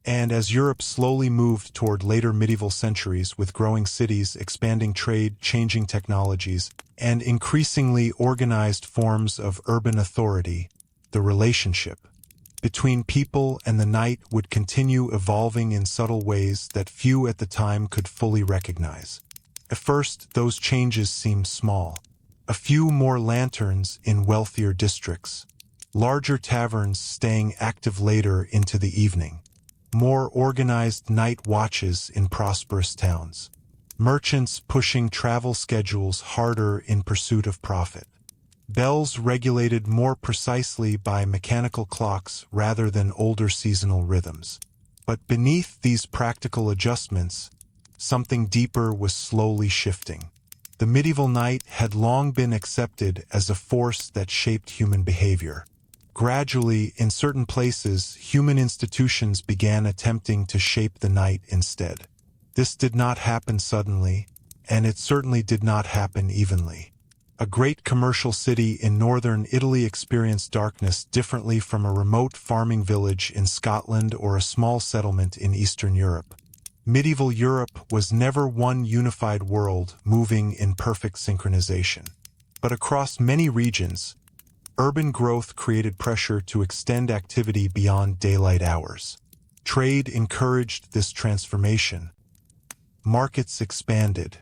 And as Europe slowly moved toward later medieval centuries with growing cities, expanding trade, changing technologies, and increasingly organized forms of urban authority, the relationship between people and the night would continue evolving in subtle ways that few at the time could fully recognize. At first, those changes seemed small. A few more lanterns in wealthier districts, larger taverns staying active later into the evening, more organized night watches in prosperous towns, merchants pushing travel schedules harder in pursuit of profit, bells regulated more precisely by mechanical clocks rather than older seasonal rhythms. But beneath these practical adjustments, something deeper was slowly shifting. The medieval night had long been accepted as a force that shaped human behavior. Gradually, in certain places, human institutions began attempting to shape the night instead. This did not happen suddenly, and it certainly did not happen evenly. A great commercial city in northern Italy experienced darkness differently from a remote farming village in Scotland or a small settlement in Eastern Europe. Medieval Europe was never one unified world moving in perfect synchronization. But across many regions, urban growth created pressure to extend activity beyond daylight hours. Trade encouraged this transformation. Markets expanded.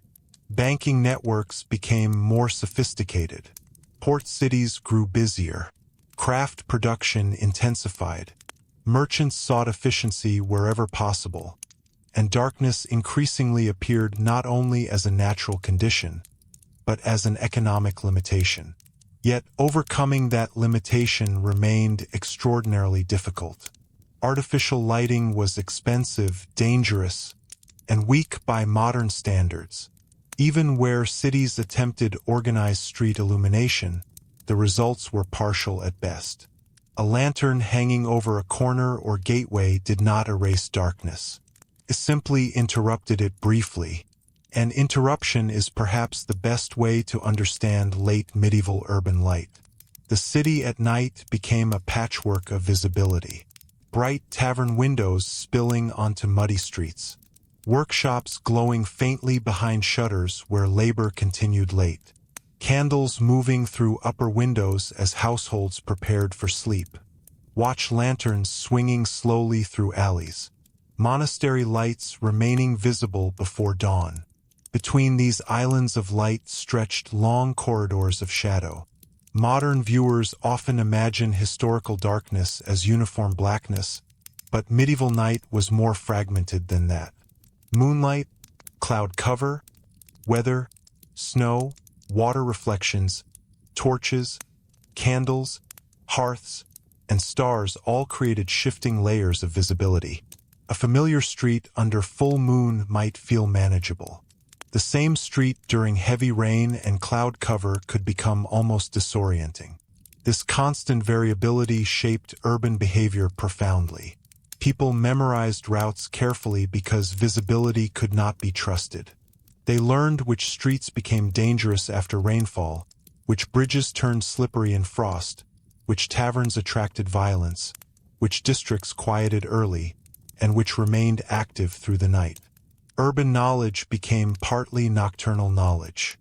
Banking networks became more sophisticated. Port cities grew busier. Craft production intensified. Merchants sought efficiency wherever possible. And darkness increasingly appeared not only as a natural condition, but as an economic limitation. Yet overcoming that limitation remained extraordinarily difficult. Artificial lighting was expensive, dangerous, and weak by modern standards. Even where cities attempted organized street illumination, the results were partial at best. A lantern hanging over a corner or gateway did not erase darkness. It simply interrupted it briefly, and interruption is perhaps the best way to understand late medieval urban light. The city at night became a patchwork of visibility. Bright tavern windows spilling onto muddy streets. Workshops glowing faintly behind shutters where labor continued late. Candles moving through upper windows as households prepared for sleep. Watch lanterns swinging slowly through alleys. Monastery lights remaining visible before dawn. Between these islands of light stretched long corridors of shadow. Modern viewers often imagine historical darkness as uniform blackness, but medieval night was more fragmented than that. Moonlight, cloud cover, weather, snow, water reflections, torches, candles, hearths, and stars all created shifting layers of visibility. A familiar street under full moon might feel manageable. The same street during heavy rain and cloud cover could become almost disorienting. This constant variability shaped urban behavior profoundly. People memorized routes carefully because visibility could not be trusted. They learned which streets became dangerous after rainfall, which bridges turned slippery in frost, which taverns attracted violence, which districts quieted early, and which remained active through the night. Urban knowledge became partly nocturnal knowledge,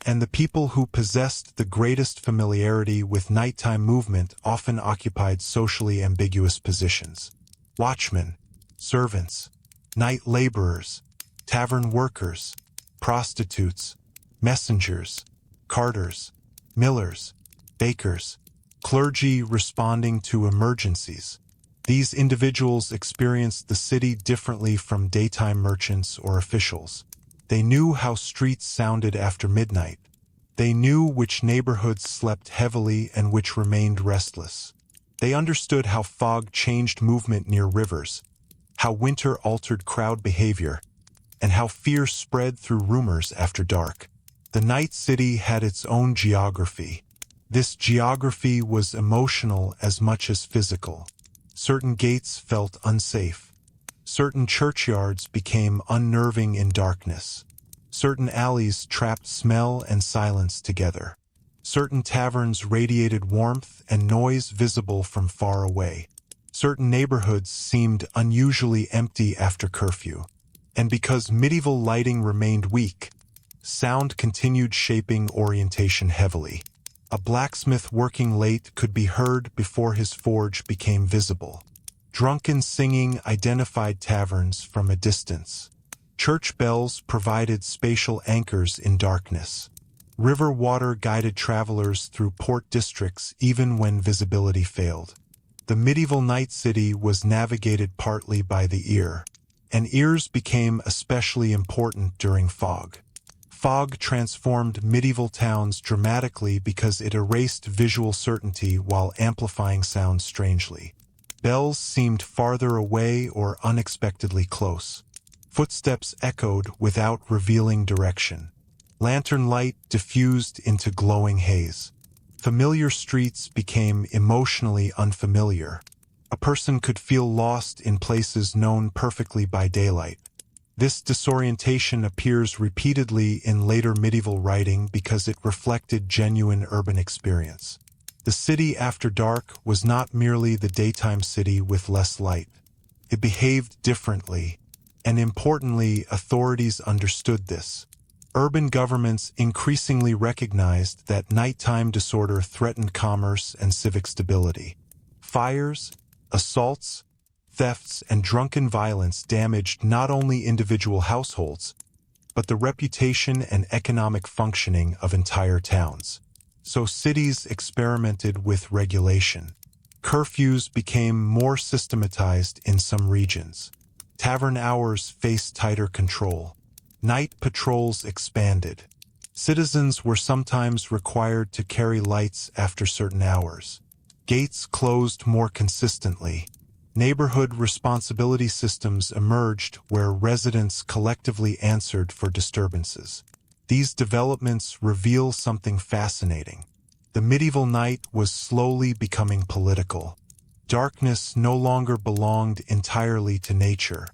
and the people who possessed the greatest familiarity with nighttime movement often occupied socially ambiguous positions. Watchmen, servants, night laborers, tavern workers, prostitutes, messengers, carters, millers, bakers, clergy responding to emergencies. These individuals experienced the city differently from daytime merchants or officials. They knew how streets sounded after midnight. They knew which neighborhoods slept heavily and which remained restless. They understood how fog changed movement near rivers, how winter altered crowd behavior, and how fear spread through rumors after dark. The night city had its own geography. This geography was emotional as much as physical. Certain gates felt unsafe. Certain churchyards became unnerving in darkness. Certain alleys trapped smell and silence together. Certain taverns radiated warmth and noise visible from far away. Certain neighborhoods seemed unusually empty after curfew. And because medieval lighting remained weak, sound continued shaping orientation heavily. A blacksmith working late could be heard before his forge became visible. Drunken singing identified taverns from a distance. Church bells provided spatial anchors in darkness. River water guided travelers through port districts even when visibility failed. The medieval night city was navigated partly by the ear, and ears became especially important during fog. Fog transformed medieval towns dramatically because it erased visual certainty while amplifying sound strangely. Bells seemed farther away or unexpectedly close. Footsteps echoed without revealing direction. Lantern light diffused into glowing haze. Familiar streets became emotionally unfamiliar. A person could feel lost in places known perfectly by daylight. This disorientation appears repeatedly in later medieval writing because it reflected genuine urban experience. The city after dark was not merely the daytime city with less light. It behaved differently, and importantly, authorities understood this. Urban governments increasingly recognized that nighttime disorder threatened commerce and civic stability. Fires, assaults, thefts, and drunken violence damaged not only individual households, but the reputation and economic functioning of entire towns. So cities experimented with regulation. Curfews became more systematized in some regions. Tavern hours faced tighter control. Night patrols expanded. Citizens were sometimes required to carry lights after certain hours. Gates closed more consistently. Neighborhood responsibility systems emerged where residents collectively answered for disturbances. These developments reveal something fascinating. The medieval night was slowly becoming political. Darkness no longer belonged entirely to nature.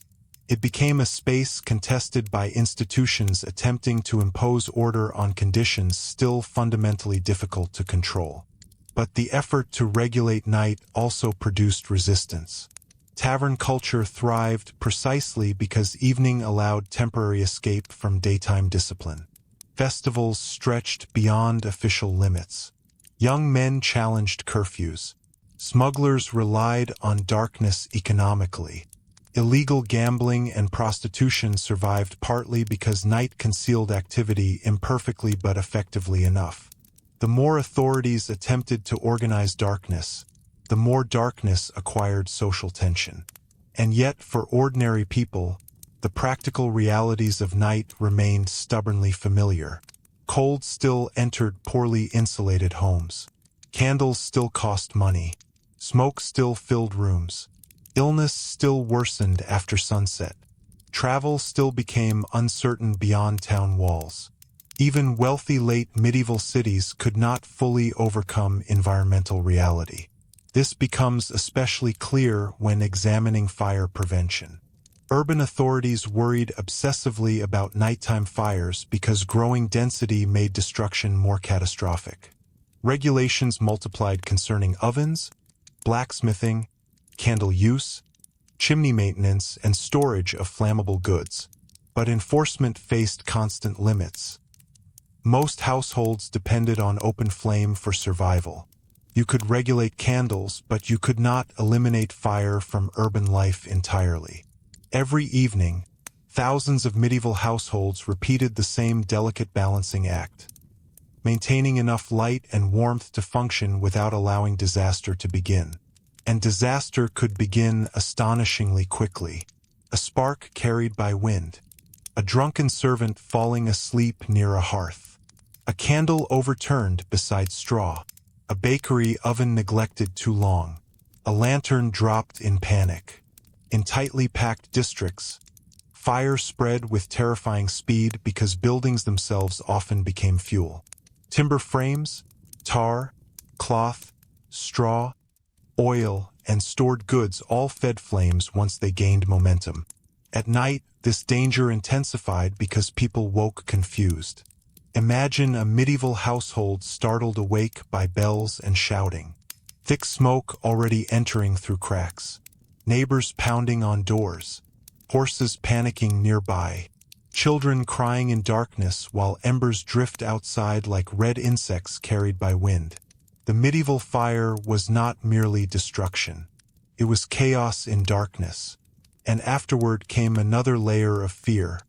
It became a space contested by institutions attempting to impose order on conditions still fundamentally difficult to control. But the effort to regulate night also produced resistance. Tavern culture thrived precisely because evening allowed temporary escape from daytime discipline. Festivals stretched beyond official limits. Young men challenged curfews. Smugglers relied on darkness economically. Illegal gambling and prostitution survived partly because night concealed activity imperfectly but effectively enough. The more authorities attempted to organize darkness, the more darkness acquired social tension. And yet, for ordinary people, the practical realities of night remained stubbornly familiar. Cold still entered poorly insulated homes. Candles still cost money. Smoke still filled rooms. Illness still worsened after sunset. Travel still became uncertain beyond town walls. Even wealthy late medieval cities could not fully overcome environmental reality. This becomes especially clear when examining fire prevention. Urban authorities worried obsessively about nighttime fires because growing density made destruction more catastrophic. Regulations multiplied concerning ovens, blacksmithing, candle use, chimney maintenance, and storage of flammable goods. But enforcement faced constant limits. Most households depended on open flame for survival. You could regulate candles, but you could not eliminate fire from urban life entirely. Every evening, thousands of medieval households repeated the same delicate balancing act, maintaining enough light and warmth to function without allowing disaster to begin. And disaster could begin astonishingly quickly. A spark carried by wind. A drunken servant falling asleep near a hearth. A candle overturned beside straw. A bakery oven neglected too long. A lantern dropped in panic. In tightly packed districts, fire spread with terrifying speed because buildings themselves often became fuel. Timber frames, tar, cloth, straw, oil, and stored goods all fed flames once they gained momentum. At night, this danger intensified because people woke confused. Imagine a medieval household startled awake by bells and shouting. Thick smoke already entering through cracks. Neighbors pounding on doors. Horses panicking nearby. Children crying in darkness while embers drift outside like red insects carried by wind. The medieval fire was not merely destruction. It was chaos in darkness. And afterward came another layer of fear.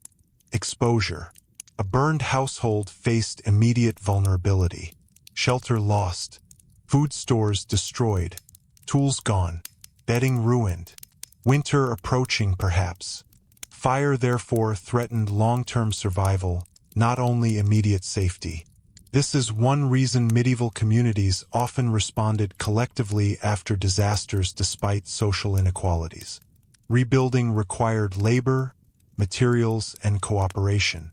Exposure. A burned household faced immediate vulnerability. Shelter lost. Food stores destroyed. Tools gone. Bedding ruined. Winter approaching perhaps. Fire therefore threatened long-term survival, not only immediate safety. This is one reason medieval communities often responded collectively after disasters despite social inequalities. Rebuilding required labor, materials, and cooperation.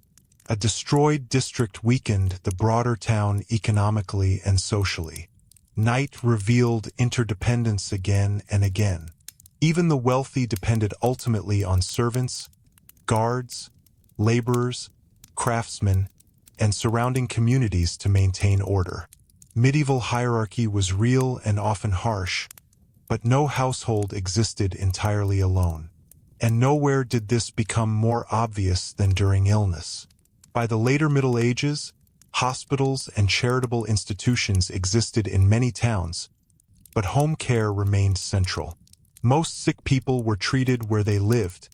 A destroyed district weakened the broader town economically and socially. Night revealed interdependence again and again. Even the wealthy depended ultimately on servants, guards, laborers, craftsmen, and surrounding communities to maintain order. Medieval hierarchy was real and often harsh, but no household existed entirely alone. And nowhere did this become more obvious than during illness. By the later Middle Ages, hospitals and charitable institutions existed in many towns, but home care remained central. Most sick people were treated where they lived,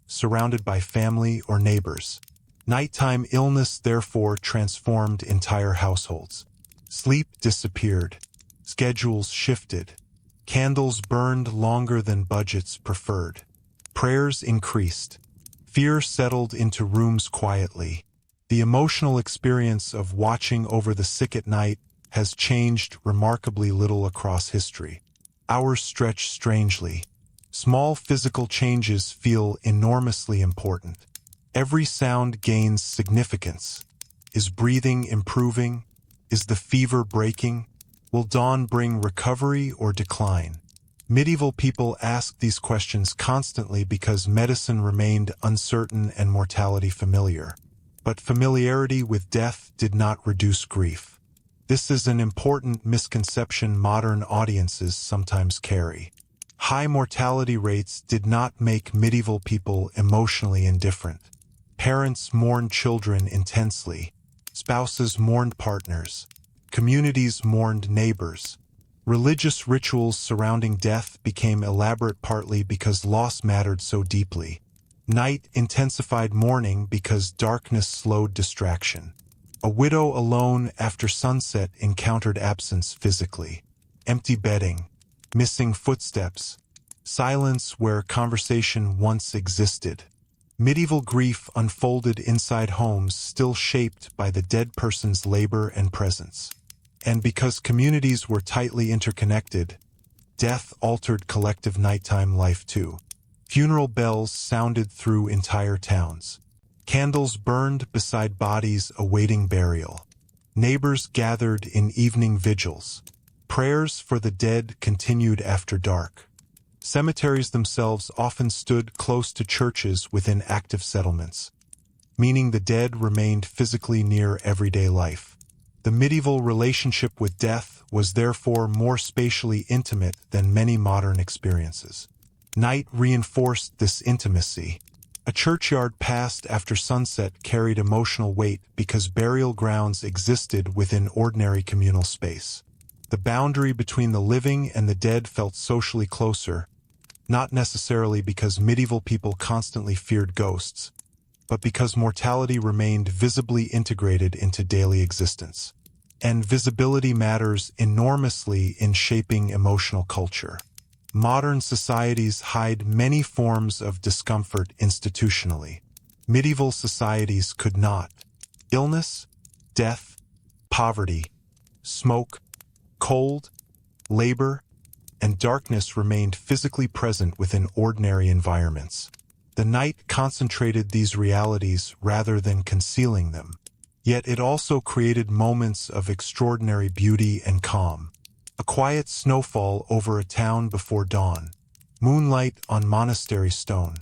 surrounded by family or neighbors. Nighttime illness therefore transformed entire households. Sleep disappeared. Schedules shifted. Candles burned longer than budgets preferred. Prayers increased. Fear settled into rooms quietly. The emotional experience of watching over the sick at night has changed remarkably little across history. Hours stretch strangely. Small physical changes feel enormously important. Every sound gains significance. Is breathing improving? Is the fever breaking? Will dawn bring recovery or decline? Medieval people asked these questions constantly because medicine remained uncertain and mortality familiar. But familiarity with death did not reduce grief. This is an important misconception modern audiences sometimes carry. High mortality rates did not make medieval people emotionally indifferent. Parents mourned children intensely. Spouses mourned partners. Communities mourned neighbors. Religious rituals surrounding death became elaborate partly because loss mattered so deeply. Night intensified mourning because darkness slowed distraction. A widow alone after sunset encountered absence physically. Empty bedding, missing footsteps, silence where conversation once existed. Medieval grief unfolded inside homes still shaped by the dead person's labor and presence. And because communities were tightly interconnected, death altered collective nighttime life too. Funeral bells sounded through entire towns. Candles burned beside bodies awaiting burial. Neighbors gathered in evening vigils. Prayers for the dead continued after dark. Cemeteries themselves often stood close to churches within active settlements, meaning the dead remained physically near everyday life. The medieval relationship with death was therefore more spatially intimate than many modern experiences. Night reinforced this intimacy. A churchyard passed after sunset carried emotional weight because burial grounds existed within ordinary communal space. The boundary between the living and the dead felt socially closer, not necessarily because medieval people constantly feared ghosts, but because mortality remained visibly integrated into daily existence. And visibility matters enormously in shaping emotional culture. Modern societies hide many forms of discomfort institutionally. Medieval societies could not. Illness, death, poverty, smoke, cold, labor, and darkness remained physically present within ordinary environments. The night concentrated these realities rather than concealing them. Yet it also created moments of extraordinary beauty and calm. A quiet snowfall over a town before dawn. Moonlight on monastery stone.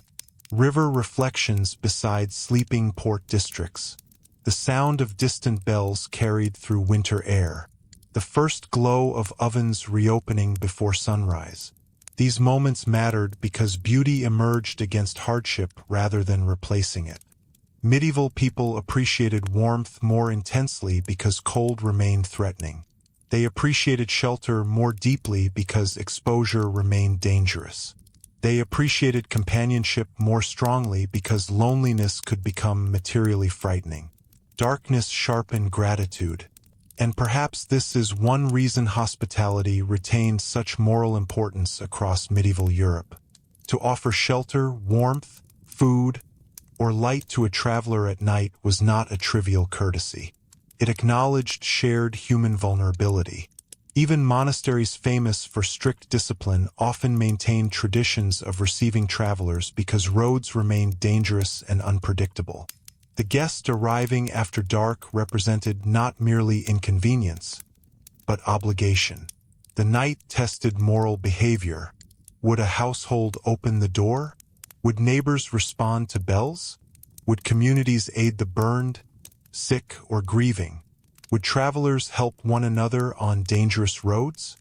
River reflections beside sleeping port districts. The sound of distant bells carried through winter air. The first glow of ovens reopening before sunrise. These moments mattered because beauty emerged against hardship rather than replacing it. Medieval people appreciated warmth more intensely because cold remained threatening. They appreciated shelter more deeply because exposure remained dangerous. They appreciated companionship more strongly because loneliness could become materially frightening. Darkness sharpened gratitude. And perhaps this is one reason hospitality retained such moral importance across medieval Europe. To offer shelter, warmth, food, or light to a traveler at night was not a trivial courtesy. It acknowledged shared human vulnerability. Even monasteries famous for strict discipline often maintained traditions of receiving travelers because roads remained dangerous and unpredictable. The guest arriving after dark represented not merely inconvenience, but obligation. The night tested moral behavior. Would a household open the door? Would neighbors respond to bells? Would communities aid the burned, sick, or grieving? Would travelers help one another on dangerous roads?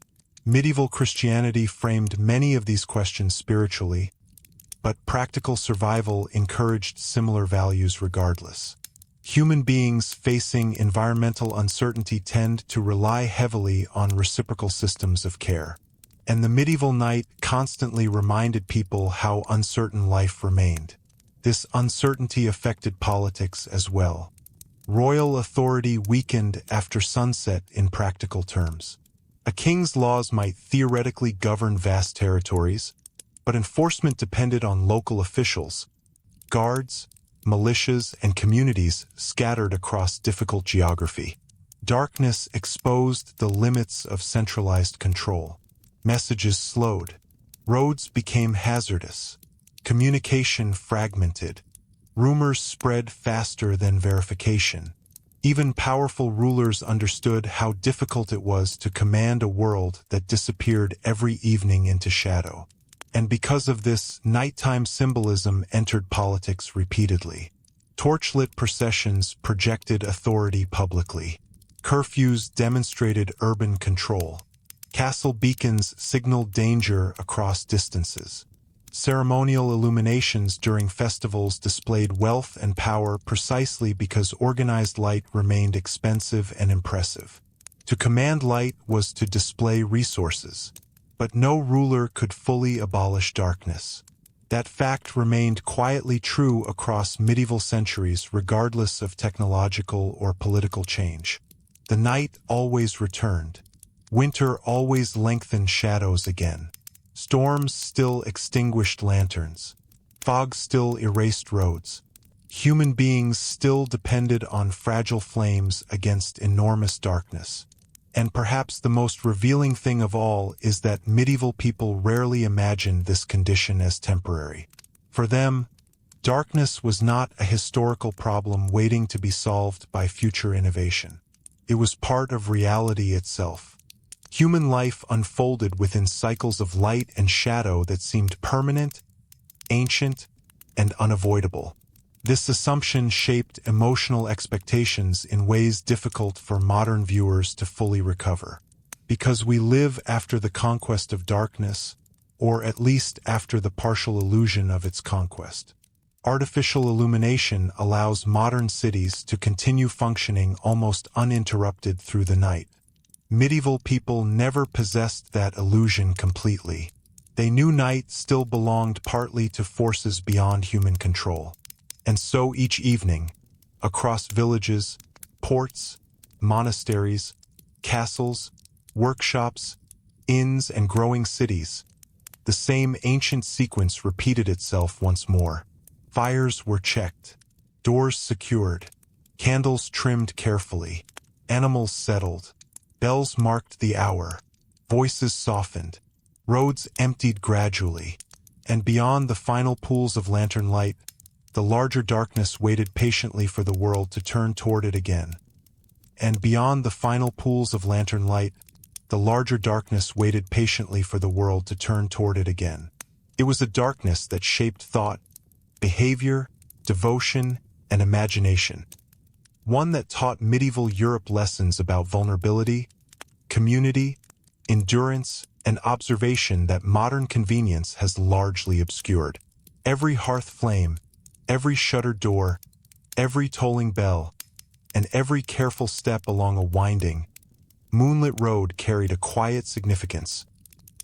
Medieval Christianity framed many of these questions spiritually, but practical survival encouraged similar values regardless. Human beings facing environmental uncertainty tend to rely heavily on reciprocal systems of care. And the medieval night constantly reminded people how uncertain life remained. This uncertainty affected politics as well. Royal authority weakened after sunset in practical terms. A king's laws might theoretically govern vast territories, but enforcement depended on local officials, guards, militias, and communities scattered across difficult geography. Darkness exposed the limits of centralized control. Messages slowed. Roads became hazardous. Communication fragmented. Rumors spread faster than verification. Even powerful rulers understood how difficult it was to command a world that disappeared every evening into shadow. And because of this, nighttime symbolism entered politics repeatedly. Torchlit processions projected authority publicly. Curfews demonstrated urban control. Castle beacons signaled danger across distances. Ceremonial illuminations during festivals displayed wealth and power precisely because organized light remained expensive and impressive. To command light was to display resources. But no ruler could fully abolish darkness. That fact remained quietly true across medieval centuries regardless of technological or political change. The night always returned. Winter always lengthened shadows again. Storms still extinguished lanterns. Fog still erased roads. Human beings still depended on fragile flames against enormous darkness. And perhaps the most revealing thing of all is that medieval people rarely imagined this condition as temporary. For them, darkness was not a historical problem waiting to be solved by future innovation. It was part of reality itself. Human life unfolded within cycles of light and shadow that seemed permanent, ancient, and unavoidable. This assumption shaped emotional expectations in ways difficult for modern viewers to fully recover. Because we live after the conquest of darkness, or at least after the partial illusion of its conquest. Artificial illumination allows modern cities to continue functioning almost uninterrupted through the night. Medieval people never possessed that illusion completely. They knew night still belonged partly to forces beyond human control. And so each evening, across villages, ports, monasteries, castles, workshops, inns, and growing cities, the same ancient sequence repeated itself once more. Fires were checked, doors secured, candles trimmed carefully, animals settled, bells marked the hour, voices softened, roads emptied gradually, and beyond the final pools of lantern light, the larger darkness waited patiently for the world to turn toward it again. And beyond the final pools of lantern light, the larger darkness waited patiently for the world to turn toward it again. It was a darkness that shaped thought, behavior, devotion, and imagination. One that taught medieval Europe lessons about vulnerability, community, endurance, and observation that modern convenience has largely obscured. Every hearth flame, every shuttered door, every tolling bell, and every careful step along a winding, moonlit road carried a quiet significance,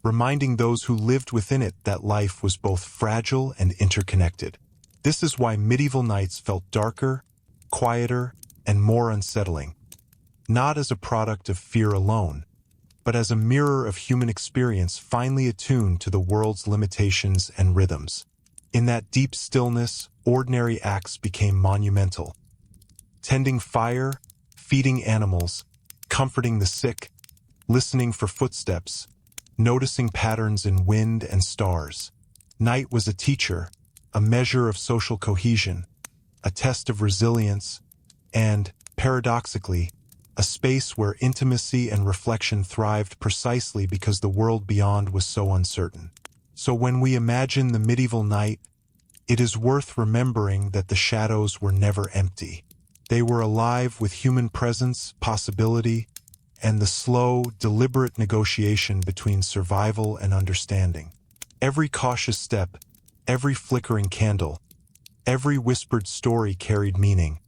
reminding those who lived within it that life was both fragile and interconnected. This is why medieval nights felt darker, quieter, and more unsettling, not as a product of fear alone, but as a mirror of human experience finely attuned to the world's limitations and rhythms. In that deep stillness, ordinary acts became monumental. Tending fire, feeding animals, comforting the sick, listening for footsteps, noticing patterns in wind and stars. Night was a teacher, a measure of social cohesion, a test of resilience, and, paradoxically, a space where intimacy and reflection thrived precisely because the world beyond was so uncertain. So when we imagine the medieval night, it is worth remembering that the shadows were never empty. They were alive with human presence, possibility, and the slow, deliberate negotiation between survival and understanding. Every cautious step, every flickering candle, every whispered story carried meaning,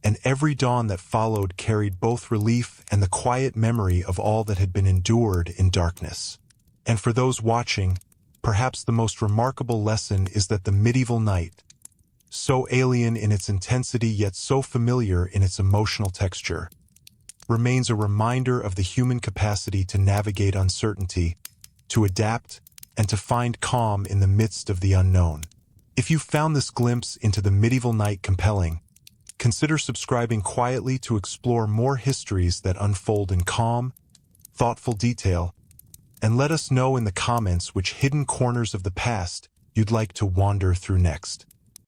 and every dawn that followed carried both relief and the quiet memory of all that had been endured in darkness. And for those watching, perhaps the most remarkable lesson is that the medieval night, so alien in its intensity yet so familiar in its emotional texture, remains a reminder of the human capacity to navigate uncertainty, to adapt, and to find calm in the midst of the unknown. If you found this glimpse into the medieval night compelling, consider subscribing quietly to explore more histories that unfold in calm, thoughtful detail, and let us know in the comments which hidden corners of the past you'd like to wander through next.